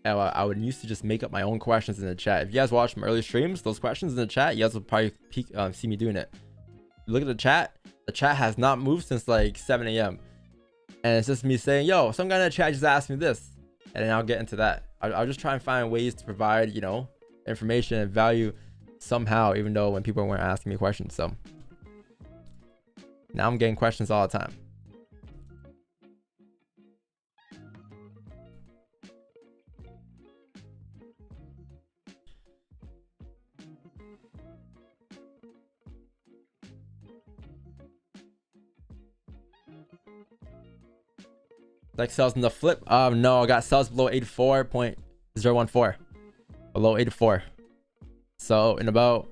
I would used to just make up my own questions in the chat. If you guys watch my early streams, those questions in the chat, you guys will probably see me doing it. Look at the chat has not moved since like 7 a.m. And it's just me saying, yo, some guy in the chat just asked me this. And then I'll get into that. I'll just try and find ways to provide, you know, information and value somehow, even though when people weren't asking me questions. So now I'm getting questions all the time. Like sells in the flip. No, I got sells below 84.014. below 84. So in about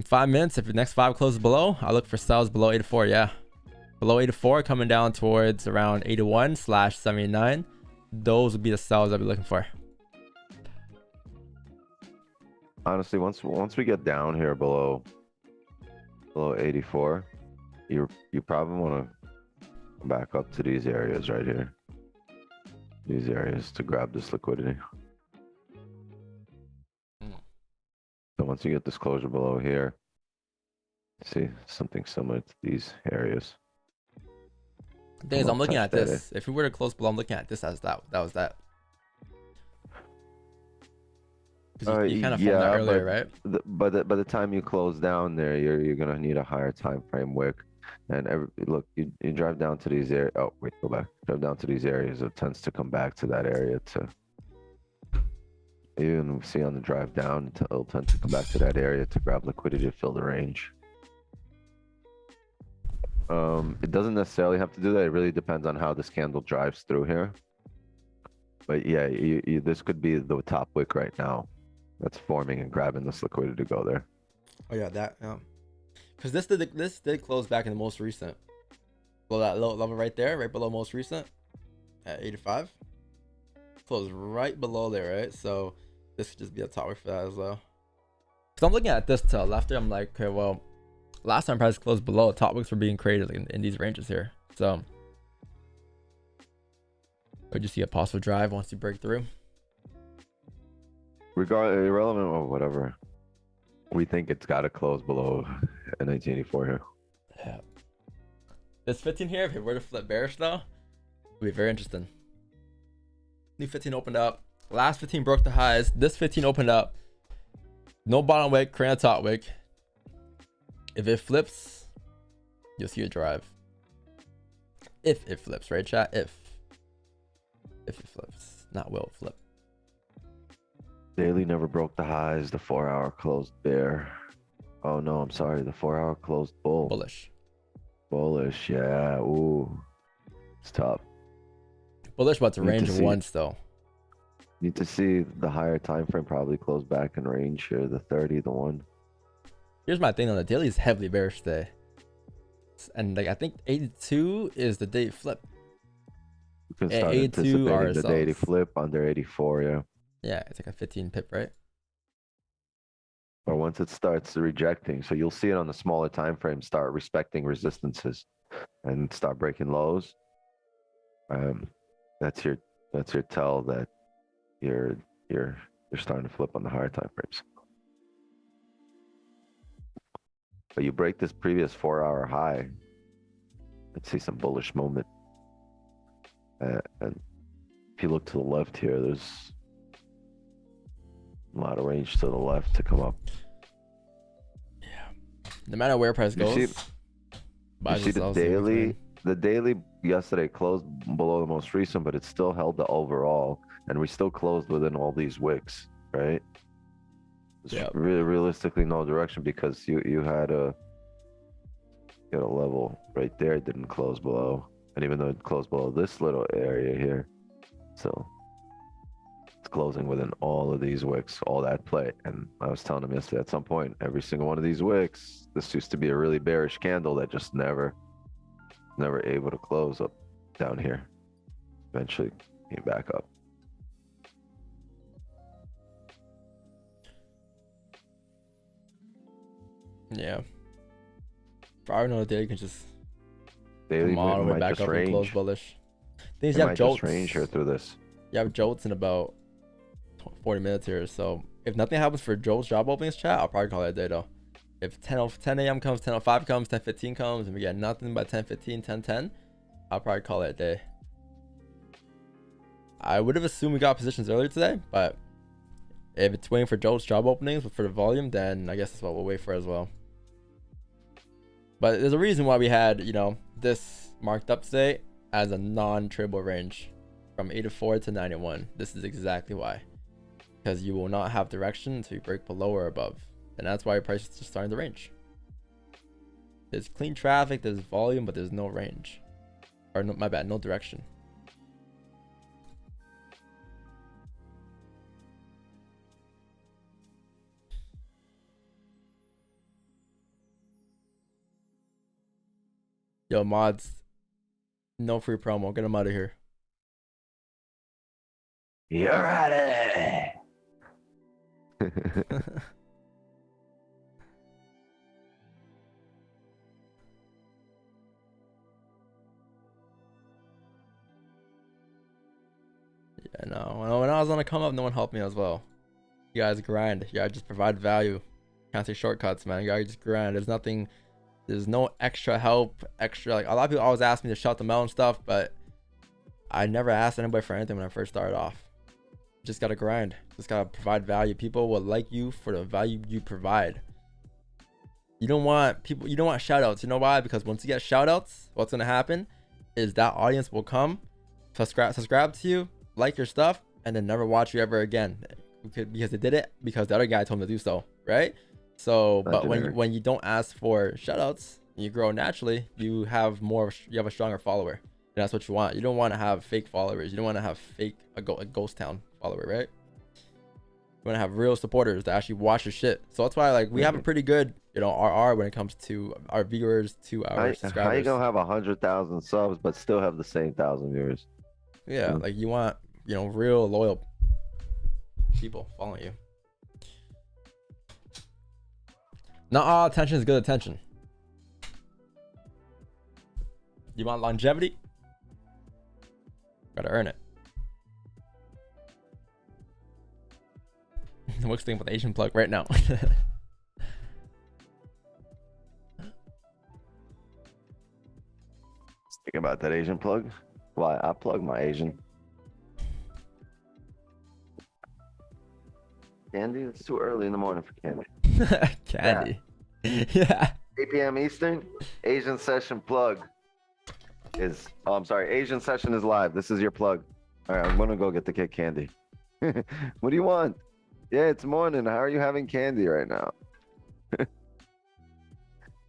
5 minutes, if the next 5 closes below, I'll look for sells below 84. Yeah, below 84, coming down towards around 81/79. Those would be the sells I'll be looking for. Honestly, once we get down here below 84, you probably want to back up to these areas right here. These areas to grab this liquidity. So once you get this closure below here, see something similar to these areas. The thing is, I'm looking at this. If we were to close below, I'm looking at this as that was that. Because you kind of found that earlier, right? By the time you close down there, you're gonna need a higher time frame wick. And look, you drive down to these areas. Oh wait, go back. Drive down to these areas. It tends to come back to that area to. Even see on the drive down, it'll tend to come back to that area to grab liquidity to fill the range. It doesn't necessarily have to do that. It really depends on how this candle drives through here. But yeah, this could be the top wick right now that's forming and grabbing this liquidity to go there. Oh yeah, that because this did close back in the most recent, below that low level right there, right below most recent at 85. Closed right below there, right? So this could just be a top wick for that as well. Because I'm looking at this to the left there, I'm like, okay, well, last time price closed below, top wicks were being created in these ranges here. So could you see a possible drive once you break through? Irrelevant or whatever, we think it's got to close below 1984 here. Yeah. This 15 here, if it were to flip bearish though, would be very interesting. New 15 opened up. Last 15 broke the highs. This 15 opened up. No bottom wick, creating a top wick. If it flips, you'll see a drive. If it flips, right, chat? If it flips, not will it flip. Daily never broke the highs. The 4-hour closed bear. Oh no, I'm sorry. The 4-hour closed bull. Bullish. Bullish, yeah. Ooh, it's tough. Bullish, but it's a range of one still. Need to see the higher time frame probably close back in range here. The 30, the 1. Here's my thing on the daily is heavily bearish today, and like I think 82 is the day flip. You can start anticipating the daily flip under 84, yeah. Yeah, it's like a 15 pip, right? Or once it starts rejecting, so you'll see it on the smaller time frame start respecting resistances and start breaking lows. That's your tell that you're starting to flip on the higher time frames. But you break this previous 4-hour high, let's see some bullish moment. And if you look to the left here, there's a lot of range to the left to come up. Yeah. No matter where price goes. You see the daily. The daily yesterday closed below the most recent, but it still held the overall, and we still closed within all these wicks, right? There's really realistically no direction because you had a level right there, it didn't close below, and even though it closed below this little area here, so it's closing within all of these wicks, all that play. And I was telling him yesterday, at some point, every single one of these wicks, this used to be a really bearish candle that just never able to close up down here. Eventually came back up. Yeah. For all I know, the daily can just daily come all the way back up and close bullish. Things you have jolts. Range here through this. You have jolts in about 40 minutes here. So if nothing happens for jolts job openings chat, I'll probably call it a day though. If 10 a.m. comes, 10:05 comes, 10:15 comes, and we get nothing by 10:15, 10:10, I'll probably call it a day. I would have assumed we got positions earlier today, but if it's waiting for jolts job openings for the volume, then I guess that's what we'll wait for as well. But there's a reason why we had, this marked up today as a non-tradable range from 84 to 91. This is exactly why. Because you will not have direction until you break below or above. And that's why your price is just starting the range. There's clean traffic, there's volume, but there's no range. Or no, my bad, no direction. Yo, mods, no free promo. Get them out of here. You're out of there. Yeah, no. When I was on the come up, no one helped me as well. You guys grind. You guys just provide value. Can't say shortcuts, man. You guys just grind. There's nothing. There's no extra help. Extra, like, a lot of people always ask me to shout them out and stuff, but I never asked anybody for anything when I first started off. Just gotta grind. Just gotta provide value. People will like you for the value you provide. You don't want people. You don't want shout outs. You know why? Because once you get shout outs, what's gonna happen is that audience will come, subscribe to you, like your stuff, and then never watch you ever again. Because they did it because the other guy told them to do so, right? So, but when you don't ask for shout outs, you grow naturally. You have a stronger follower, and that's what you want. You don't want to have fake followers. You don't want to have a ghost town follower, right? You want to have real supporters that actually watch your shit. So that's why, like, we have a pretty good, RR when it comes to our viewers, to our subscribers. How you gonna have 100,000 subs but still have the same 1,000 viewers? Yeah, like, you want, real loyal people following you. Not all attention is good attention. You want longevity? Gotta earn it. What's thinking about the Asian plug right now? Thinking about that Asian plug? Why? I plug my Asian. Candy? It's too early in the morning for candy. Candy. Yeah. 8 p.m. Eastern. Asian session plug is. Oh, I'm sorry. Asian session is live. This is your plug. All right, I'm gonna go get the kid candy. What do you want? Yeah, it's morning. How are you having candy right now?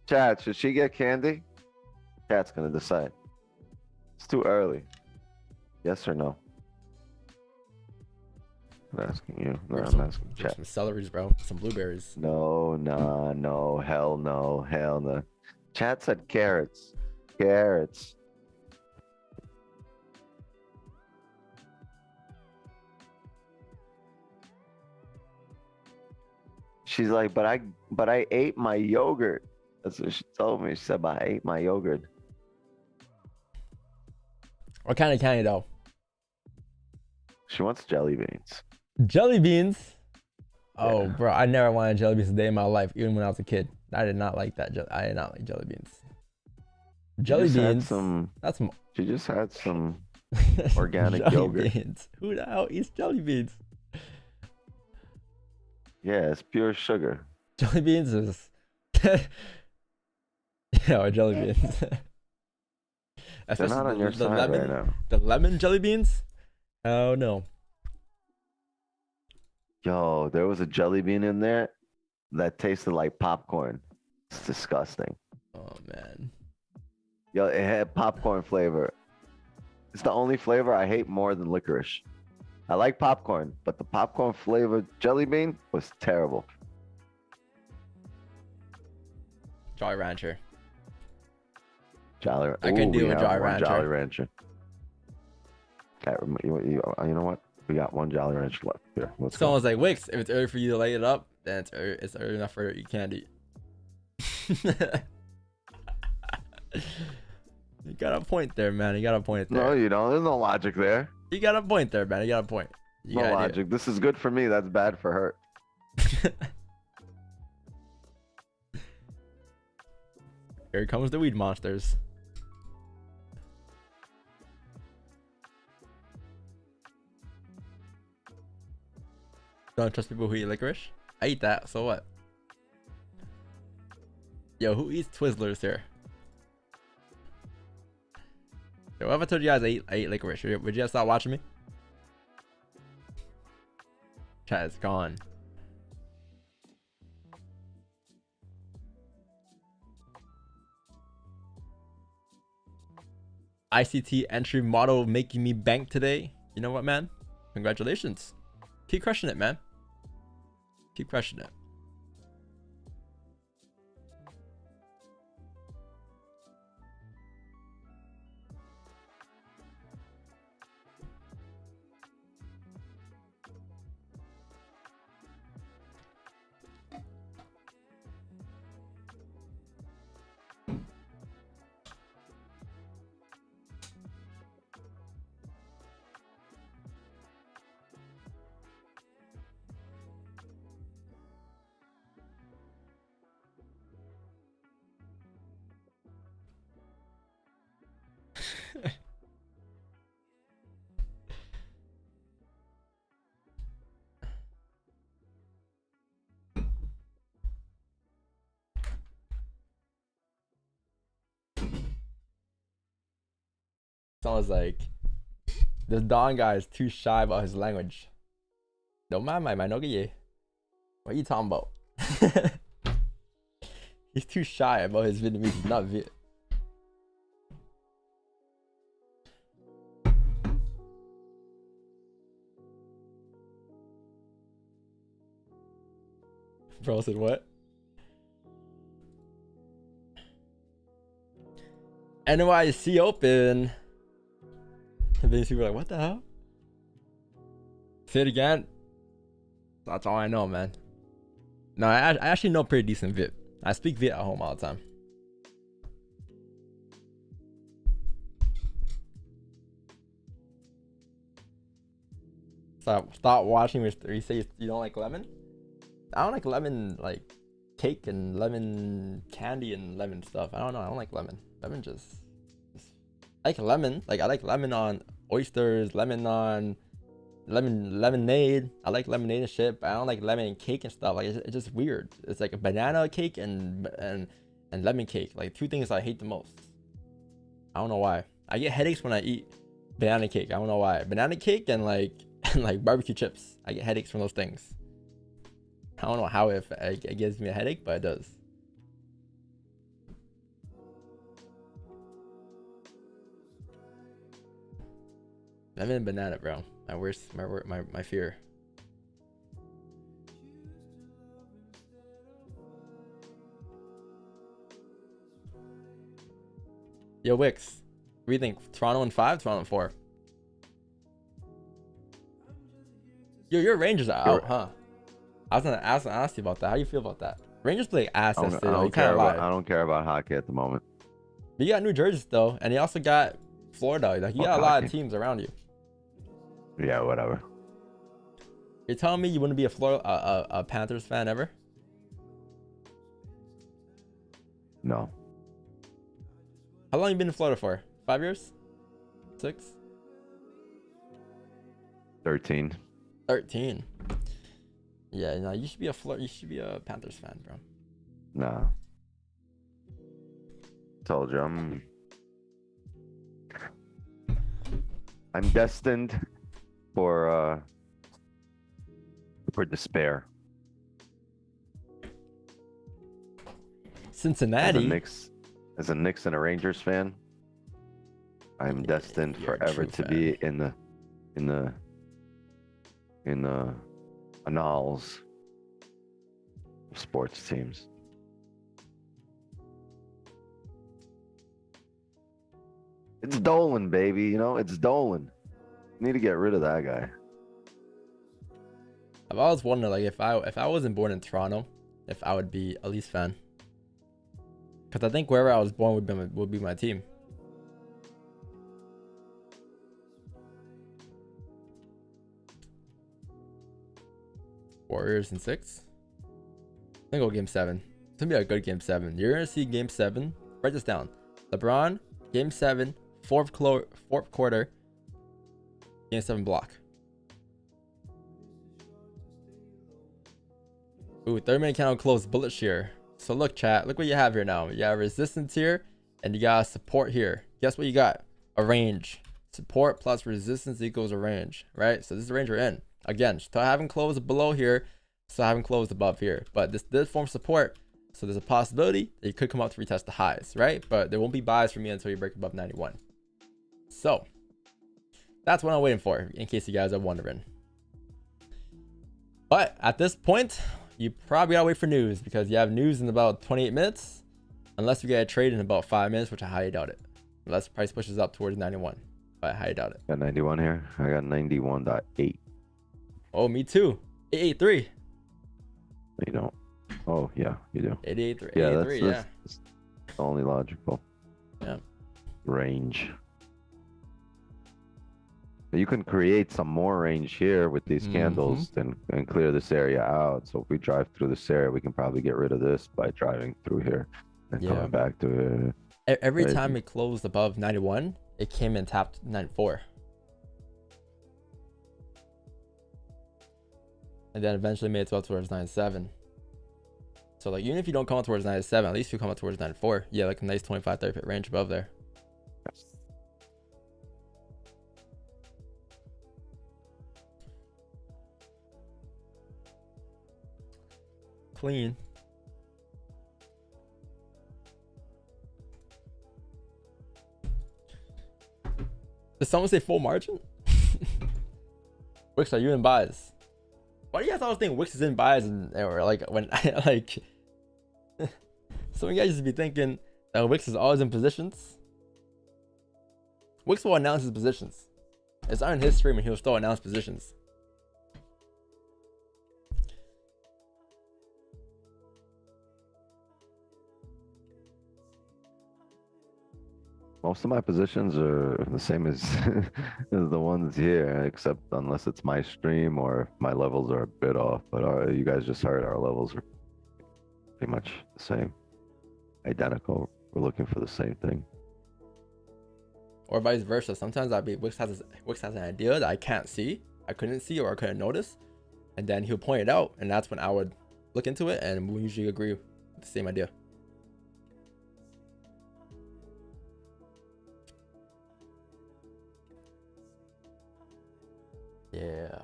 Chat, should she get candy? Chat's gonna decide. It's too early. Yes or no? I'm asking you. No, I'm asking chat. Some celeries, bro. Some blueberries. No, nah, no, hell no, hell no. Chat said carrots. Carrots. She's like, but I ate my yogurt. That's what she told me. She said, but I ate my yogurt. What kind of candy though? She wants jelly beans. Jelly beans? Oh, Yeah. bro, I never wanted jelly beans a day in my life, even when I was a kid. I did not like that. I did not like jelly beans. Jelly beans. That's some. She just had some organic jelly yogurt. Beans. Who the hell eats jelly beans? Yeah, it's pure sugar. Jelly beans is. Yeah, jelly beans. They're not on your side lemon, right now. The lemon jelly beans? Oh no. Yo, there was a jelly bean in there that tasted like popcorn. It's disgusting. Oh man. Yo, it had popcorn flavor. It's the only flavor I hate more than licorice. I like popcorn, but the popcorn flavored jelly bean was terrible. Jolly Rancher. Jolly. I can do we a have Jolly one Rancher. Jolly Rancher. You know what? We got one Jolly Rancher left. Here, let's go. Someone's like, Wix, if it's early for you to light it up, then it's early enough for you candy. You got a point there, man. You got a point there. No, you don't. There's no logic there. You got a point there, man. You got a point. No logic. This is good for me. That's bad for her. Here comes the weed monsters. Don't trust people who eat licorice? I eat that, so what? Yo, who eats Twizzlers here? Yo, what if I told you guys I eat licorice? Would you guys stop watching me? Chat is gone. ICT entry model making me bank today. You know what, man? Congratulations. Keep crushing it, man. Keep crushing it. Sounds like this Don guy is too shy about his language. Don't mind my minogie. What are you talking about? He's too shy about his Vietnamese. He's not Viet. Bro said what? NYC open. And then people are like, what the hell? Say it again. That's all I know, man. No, I actually know pretty decent Viet. I speak Viet at home all the time. Stop watching me. You say you don't like lemon? I don't like lemon, like cake and lemon candy and lemon stuff. I don't know. I don't like lemon. Lemon just I like lemon. Like I like lemon on oysters, lemon on lemonade. I like lemonade and shit, but I don't like lemon and cake and stuff. Like it's just weird. It's like a banana cake and lemon cake. Like two things I hate the most. I don't know why. I get headaches when I eat banana cake. I don't know why. Banana cake and like barbecue chips. I get headaches from those things. I don't know how it gives me a headache, but it does. Lemon and banana, bro. My worst, my fear. Yo, Wix, what do you think? Toronto in 5, Toronto in 4? Yo, your Rangers are out, huh? I was gonna ask you about that. How do you feel about that? Rangers play ass yesterday. I don't care about hockey at the moment. But you got New Jersey though, and you also got Florida. Like you got a lot of teams around you. Yeah, whatever. You're telling me you wouldn't be a Panthers fan ever? No. How long you been in Florida for? 5 years? 6? 13. 13. Yeah, no, you should be a Panthers fan, bro. Nah. Told you I'm destined for despair. Cincinnati. As a Knicks and a Rangers fan, I'm destined forever to be in the annals of sports teams. It's Dolan, baby. You know, it's Dolan. Need to get rid of that guy. I've always wondered, like, if I wasn't born in Toronto, if I would be a Leafs fan. Because I think wherever I was born would be my team. Warriors in 6. I think I'll go game 7. It's gonna be a good game 7. You're gonna see game 7. Write this down. LeBron, game 7, fourth quarter, game 7 block. Ooh, 30-minute count close bullet shear. So look, chat, look what you have here now. You have resistance here, and you got support here. Guess what you got? A range. Support plus resistance equals a range, right? So this is the range we're in. Again, still haven't closed below here, still haven't closed above here. But this did form support, so there's a possibility that you could come up to retest the highs, right? But there won't be buys for me until you break above 91. So that's what I'm waiting for, in case you guys are wondering. But at this point, you probably gotta wait for news, because you have news in about 28 minutes, unless you get a trade in about 5 minutes, which I highly doubt it. Unless the price pushes up towards 91, but I highly doubt it. Got 91 here. I got 91.8. Oh, me too. 883. You don't. Oh yeah, you do. 883. Yeah, 883, that's only logical. Yeah. Range. You can create some more range here with these candles and clear this area out. So if we drive through this area, we can probably get rid of this by driving through here and coming back to it. Every time it closed above 91, it came and tapped 94. And then eventually made it up towards 97. So like, even if you don't come up towards 97, at least you come up towards 94. Yeah, like a nice 25-30 pip range above there. clean. Did someone say full margin? Wix, are you in buys? Why do you guys always think Wix is in buys and or like when I like some of you guys just be thinking that Wix is always in positions? Wix will announce his positions. It's not in his stream and he'll still announce positions. Most of my positions are the same as as the ones here, except unless it's my stream or if my levels are a bit off. But you guys just heard our levels are pretty much the same, identical. We're looking for the same thing. Or vice versa. Sometimes Wix has an idea that I can't see, I couldn't see, or I couldn't notice, and then he'll point it out, and that's when I would look into it, and we usually agree with the same idea. Yeah.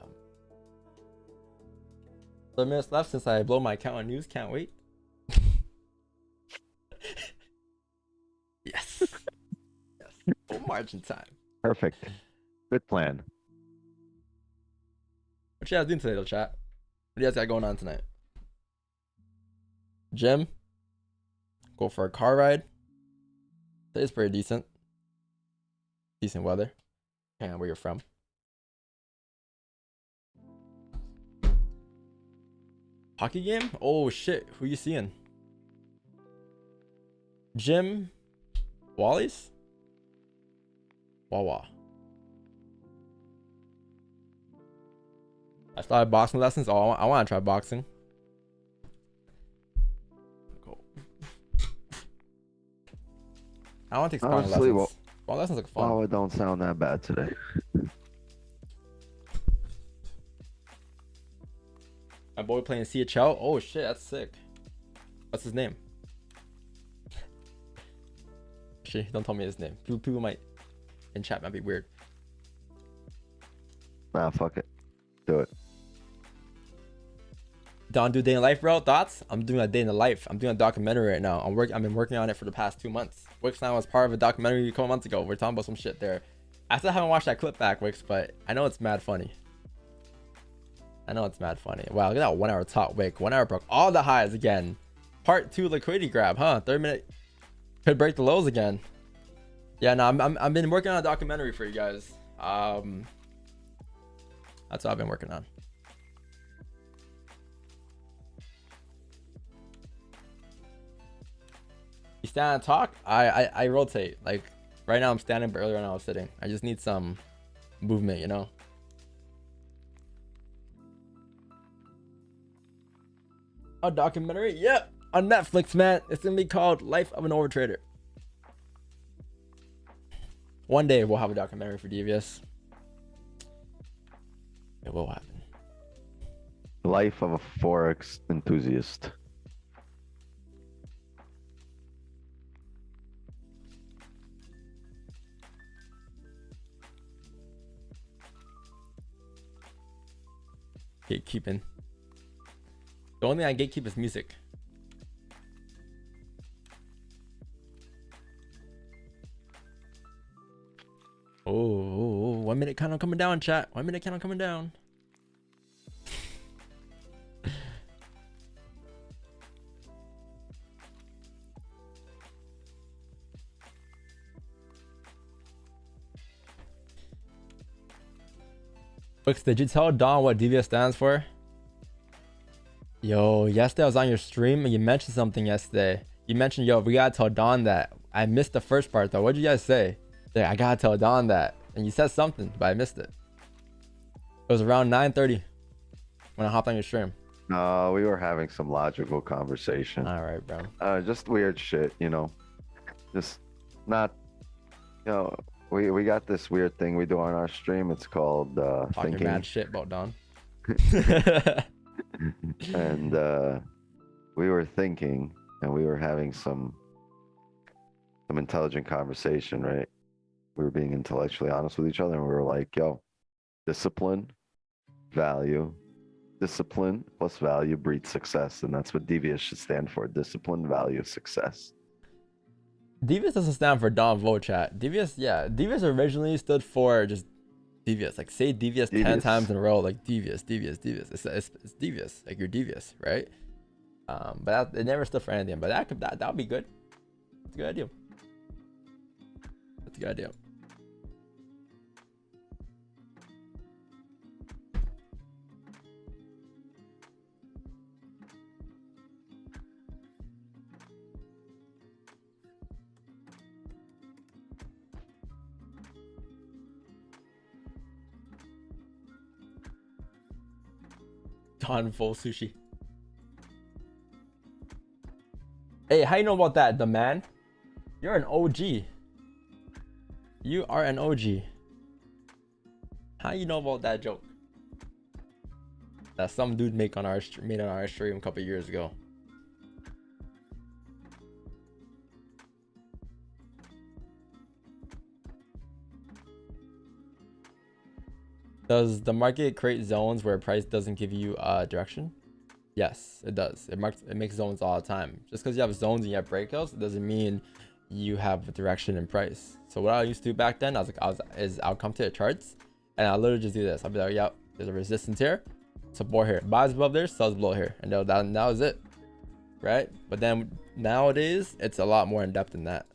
3 minutes left since I blow my account on news. Can't wait. Yes. Yes. Full margin time. Perfect. Good plan. What you guys doing today, though, chat? What do you guys got going on tonight? Gym? Go for a car ride? Today's pretty decent. Decent weather. Depending on where you're from. Hockey game? Oh shit, who you seeing? Gym? Wally's? Wawa. I started boxing lessons. Oh, I want to try boxing. Cool. I want to take sparring Honestly, lessons. Sparring lessons look fun. Oh, it don't sound that bad today. My boy playing CHL. Oh shit, that's sick. What's his name? Shit, don't tell me his name. People might in chat might be weird. Nah, fuck it. Do it. Don, do day in the life, bro. Thoughts? I'm doing a day in the life. I'm doing a documentary right now. I've been working on it for the past 2 months. Wix now was part of a documentary a couple months ago. We're talking about some shit there. I still haven't watched that clip back, Wix, but I know it's mad funny. I know it's mad funny. Wow, look at that 1 hour top wick. 1 hour broke all the highs again. Part 2 liquidity grab, huh? 3 minute could break the lows again. Yeah, no, I've been working on a documentary for you guys. That's what I've been working on. You stand and talk? I rotate. Like right now I'm standing, but earlier when I was sitting. I just need some movement, you know. A documentary? Yep, on Netflix, man. It's gonna be called Life of an Overtrader. One day we'll have a documentary for DVS. It will happen. Life of a Forex enthusiast. Gatekeeping. The only thing I gatekeep is music. Oh, 1 minute count on coming down, chat. 1 minute count on coming down. Wix, did you tell Don what DVS stands for? Yo, yesterday I was on your stream and you mentioned something yesterday. You mentioned, yo, we gotta tell Don that. I missed the first part though. What did you guys say? Yeah, I gotta tell Don that. And you said something, but I missed it. It was around 9:30 when I hopped on your stream. No, we were having some logical conversation. All right, bro. Just weird shit, you know. Just not, you know. We got this weird thing we do on our stream. It's called Talking thinking. mad shit about Don. And we were thinking, and we were having some intelligent conversation, right? We were being intellectually honest with each other, and we were like, yo, discipline, value, Discipline plus value breeds success, and that's what devious should stand for. Discipline, value, success. Devious doesn't stand for Don Vochat. Devious, yeah, devious originally stood for just devious. Like say devious 10 times in a row, like devious. It's devious, like you're devious, right? But it never stood for anything. But that would be good. That's a good idea. That's a good idea. Don full sushi. Hey, how you know about that, the man? You're an OG. You are an OG. How you know about that joke? That some dude made on our stream a couple years ago. Does the market create zones where price doesn't give you direction? Yes, it does. It makes zones all the time. Just because you have zones and you have breakouts, it doesn't mean you have a direction in price. So what I used to do back then, I'll come to the charts and I'll literally just do this. I'll be like, yep, there's a resistance here, support here, buys above there, sells below here, and that was it, right? But then nowadays, it's a lot more in depth than that.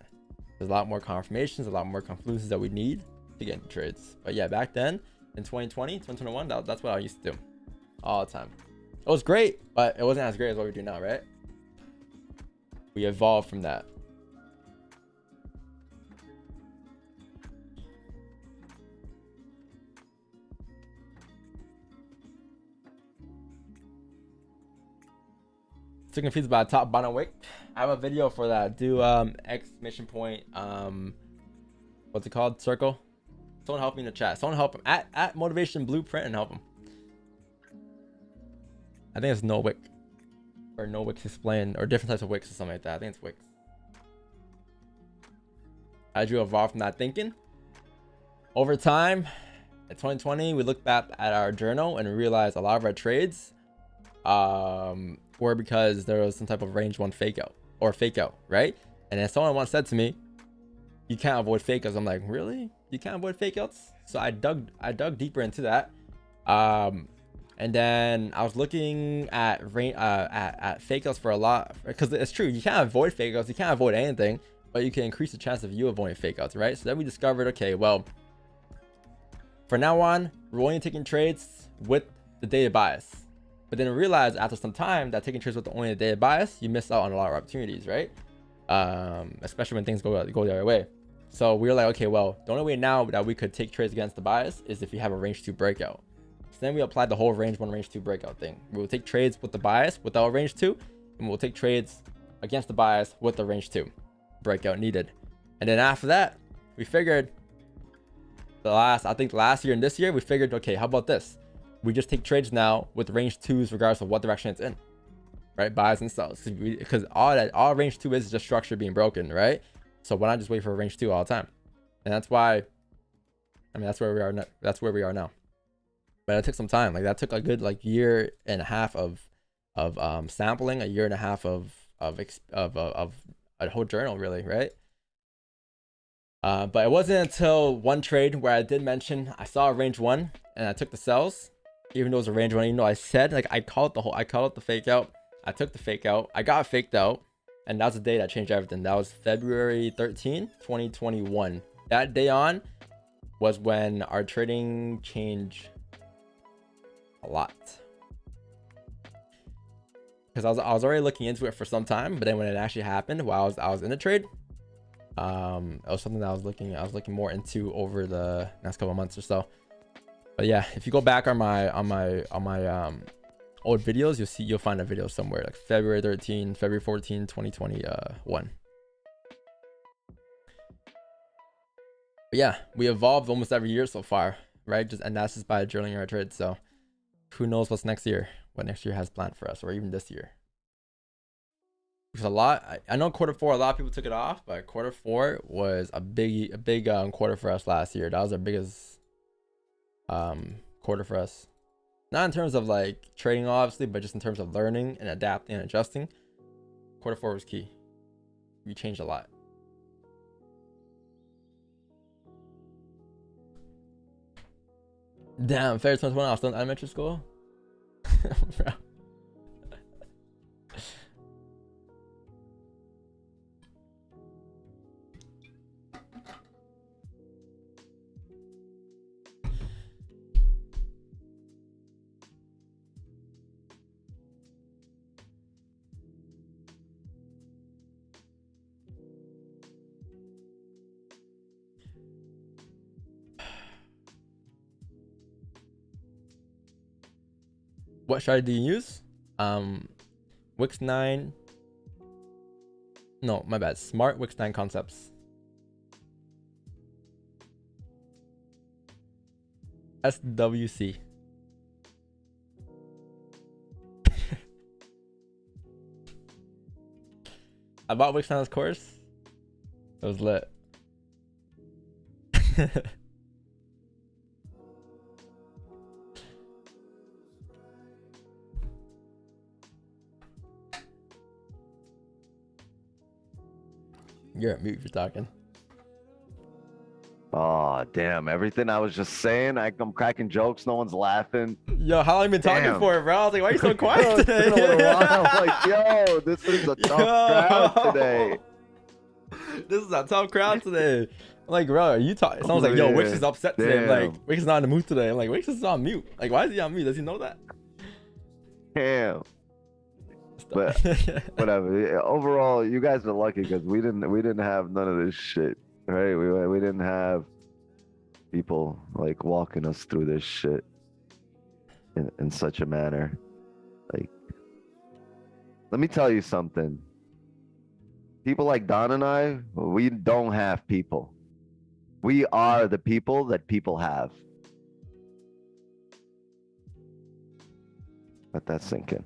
There's a lot more confirmations, a lot more conclusions that we need to get into trades. But yeah, back then in 2020, 2021, that's what I used to do all the time. It was great, but it wasn't as great as what we do now, right? We evolved from that. Still confused about top bottom wick. I have a video for that. Do exclamation point what's it called? Circle. Someone help me in the chat. Someone help him at motivation blueprint and help him. I think it's no wick or no wicks explained or different types of wicks or something like that. I think it's wicks. As you evolve from that thinking over time in 2020, we look back at our journal and realized a lot of our trades were because there was some type of range one fake out, right? And then someone once said to me, you can't avoid fake outs. I'm like, really? You can't avoid fake outs? So I dug deeper into that. And then I was looking at fake outs for a lot, because it's true, you can't avoid fake outs, you can't avoid anything, but you can increase the chance of you avoiding fake outs, right? So then we discovered, okay, well, for now on, we're only taking trades with the daily bias. But then we realized after some time that taking trades with only the daily bias, you miss out on a lot of opportunities, right? Especially when things go the other way. So we were like, okay, well, the only way now that we could take trades against the bias is if you have a range 2 breakout. So then we applied the whole range 1, range 2 breakout thing. We will take trades with the bias without range 2, and we'll take trades against the bias with the range 2 breakout needed. And then after that, we figured I think last year and this year, we figured, okay, how about this? We just take trades now with range 2s regardless of what direction it's in, right? Buys and sells, because all range 2 is just structure being broken, right? So why not just wait for a range 2 all the time? And that's why, I mean, that's where we are now. That's where we are now. But it took some time. Like that took a good year and a half of sampling, a year and a half of a whole journal, really, right? But it wasn't until one trade where I did mention I saw a range 1 and I took the sells, even though it was a range 1. Even though I said, like, I called it the fake out. I took the fake out. I got faked out. And that was the day that changed everything. That was February 13, 2021. That day on was when our trading changed a lot. Because I was already looking into it for some time, but then when it actually happened, while I was in the trade, it was something that I was looking more into over the next couple of months or so. But yeah, if you go back on my old videos, you'll find a video somewhere like February 13, February 14, 2021. But yeah, we evolved almost every year so far, right? And that's just by journaling our trades. So who knows what next year has planned for us, or even this year. Because I know quarter 4, a lot of people took it off, but quarter 4 was a big quarter for us last year. That was our biggest quarter for us. Not in terms of like trading, obviously, but just in terms of learning and adapting and adjusting. Q4 was key. We changed a lot. Damn, February 2021, I was still in elementary school. Bro. What strategy do you use? Wix 9. No, my bad. Smart Wix 9 concepts. SWC. I bought Wix 9's course. It was lit. You're at mute if you're talking. Oh, damn. Everything I was just saying, I'm cracking jokes. No one's laughing. Yo, how long you been talking Damn. for, bro? I was like, why are you so quiet It's today? been a little while. I'm like, yo, this is a tough crowd today. This is a tough crowd today. I'm like, bro, are you talking? Someone's like, yo, Wix is upset today. I'm like, Damn. Wix is not in the mood today. I'm like, Wix is on mute. Like, why is he on mute? Does he know that? Damn. But whatever. Overall, you guys are lucky because we didn't have none of this shit, right? We didn't have people like walking us through this shit in such a manner. Like, let me tell you something. People like Don and I, we don't have people. We are the people that people have. Let that sink in.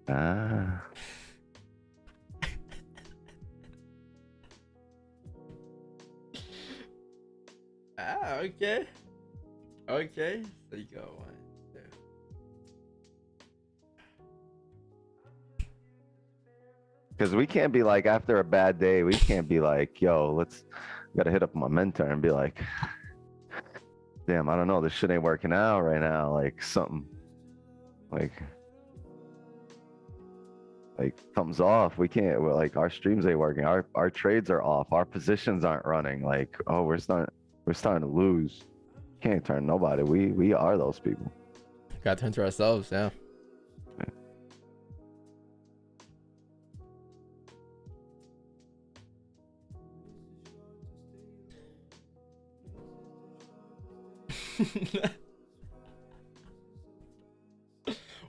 Ah. Ah, okay. Okay. So you go 1, 2. Because we can't be like, after a bad day, we can't be like, yo, gotta hit up my mentor and be like, damn, I don't know, this shit ain't working out right now. Like something, like comes off. We can't, we're like, our streams ain't working. Our trades are off. Our positions aren't running. Like, oh, we're starting to lose. Can't turn nobody. We are those people. Gotta turn to ourselves, yeah.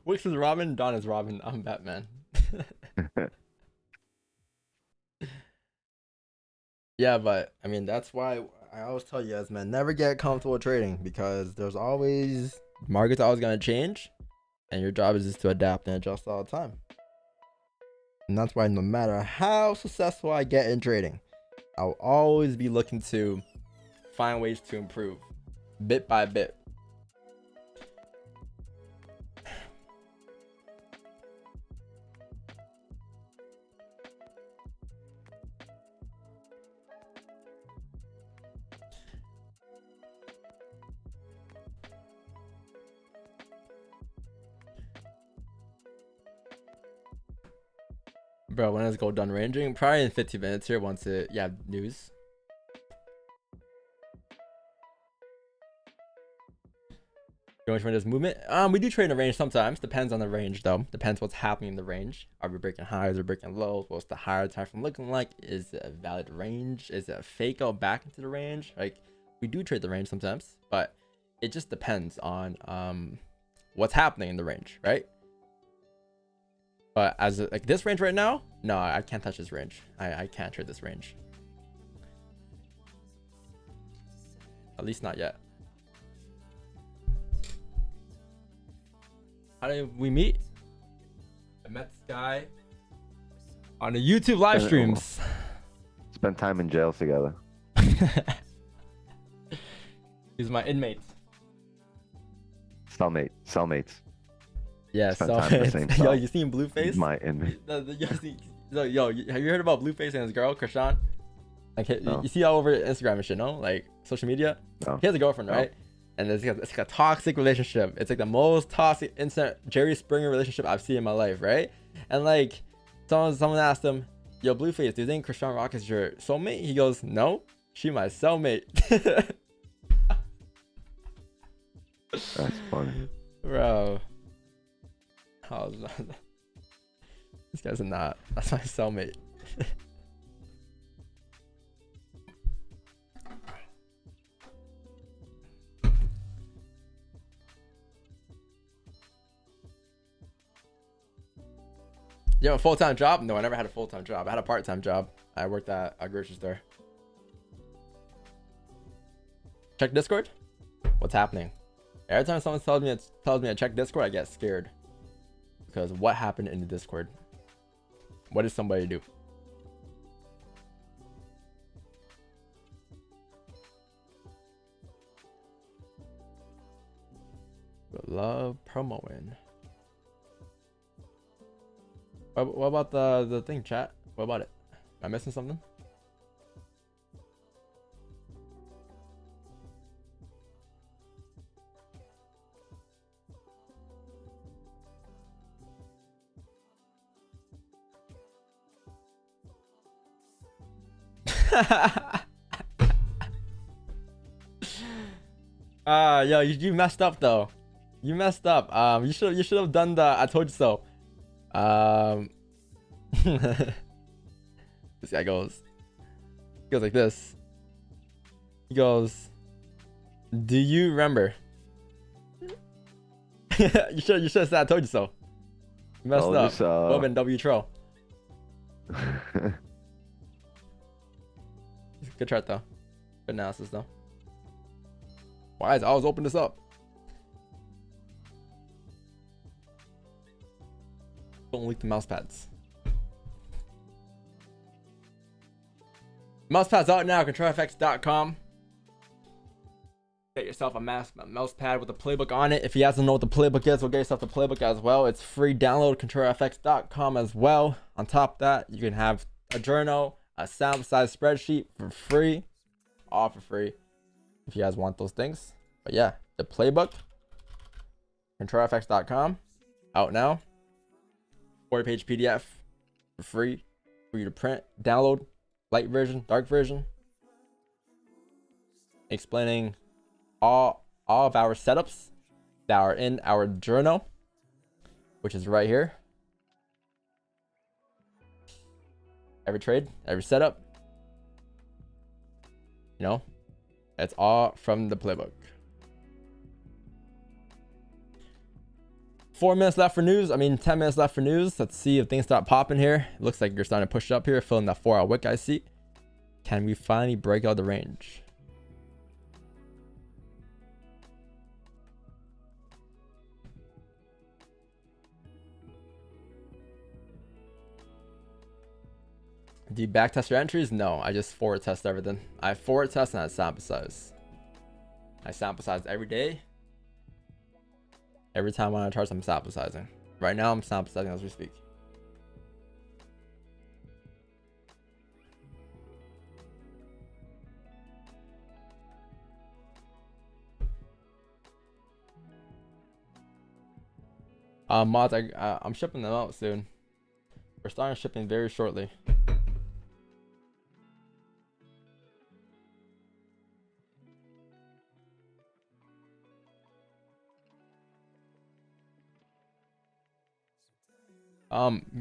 Wix is Robin, Don is Robin, I'm Batman. Yeah, but I mean, that's why I always tell you guys, man, never get comfortable trading because there's always, market's always gonna change, and your job is just to adapt and adjust all the time. And that's why no matter how successful I get in trading, I'll always be looking to find ways to improve bit by bit. Bro, when does gold done ranging? Probably in 15 minutes here once you have news. You want to trade this movement? We do trade in the range sometimes. Depends on the range though. Depends what's happening in the range. Are we breaking highs or breaking lows? What's the higher time frame looking like? Is it a valid range? Is it a fake out back into the range? Like, we do trade the range sometimes, but it just depends on what's happening in the range, right? But as like this range right now, no, I can't touch this range. I can't trade this range. At least not yet. How did we meet? I met this guy on the YouTube live streams. Spent time in jail together. He's my inmate. Cellmates. Yeah, Spent time in the same cell. Yo, you seen Blueface? My inmate. Yo, have you heard about Blueface and his girl, Krishan? Like, No. you see all over Instagram and shit, no? Like, social media? No. He has a girlfriend, right? And it's like a toxic relationship. It's like the most toxic instant Jerry Springer relationship I've seen in my life, right? And like, someone asked him, yo, Blueface, do you think Krishan Rock is your soulmate? He goes, no, she my cellmate. That's funny. Bro. This guy's a knot. That's my cellmate. You have a full-time job? No, I never had a full-time job. I had a part-time job. I worked at a grocery store. Check Discord? What's happening? Every time someone tells me to check Discord, I get scared. Because what happened in the Discord? What did somebody do? Love promoing. What about the thing, chat? What about it? Am I missing something? Yo, you messed up though. You messed up. You should have done the I told you so. This guy goes like this. He goes, do you remember? you should have said I told you so. You messed up. So. Been W Troll. Good chart though. Good analysis though. Why is I always open this up? Don't leak the mouse pads. Mouse pads out now. ControlFX.com. Get yourself a mouse pad with a playbook on it. If you guys don't know what the playbook is, we'll get yourself the playbook as well. It's free download. ControlFX.com as well. On top of that, you can have a journal, a sample size spreadsheet for free, all for free if you guys want those things. But yeah, the playbook, ControlFX.com, out now. 40-page PDF for free for you to print, download, light version, dark version, explaining all of our setups that are in our journal, which is right here. Every trade, every setup, you know, it's all from the playbook. 4 minutes left for news. 10 minutes left for news. Let's see if things start popping here. It looks like you're starting to push up here, filling that 4-hour wick I see. Can we finally break out the range? Do you back test your entries? No, I just forward test everything. I forward test and I sample size. I sample size every day. Every time on a chart, I'm sample sizing. Right now, I'm sample sizing as we speak. Mods, I'm shipping them out soon. We're starting shipping very shortly.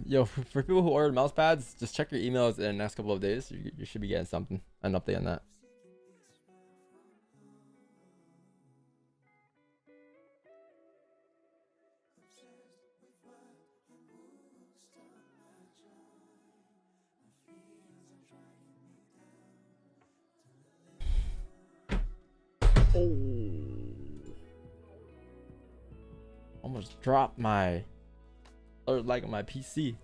Yo, for people who ordered mouse pads, just check your emails in the next couple of days. You should be getting something, an update on that. Oh. Almost dropped my Or like on my PC.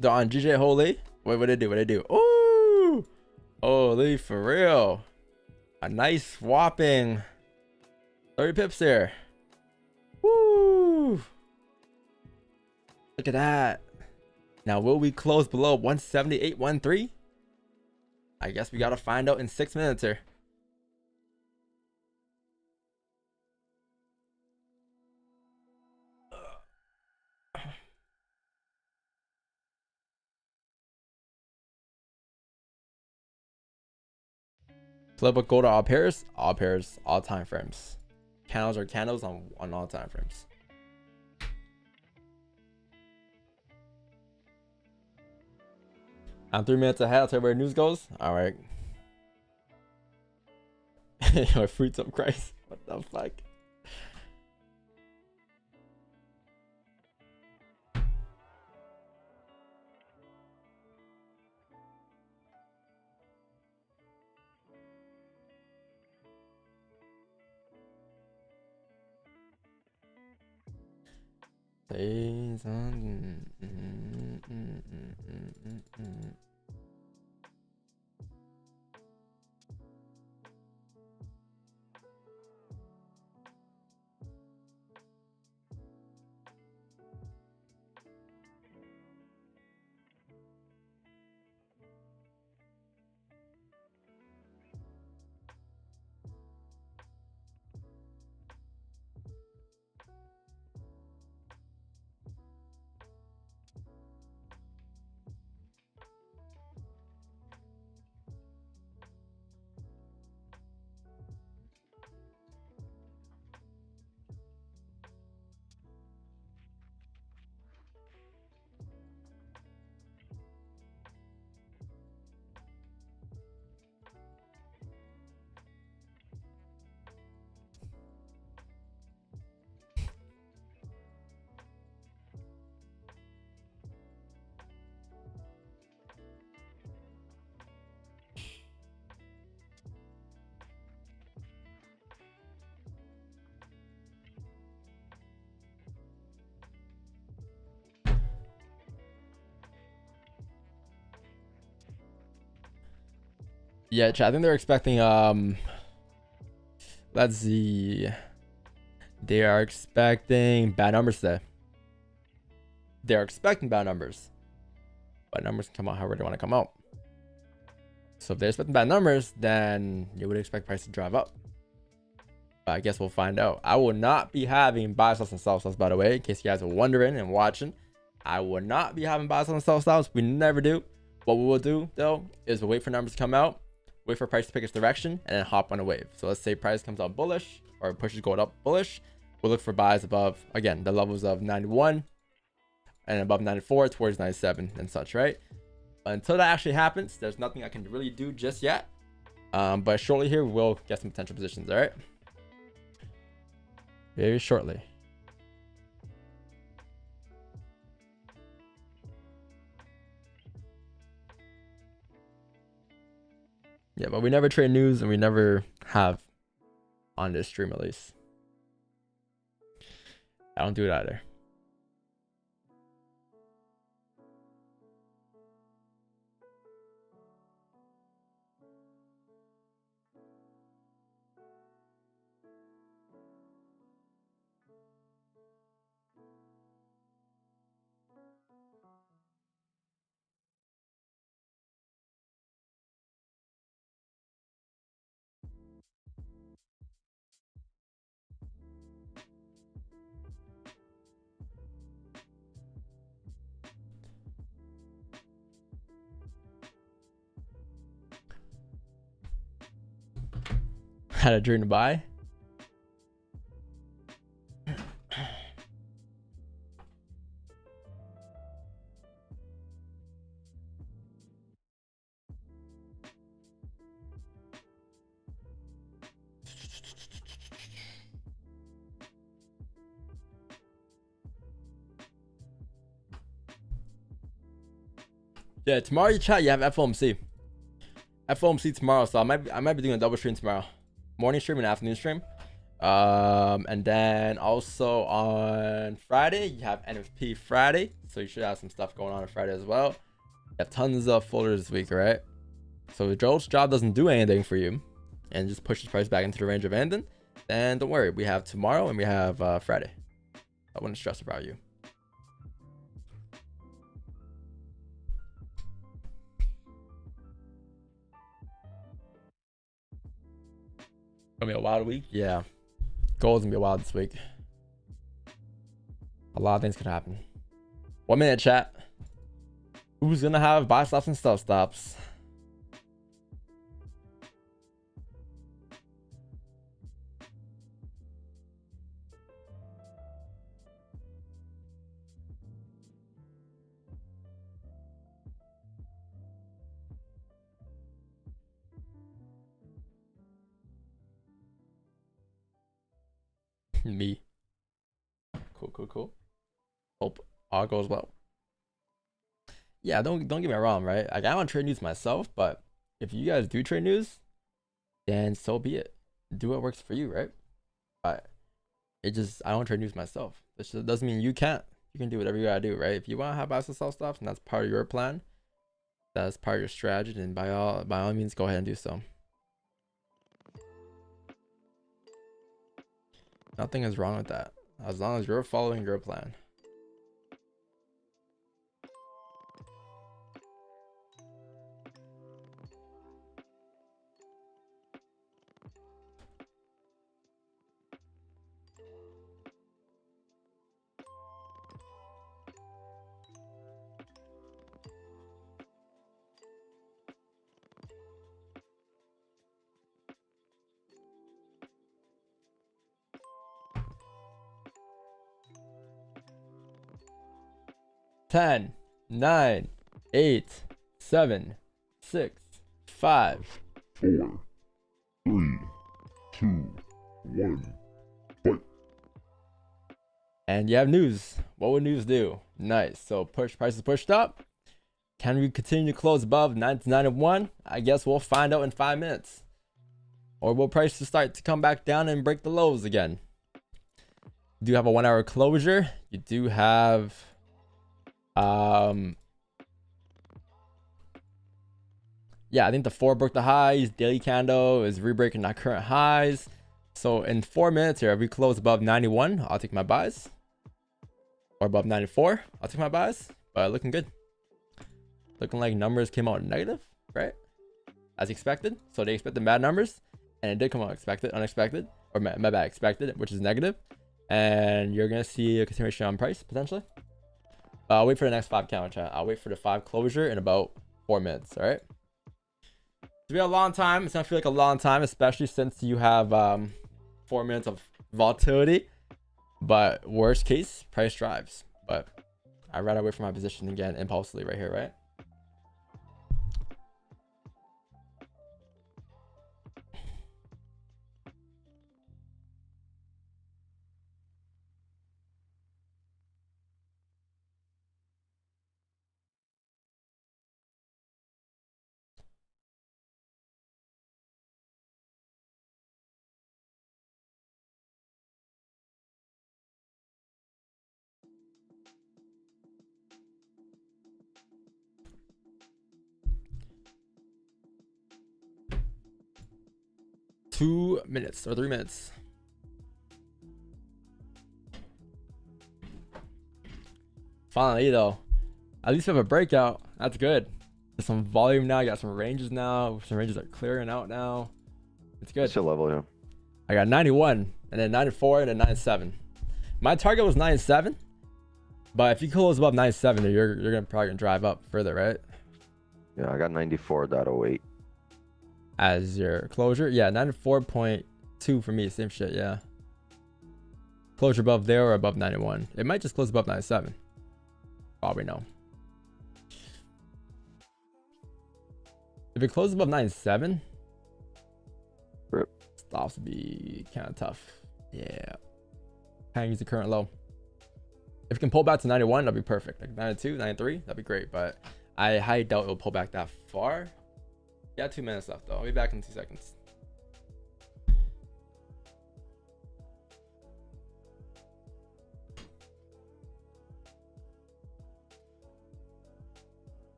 They're on GJ Holy. Wait, what they do? What they do? Oh, holy for real. A nice whopping 30 pips there. Woo! Look at that. Now, will we close below 178.13? I guess we gotta find out in 6 minutes here. Flip a go to all pairs, all time frames. Candles are candles on all time frames. I'm 3 minutes ahead. I'll tell you where news goes. All right. Your fruits of Christ. What the fuck? Yeah, chat. I think they're expecting let's see. They are expecting bad numbers today. They're expecting bad numbers. But numbers can come out however they want to come out. So if they're expecting bad numbers, then you would expect price to drive up. But I guess we'll find out. I will not be having buy stops and sell stops, by the way, in case you guys are wondering and watching. I will not be having buy stops and sell stops. We never do. What we will do, though, is we'll wait for numbers to come out, wait for price to pick its direction, and then hop on a wave. So let's say price comes out bullish or pushes gold up bullish. We'll look for buys above, again, the levels of 91 and above 94 towards 97 and such, right? Until that actually happens, there's nothing I can really do just yet. But shortly here, we'll get some potential positions, all right? Very shortly. Yeah, but we never trade news and we never have on this stream, at least. I don't do it either. Had a dream to buy. Yeah, tomorrow you chat, you have FOMC. FOMC tomorrow, so I might be doing a double stream tomorrow. Morning stream and afternoon stream. And then also on Friday, you have NFP Friday. So you should have some stuff going on Friday as well. You have tons of folders this week, right? So if Joel's job doesn't do anything for you and just pushes price back into the range of ending, then don't worry. We have tomorrow and we have Friday. I wouldn't stress about you. Gonna be a wild week. Yeah, gold's gonna be wild this week. A lot of things could happen. 1 minute, chat. Who's gonna have buy stops and sell stops? Me. Cool. Hope all goes well. Yeah, don't get me wrong, right? Like, I don't trade news myself, but if you guys do trade news, then so be it. Do what works for you, right? But I don't trade news myself. This doesn't mean you can't. You can do whatever you gotta do, right? If you want to have buy and sell stops and that's part of your plan, that's part of your strategy, then by all means go ahead and do so. Nothing is wrong with that, as long as you're following your plan. Ten, 9, 8, 7, 6, 5, 4, 3, 2, 1. Fight. and you have news. What would news do? Nice. So prices pushed up. Can we continue to close above 99.1? I guess we'll find out in 5 minutes. Or will prices start to come back down and break the lows again? You do have a 1 hour closure. You do have yeah, I think the 4 broke the highs. Daily candle is rebreaking our current highs. So in 4 minutes here, if we close above 91, I'll take my buys. Or above 94, I'll take my buys. But looking good. Looking like numbers came out negative, right? As expected. So they expected bad numbers, and it did come out unexpected, or my bad, expected, which is negative. And you're gonna see a continuation on price potentially. I'll wait for the next 5 count, chat. I'll wait for the 5 closure in about 4 minutes. All right. It's been a long time. It's gonna feel like a long time, especially since you have 4 minutes of volatility. But worst case, price drives. But I'd rather wait for my position again impulsively right here, right? Two minutes or 3 minutes. Finally, though, at least we have a breakout. That's good. There's some volume now. You got some ranges now. Some ranges are clearing out now. It's good. What's your level here? I got 91, and then 94, and then 97. My target was 97, but if you close above 97, then you're probably gonna drive up further, right? Yeah, I got 94.08. As your closure. Yeah, 94.2 for me. Same shit, yeah. Closure above there or above 91. It might just close above 97. Probably no. If it closes above 97, Rip. stops would be kind of tough. Yeah. Kind of use the current low. If it can pull back to 91, that'd be perfect. Like 92, 93, that'd be great. But I highly doubt it'll pull back that far. Yeah, 2 minutes left though. I'll be back in 2 seconds.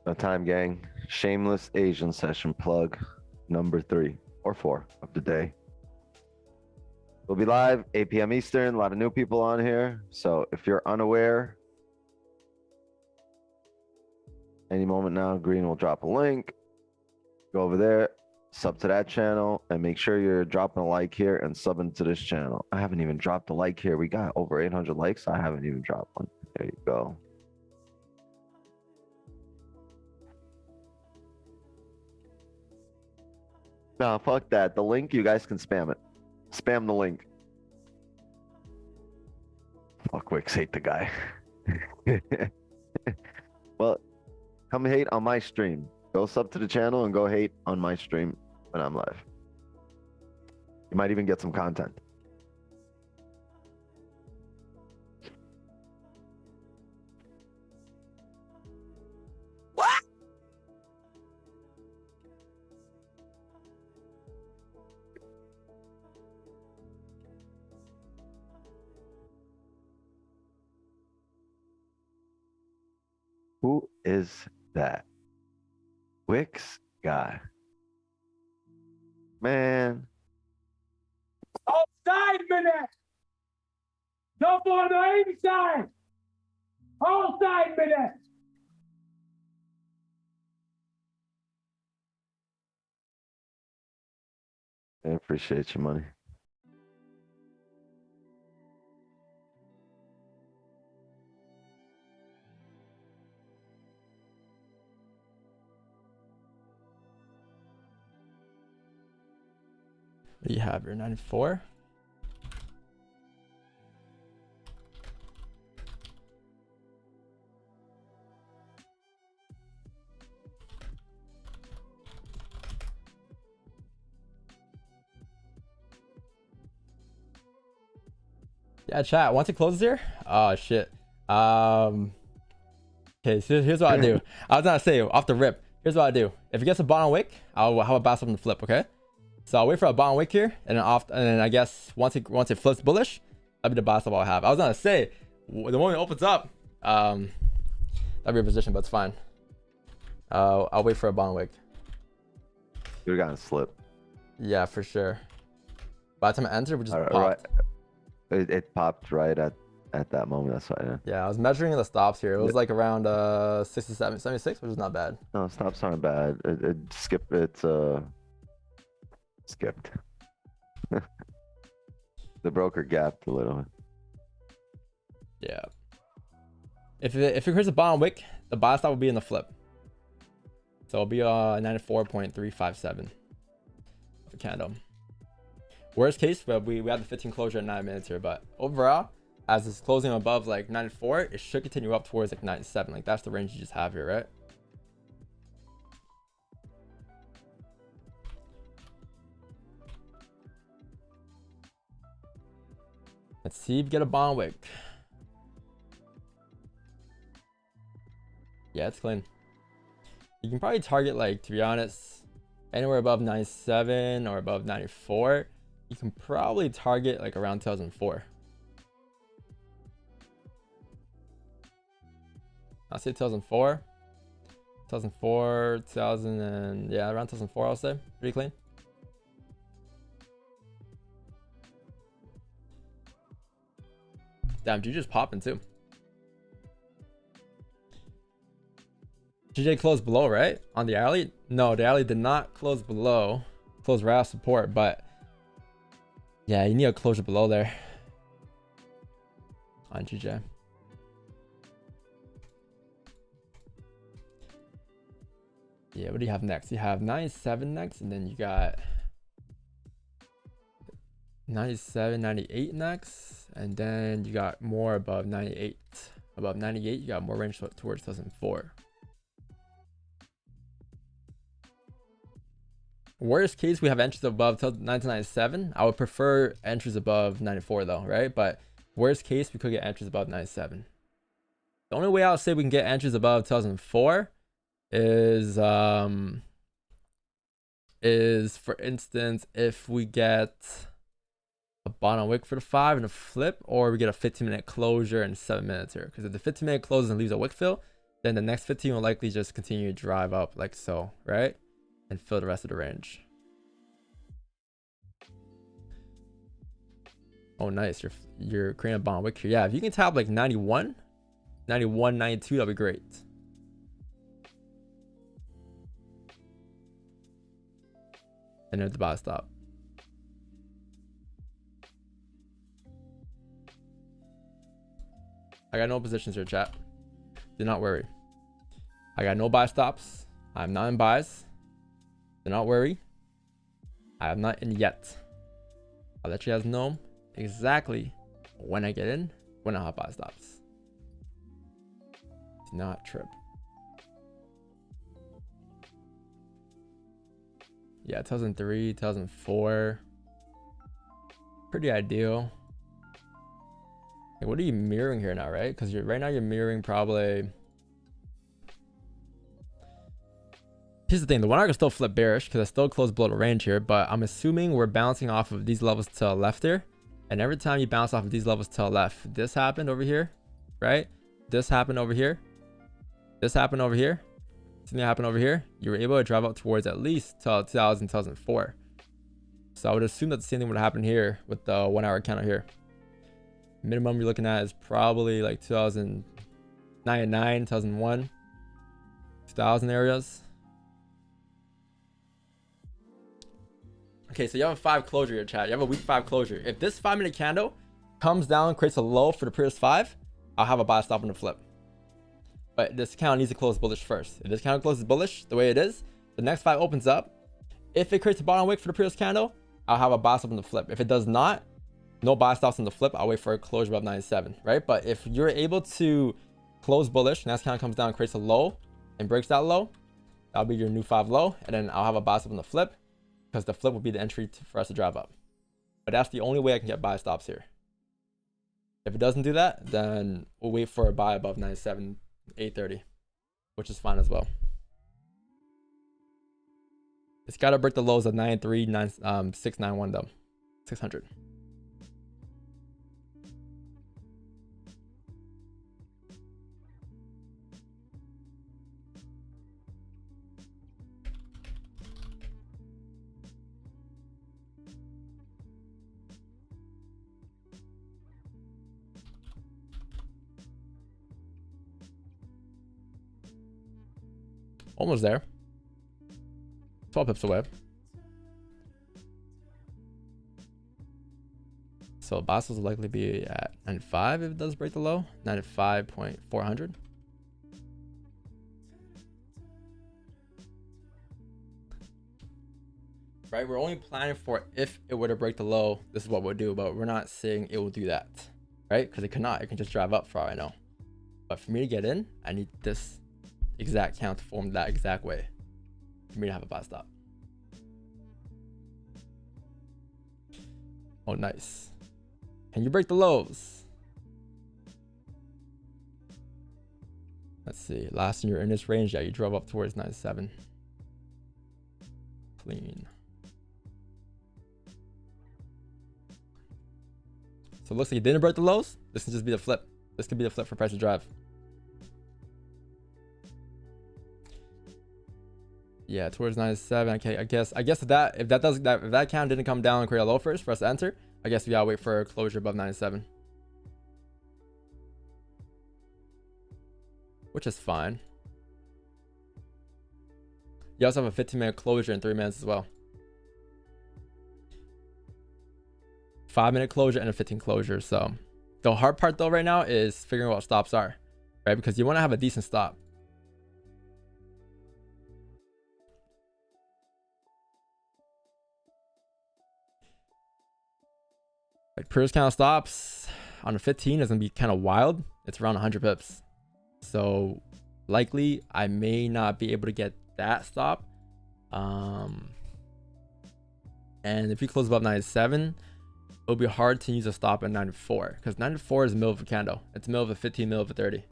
No time, gang. Shameless Asian session plug number 3 or 4 of the day. We'll be live 8 p.m. Eastern. A lot of new people on here. So if you're unaware, any moment now, Green will drop a link. Go over there, sub to that channel, and make sure you're dropping a like here and subbing to this channel. I haven't even dropped a like here. We got over 800 likes. I haven't even dropped one. There you go. No, fuck that. The link, you guys can spam it. Spam the link. Fuck, Wix, hate the guy. Well, come hate on my stream. Go sub to the channel and go hate on my stream when I'm live. You might even get some content. What? Who is that? Wix guy. Man. Outside minute! Jump on the inside! Outside minute! I appreciate your money. What do you have here? 94? Yeah, chat. Once it closes here, oh shit. Okay, so here's what I do. I was gonna say off the rip. Here's what I do. If it gets a bottom wick, I'll have a bounce up and flip. Okay. So I'll wait for a bottom wick here, and then I guess once it flips bullish, that'll be the bounce up I'll have. I was gonna say the moment it opens up, that'll be a position, but it's fine. I'll wait for a bottom wick. You're gonna slip. Yeah, for sure. By the time I enter, we just popped. Right. It popped right at that moment. That's why. Yeah, I was measuring the stops here. It was like around 67, 76, which is not bad. No, stops aren't bad. It skipped. It's skipped. The broker gapped a little. Yeah. If it creates a bottom wick, the buy stop will be in the flip. So it'll be 94.357 for candle. Worst case, but we had the 15 closure at 9 minutes here, but overall, as it's closing above like 94, it should continue up towards like 97. Like that's the range you just have here, right? Let's see if we get a bottom wick. Yeah, it's clean. You can probably target, like, to be honest, anywhere above 97 or above 94. You can probably target like around 2004. I'll say 2004. 2004, 2000, and yeah, around 2004, I'll say. Pretty clean. Damn, GJ's popping too. GJ closed below, right? On the alley? No, the alley did not close below. Closed right off support, but yeah, you need a closure below there on GJ. Yeah, what do you have next? You have 97 next, and then you got 97, 98 next, and then you got more above 98. Above 98, you got more range towards 2004. Worst case, we have entries above 1997. I would prefer entries above 94 though, right? But worst case, we could get entries above 97. The only way I'll say we can get entries above 2004 is for instance if we get a bottom wick for the 5 and a flip, or we get a 15-minute closure in 7 minutes here. Because if the 15-minute closes and leaves a wick fill, then the next 15 will likely just continue to drive up like so, right? And fill the rest of the range. Oh, nice. You're creating a bottom wick here. Yeah, if you can tap like 91, 91, 92, that'd be great. And there's the buy stop. I got no positions here, chat. Do not worry. I got no buy stops. I'm not in buys. Do not worry. I am not in yet. I'll let you guys know exactly when I get in, when I have buy stops. Do not trip. Yeah, 2003, 2004. Pretty ideal. Like, what are you mirroring here now, right? Because right now you're mirroring probably. Here's the thing, the 1 hour can still flip bearish because I still close below the range here, but I'm assuming we're bouncing off of these levels to the left here. And every time you bounce off of these levels to the left, this happened over here, right? This happened over here. This happened over here. Something happened over here. You were able to drive up towards at least 2000, 2004. So I would assume that the same thing would happen here with the 1 hour candle here. Minimum you're looking at is probably like 2009, 2001, 2000 areas. Okay, so you have a 5 closure here, chat. You have a week 5 closure. If this 5-minute candle comes down, creates a low for the previous 5, I'll have a buy stop on the flip. But this candle needs to close bullish first. If this candle closes bullish the way it is, the next 5 opens up. If it creates a bottom wick for the previous candle, I'll have a buy stop on the flip. If it does not, no buy stops on the flip. I'll wait for a closure above 97, right? But if you're able to close bullish, next candle comes down, creates a low, and breaks that low, that'll be your new 5 low. And then I'll have a buy stop on the flip, because the flip will be the entry for us to drive up. But that's the only way I can get buy stops here. If it doesn't do that, then we'll wait for a buy above 97, 830, which is fine as well. It's got to break the lows of 93, 691 though, 600. Almost there. 12 pips away. So Basels will likely be at 95 if it does break the low. 95.400. Right, we're only planning for if it were to break the low, this is what we'll do, but we're not saying it will do that, right? Because it cannot. It can just drive up for all I know. But for me to get in, I need this exact count to form that exact way for me to have a buy stop. Oh, nice. Can you break the lows? Let's see. Last year in this range, yeah, you drove up towards 97. Clean. So it looks like you didn't break the lows. This can just be the flip. This could be the flip for price to drive. Yeah, towards 97. Okay, I guess if that count didn't come down and create a low first for us to enter, I guess we gotta wait for a closure above 97. Which is fine. You also have a 15-minute closure in 3 minutes as well. 5-minute closure and a 15 closure. So the hard part though right now is figuring out what stops are, right? Because you want to have a decent stop. Like previous candle stops on a 15 is gonna be kind of wild. It's around 100 pips. So likely I may not be able to get that stop. And if you close above 97, it'll be hard to use a stop at 94 because 94 is the middle of a candle. It's the middle of a 15, middle of a 30.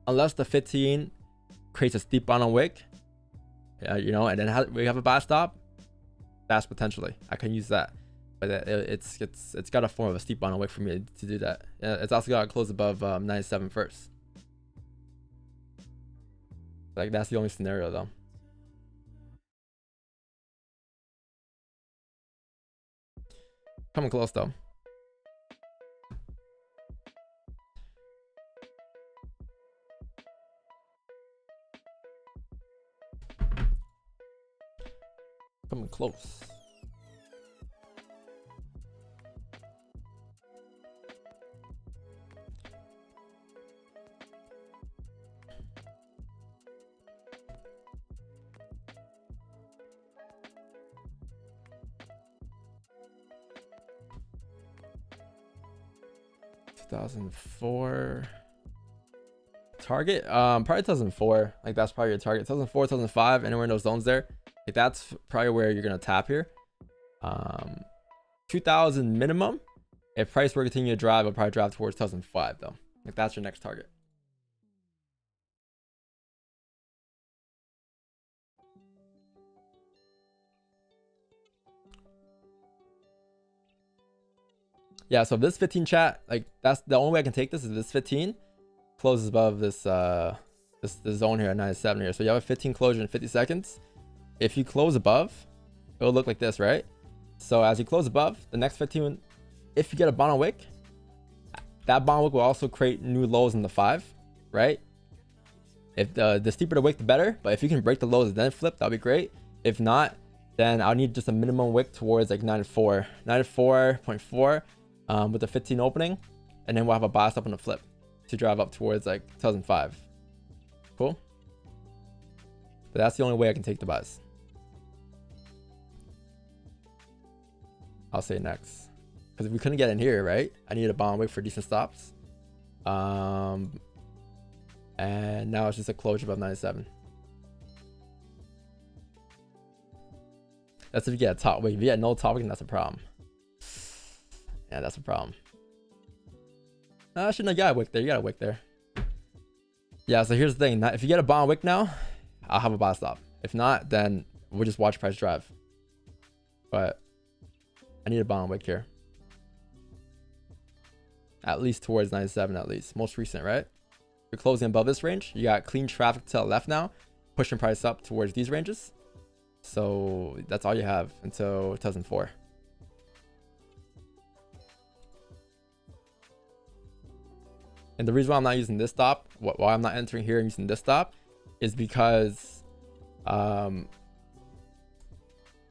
unless the 15 creates a steep bottom wick, you know, and then we have a buy stop, that's potentially I can use that. But it's got a form of a steep bottom wick for me to do that. It's also got to close above 97 first. Like that's the only scenario though. Coming close though. Coming close. $2004 target, probably 2004. Like that's probably your target. 2004, 2005, anywhere in those zones there. Like that's probably where you're gonna tap here. 2000 minimum. If price were to continue to drive, I'll probably drive towards 2005 though. Like that's your next target. Yeah, so this 15 chat, like that's the only way I can take this is this 15 closes above this this zone here at 97 here. So you have a 15 closure in 50 seconds. If you close above, it'll look like this, right? So as you close above, the next 15, if you get a bottom wick, that bottom wick will also create new lows in the 5, right? If the steeper the wick, the better. But if you can break the lows and then flip, that'll be great. If not, then I'll need just a minimum wick towards like 94.4 with the 15 opening, and then we'll have a buy stop on the flip to drive up towards like 2005. Cool. But that's the only way I can take the buys. I'll say next, because we couldn't get in here, right? I needed a bottom wick for decent stops, and now it's just a closure above 97. That's if you get a top wick. If you get no top wick, that's a problem. Yeah, that's a problem. I shouldn't have got a wick there. You got a wick there. Yeah, so here's the thing. If you get a bottom wick now, I'll have a buy stop. If not, then we'll just watch price drive. But I need a bottom wick here. At least towards 97 at least. Most recent, right? You're closing above this range. You got clean traffic to the left now. Pushing price up towards these ranges. So that's all you have until 2004. And the reason why I'm not using this stop, why I'm not entering here and using this stop, is because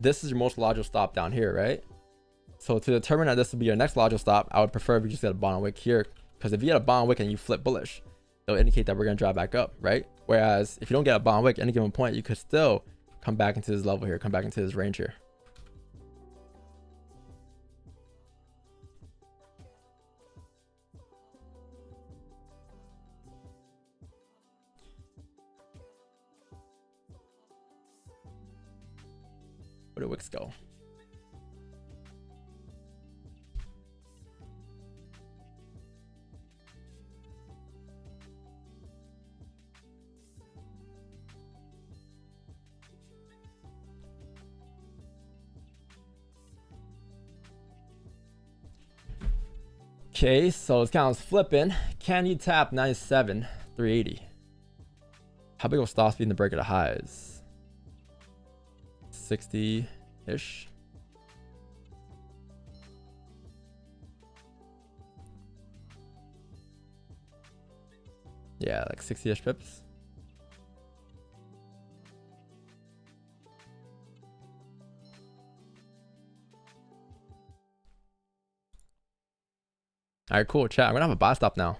this is your most logical stop down here, right? So to determine that this will be your next logical stop, I would prefer if you just get a bottom wick here, because if you get a bottom wick and you flip bullish, it'll indicate that we're gonna drive back up, right? Whereas if you don't get a bottom wick at any given point, you could still come back into this level here, come back into this range here. Where do wicks go? Okay, so it's kind of flipping. Can you tap 97, 380? How big will stops be in the break of the highs? 60-ish. Yeah, like 60-ish pips. All right, cool. Chat, I'm gonna have a buy stop now.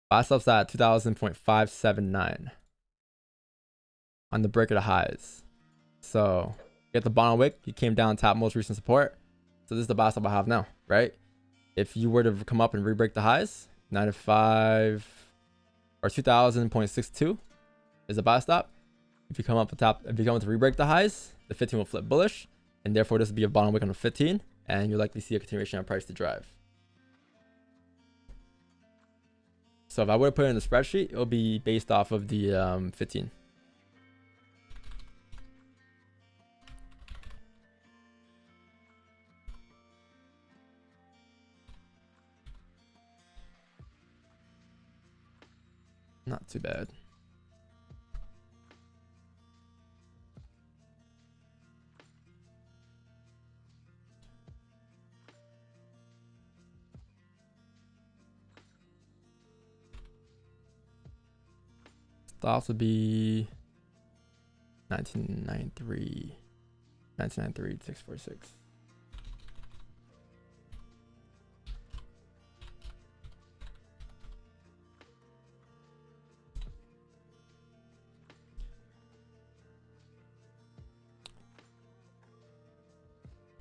Buy stop's at 2000.579 on the break of the highs. So get the bottom wick. You came down top most recent support. So this is the buy stop I have now, right? If you were to come up and re-break the highs, 95 or 2000.62 is a buy stop. If you come up the top, if you come to re-break the highs, the 15 will flip bullish, and therefore this will be a bottom wick on the 15, and you'll likely see a continuation of price to drive. So if I were to put it in the spreadsheet, it'll be based off of the 15. Not too bad. Stops would be 1993, 646.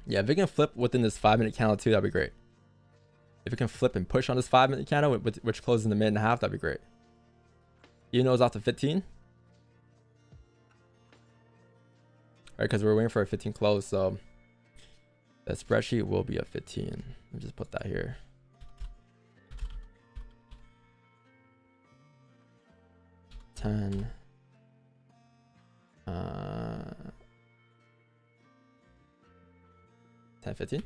Yeah, if it can flip within this 5-minute candle too, that'd be great. If it can flip and push on this 5-minute candle, which closes in the minute and a half, that'd be great. Even though it's off to 15. Right, because we're waiting for a 15 close, so the spreadsheet will be a 15. Let me just put that here. $10. 10, 15.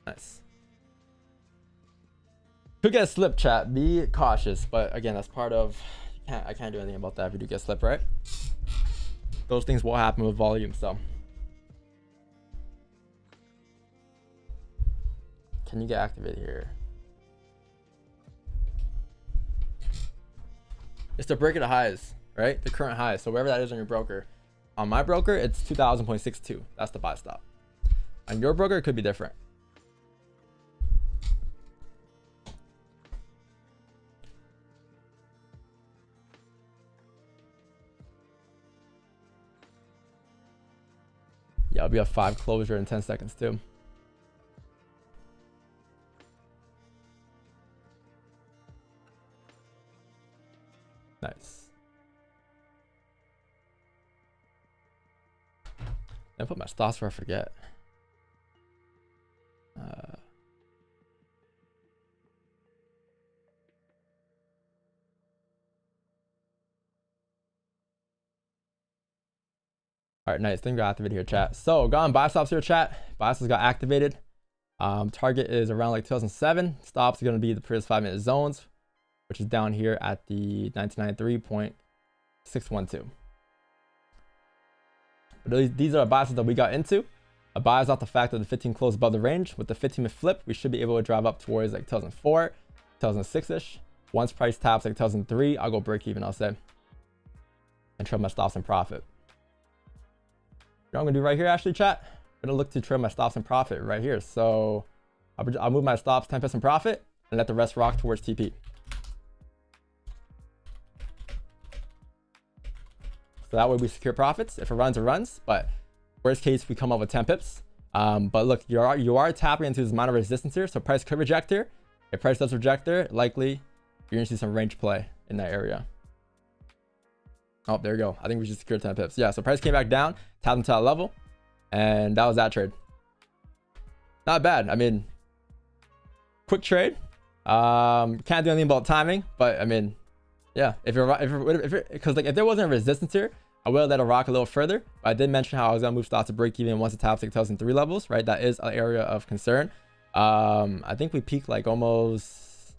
Nice. Could get a slip, chat. Be cautious, but again, that's part of. I can't do anything about that if you do get slip, right? Those things will happen with volume. So, can you get activated here? It's the break of the highs, right? The current highs. So wherever that is on your broker. On my broker, it's 2000.62. That's the buy stop. On your broker, it could be different. Yeah, I'll be a 5 closure in 10 seconds too. Nice. I put my stops where I forget. All right, nice. Thing got activated here, chat. So got on buy stops here, chat. Buy stops got activated. Target is around like 2007. Stops are going to be the previous 5-minute zones, which is down here at the 1993.612. But these are the buy stops that we got into. A buy is off the fact that the 15 closed above the range. With the 15-minute flip, we should be able to drive up towards like 2004, 2006-ish. Once price taps like 2003, I'll go break even, I'll say. And trim my stops and profit. You know what I'm gonna do right here, actually, chat? I'm gonna look to trim my stops and profit right here. So I'll move my stops 10% profit and let the rest rock towards TP. So that way we secure profits. If it runs, it runs. But worst case, we come up with 10 pips. But look, you are tapping into this amount of resistance here. So price could reject here. If price does reject there, likely you're gonna see some range play in that area. Oh, there you go. I think we just secured 10 pips. Yeah, so price came back down, tapped into that level, and that was that trade. Not bad. I mean, quick trade. Can't do anything about timing, but I mean, yeah. If there wasn't a resistance here, I would have let it rock a little further. But I did mention how I was gonna move stocks to break even once it taps like 2003 levels, right? That is an area of concern. I think we peaked like almost.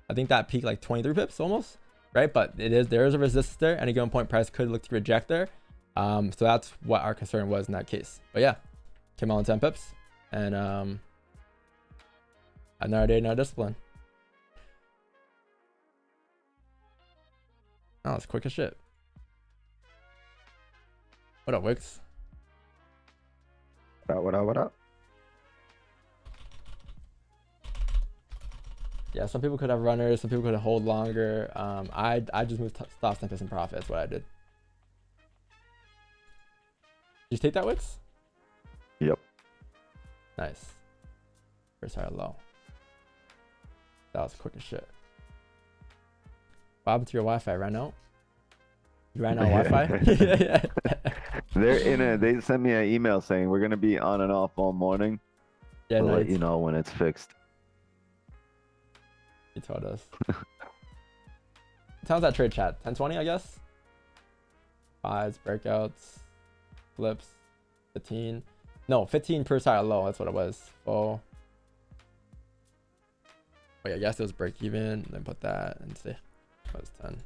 I think that peaked like 23 pips almost. Right, but there is a resistance there. Any given point, price could look to reject there. So that's what our concern was in that case. But yeah, came out on 10 pips, and another day, another discipline. Oh, it's quick as shit. What up, Wix? What up? Yeah, some people could have runners, some people could hold longer. I just moved stops 10% profit. That's what I did. Did you take that, Wix? Yep. Nice. First higher low. That was quick as shit. What happened to your Wi-Fi? Ran out? You ran out of Wi-Fi? They're in a. They sent me an email saying we're gonna be on and off all morning. Yeah, We'll no, let you know when it's fixed. he told us. How's that trade chat? 1020, I guess. Fives, breakouts, flips, 15. No, 15 per side low. That's what it was. Oh. Oh yeah, I guess it was break even. Then put that and see. That was 10.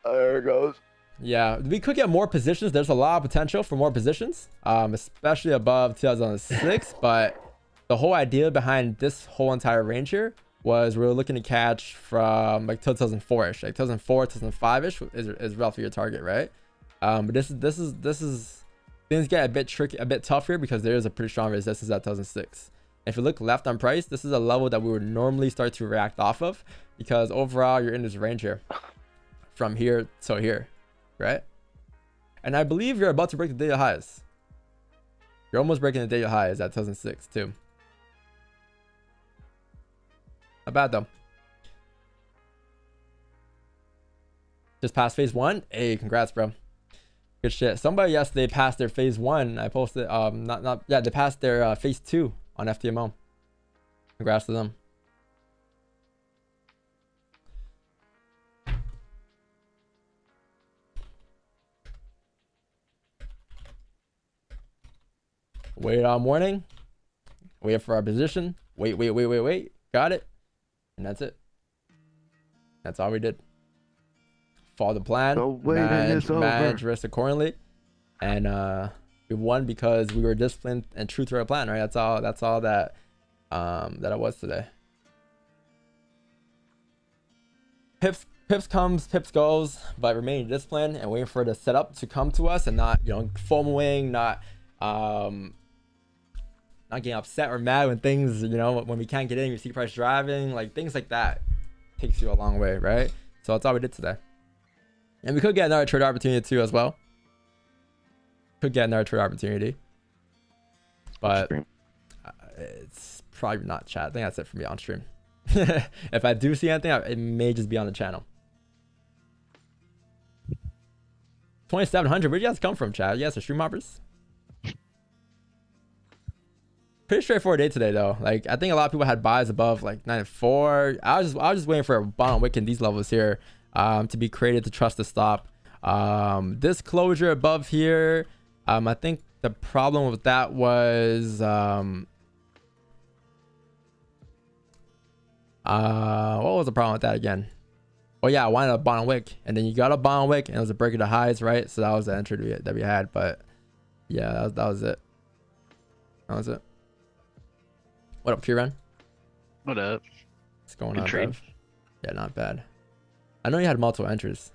There it goes. Yeah, we could get more positions. There's a lot of potential for more positions, especially above 2006. But the whole idea behind this whole entire range here was we were looking to catch from like 2004ish, like 2004, 2005ish is roughly your target, right? But this is things get a bit tricky, a bit tough here because there is a pretty strong resistance at 2006. If you look left on price, this is a level that we would normally start to react off of because overall you're in this range here, from here to here, right? And I believe you're about to break the daily highs. You're almost breaking the daily highs at 2006 too. Not bad though. Just passed phase 1. Hey, congrats, bro. Good shit. Somebody yesterday passed their phase 1. I posted they passed their phase 2 on FTMO. Congrats to them. Wait all morning. Wait for our position. Wait. Got it. And that's it. That's all we did. Follow the plan. Manage risk accordingly. And we won because we were disciplined and true to our plan, right? That's all that that it was today. Pips comes, pips goes, but remaining disciplined and waiting for the setup to come to us and not, FOMOing, not getting upset or mad when things, when we can't get in, you see price driving, like things like that takes you a long way, right? So that's all we did today. And we could get another trade opportunity too as well. Could get another trade opportunity. But it's probably not chat. I think that's it for me on stream. If I do see anything, it may just be on the channel. 2700, where'd you guys come from, chat? You guys are stream hoppers? Pretty straightforward day today though. Like I think a lot of people had buys above like 94. I was just waiting for a bottom wick in these levels here to be created to trust the stop. This closure above here, I think the problem with that was what was the problem with that again? Oh yeah, I wanted a bottom wick, and then you got a bottom wick, and it was a break of the highs, right? So that was the entry that we had. But yeah, that was it. That was it. What up, P-Run? What up? What's going on, Bev? Yeah, not bad. I know you had multiple entries.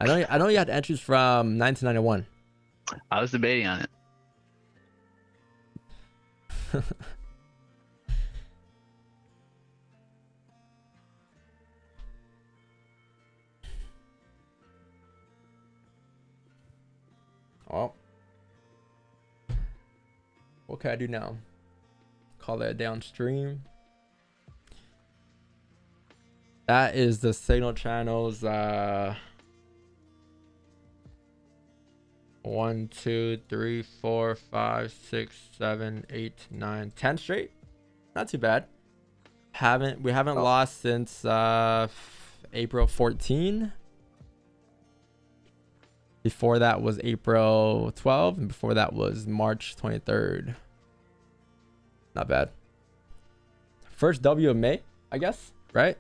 I know you had entries from 1991. I was debating on it. Well, what can I do now? Call that downstream. That is the signal channels 1 2 3 4 5 6 7 8 9 10 straight. Not too bad. We haven't lost since April 14. Before that was April 12, and before that was March 23rd. Not bad. First W of May, I guess, right?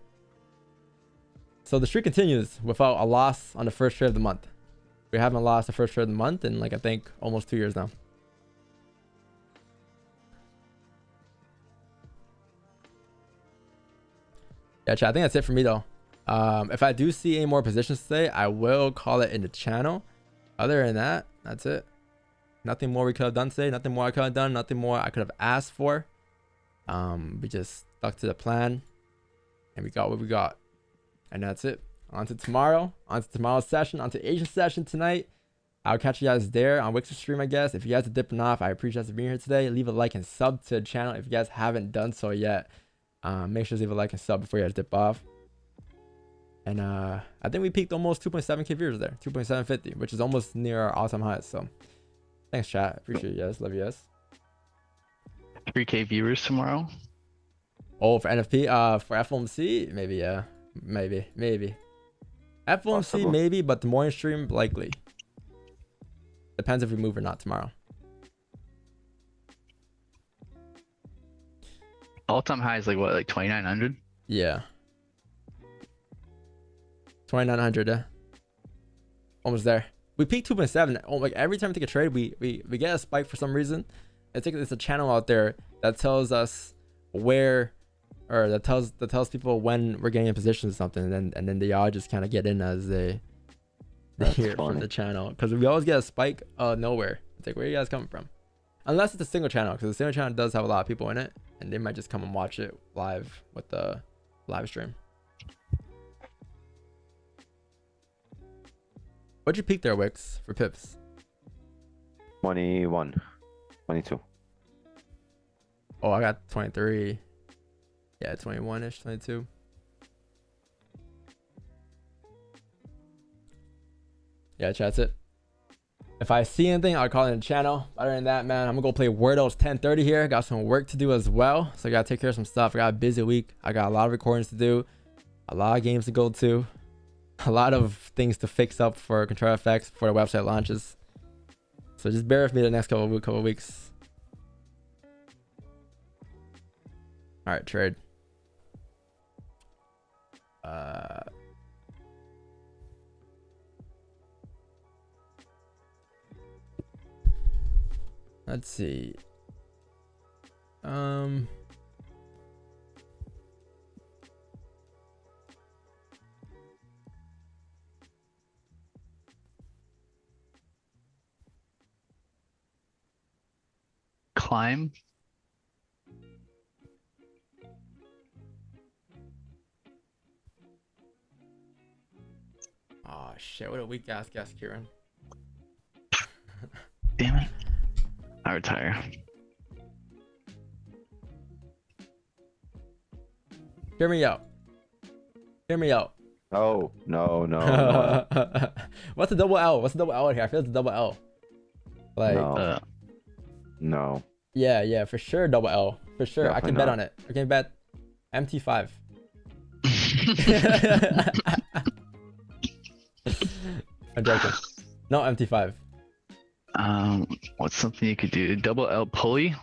So the streak continues without a loss on the first trade of the month. We haven't lost the first trade of the month in, like, I think almost 2 years now. Yeah, chat, I think that's it for me though. If I do see any more positions today, I will call it in the channel. Other than that, that's it. Nothing more we could have done today. Nothing more I could have done. Nothing more I could have asked for. We just stuck to the plan, and we got what we got, and that's it. On to tomorrow. On to tomorrow's session. On to Asian session tonight. I'll catch you guys there on Wix's stream, I guess. If you guys are dipping off, I appreciate you being here today. Leave a like and sub to the channel if you guys haven't done so yet. Make sure to leave a like and sub before you guys dip off. And I think we peaked almost 2.7k viewers there, 2.750, which is almost near our all-time highs. So thanks, chat. Appreciate you guys. Love you guys. 3K viewers tomorrow. Oh, for NFP, for FOMC, maybe, yeah, maybe. FOMC, Possible. maybe, but the morning stream, likely. Depends if we move or not tomorrow. All-time high is like what, like 2,900? Yeah. 2,900, yeah. Almost there. We peaked 2.7. Oh, like every time we take a trade, we get a spike for some reason. It's a channel out there that tells us where, or that tells people when we're getting in position or something, and then they all just kind of get in as they hear from the channel, because we always get a spike nowhere. It's like, where are you guys coming from? Unless it's a single channel, because the single channel does have a lot of people in it, and they might just come and watch it live with the live stream. What'd you peak there, Wix, for pips? 21, 22. Oh, I got 23. Yeah, 21-ish, 22. Yeah, chat, that's it. If I see anything, I'll call it in the channel. Other than that, man, I'm gonna go play Wordle. It's 10:30 here. Got some work to do as well, so I gotta take care of some stuff. I got a busy week. I got a lot of recordings to do, a lot of games to go to, a lot of things to fix up for Control FX before the website launches. So just bear with me the next couple of weeks. All right, trade. Let's see. Climb. Oh shit! What a weak ass guess, Kieran. Damn it. I retire. Hear me out. Hear me out. Oh, no. What's the double L? What's the double L in here? I feel it's a double L. Like, No. No. yeah, for sure, double L. For sure. I Definitely can bet not. on it. I can bet MT5. I'm joking. No, MT5. What's something you could do? Double L pulley.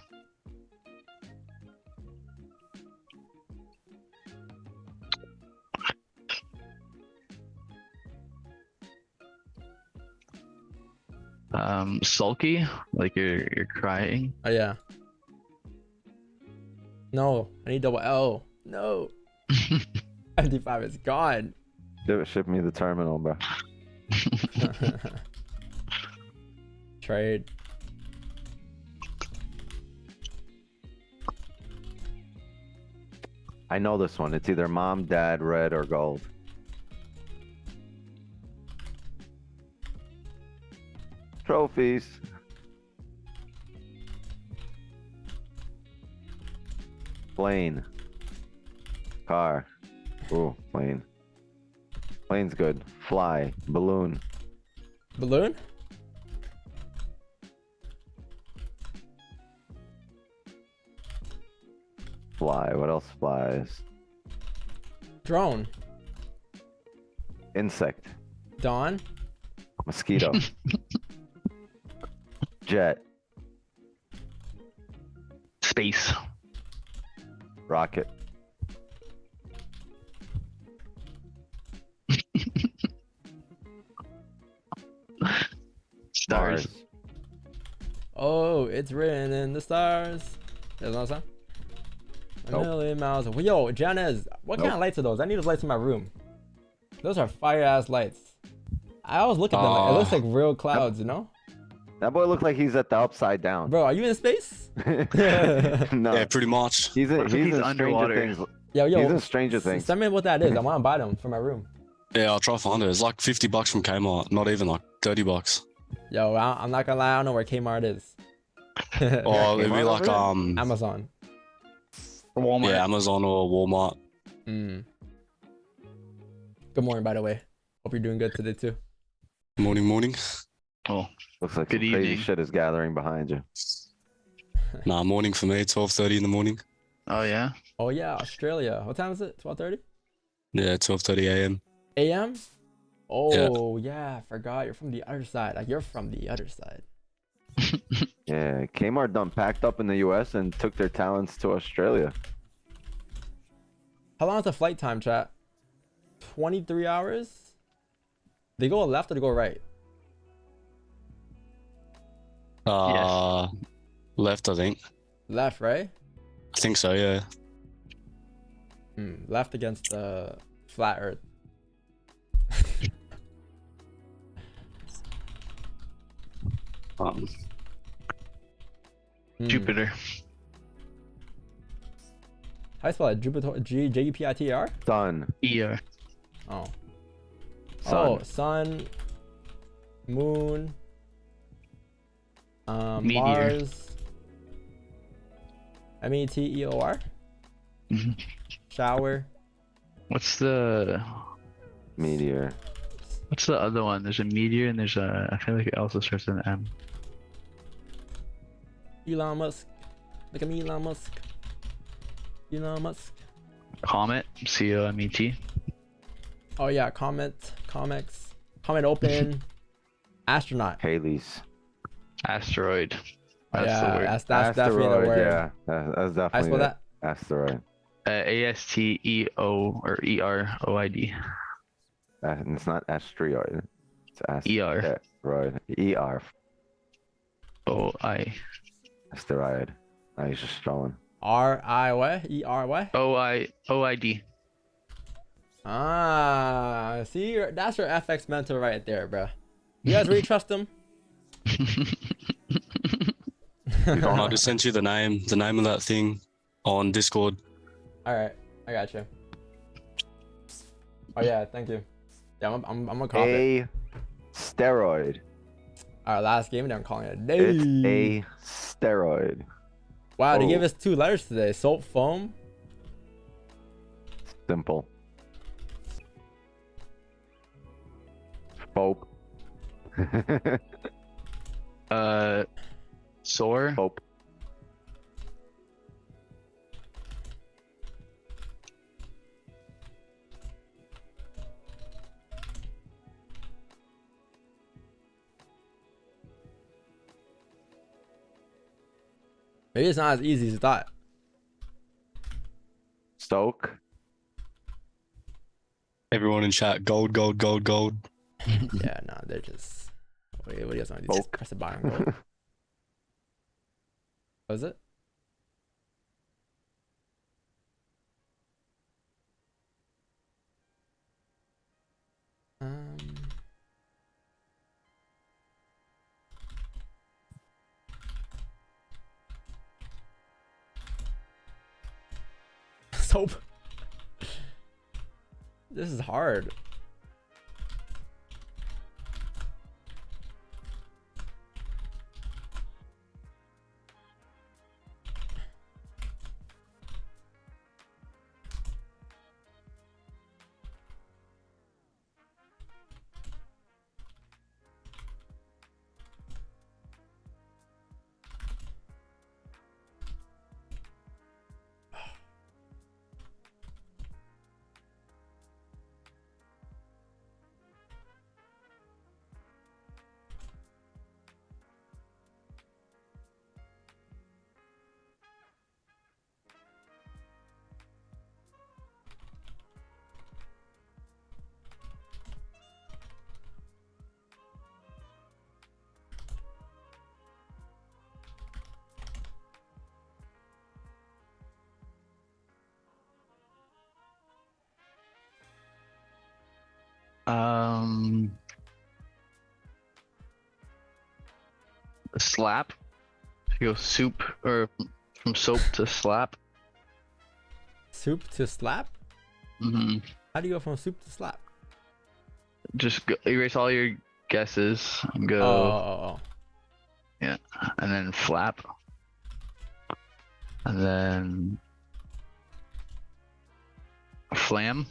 Sulky, like you're crying. Oh yeah. No, I need double L. No. MT5 is gone. Ship me the terminal, bro. Trade. I know this one. It's either mom, dad, red, or gold. Trophies. Plane. Car. Ooh, plane. Plane's good. Fly. Balloon. Balloon? Fly. What else flies? Drone. Insect. Dawn. Mosquito. Jet. Space. Rocket. Stars. Mars. Oh, it's written in the stars. There's no song. A Nope. million miles away. Yo, Janez, what kind of lights are those? I need those lights in my room. Those are fire ass lights. I always look at them. Like, it looks like real clouds, you know? That boy looked like he's at the upside down. Bro, are you in space? No. Yeah, pretty much. He's in, What if he's in underwater? Stranger Things. Yo, He's in Stranger Things. send me what that is. I want to buy them for my room. Yeah, I'll try to find it. It's like $50 from Kmart. Not even like $30. Yo, I'm not gonna lie. I don't know where Kmart is. Or it'd be Kmart like over Amazon. Walmart. yeah, Amazon or Walmart. Good morning, by the way. Hope you're doing good today too. Morning, morning. Oh, Looks like Good some crazy evening. shit is gathering behind you. Nah, morning for me. 12:30 in the morning. oh yeah. Oh yeah, Australia. What time is it? 12:30 Yeah, 12:30 a.m. a.m. Oh yeah, I forgot. You're from the other side. Like you're from the other side. Yeah, Kmart done packed up in the US and took their talents to Australia. How long is the flight time, chat? 23 hours? They go left or they go right? Left, I think. Left, right? I think so, yeah. Left against the flat earth. Um, Jupiter. How do you spell it? Jupiter? Jupiter? Sun. ER. Oh. Sun. Oh, sun, moon, Meteor. Mars, Meteor, Mhm. shower, What's the Meteor. other one? There's a meteor and there's a. I feel like it also starts with an M. Elon Musk. Look at me, Elon Musk. Elon Musk. Comet. COMET. Oh yeah, Comet, COMEX, Comet Open, astronaut. Halley's. Asteroid. That's the Yeah, word. that's definitely the word. Yeah, that's I definitely spell it. that. Asteroid. ASTEO or EROID. And it's not asteroid. It's ER. asteroid. ER. OI. Asteroid. I was just strolling. R-I-Y? E-R-Y? OID. Ah, see, that's your FX mentor right there, bro. You guys really trust him? Don, I just sent you the name of that thing on Discord. All right, I got you. Oh yeah, thank you. Yeah, I'm gonna call it. A steroid. Our last game, and I'm calling it a day. It's a steroid. Wow, they Oh. gave us 2 letters today. Soap, foam. Simple. Pope. Soar. Pope. Maybe it's not as easy as you thought. Stoke. Everyone in chat, gold, gold, gold, gold. Yeah, no, they're just. Wait, what do you guys want to do? Just Poke. press the button. Go. What is it? Soap. This is hard. Slap. You go soup or from soap to slap. Soup to slap? Mm-hmm. How do you go from soup to slap? Just go, erase all your guesses and go. Oh. Yeah, and then flap, and then flam.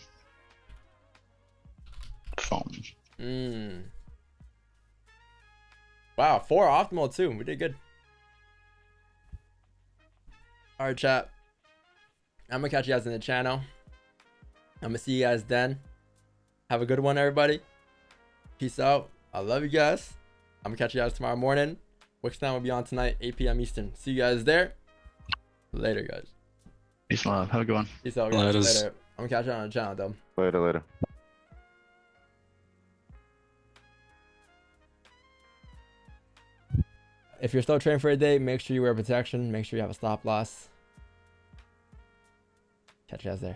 Wow, 4 optimal too. We did good. All right, chat. I'm gonna catch you guys in the channel. I'm gonna see you guys then. Have a good one, everybody. Peace out. I love you guys. I'm gonna catch you guys tomorrow morning. Wix time will be on tonight, 8 p.m. Eastern. See you guys there. Later, guys. Peace and love. Have a good one. Peace out, guys. Laters. Later. I'm gonna catch you on the channel, though. Later. If you're still trading for a day, make sure you wear protection. Make sure you have a stop loss. Catch you guys there.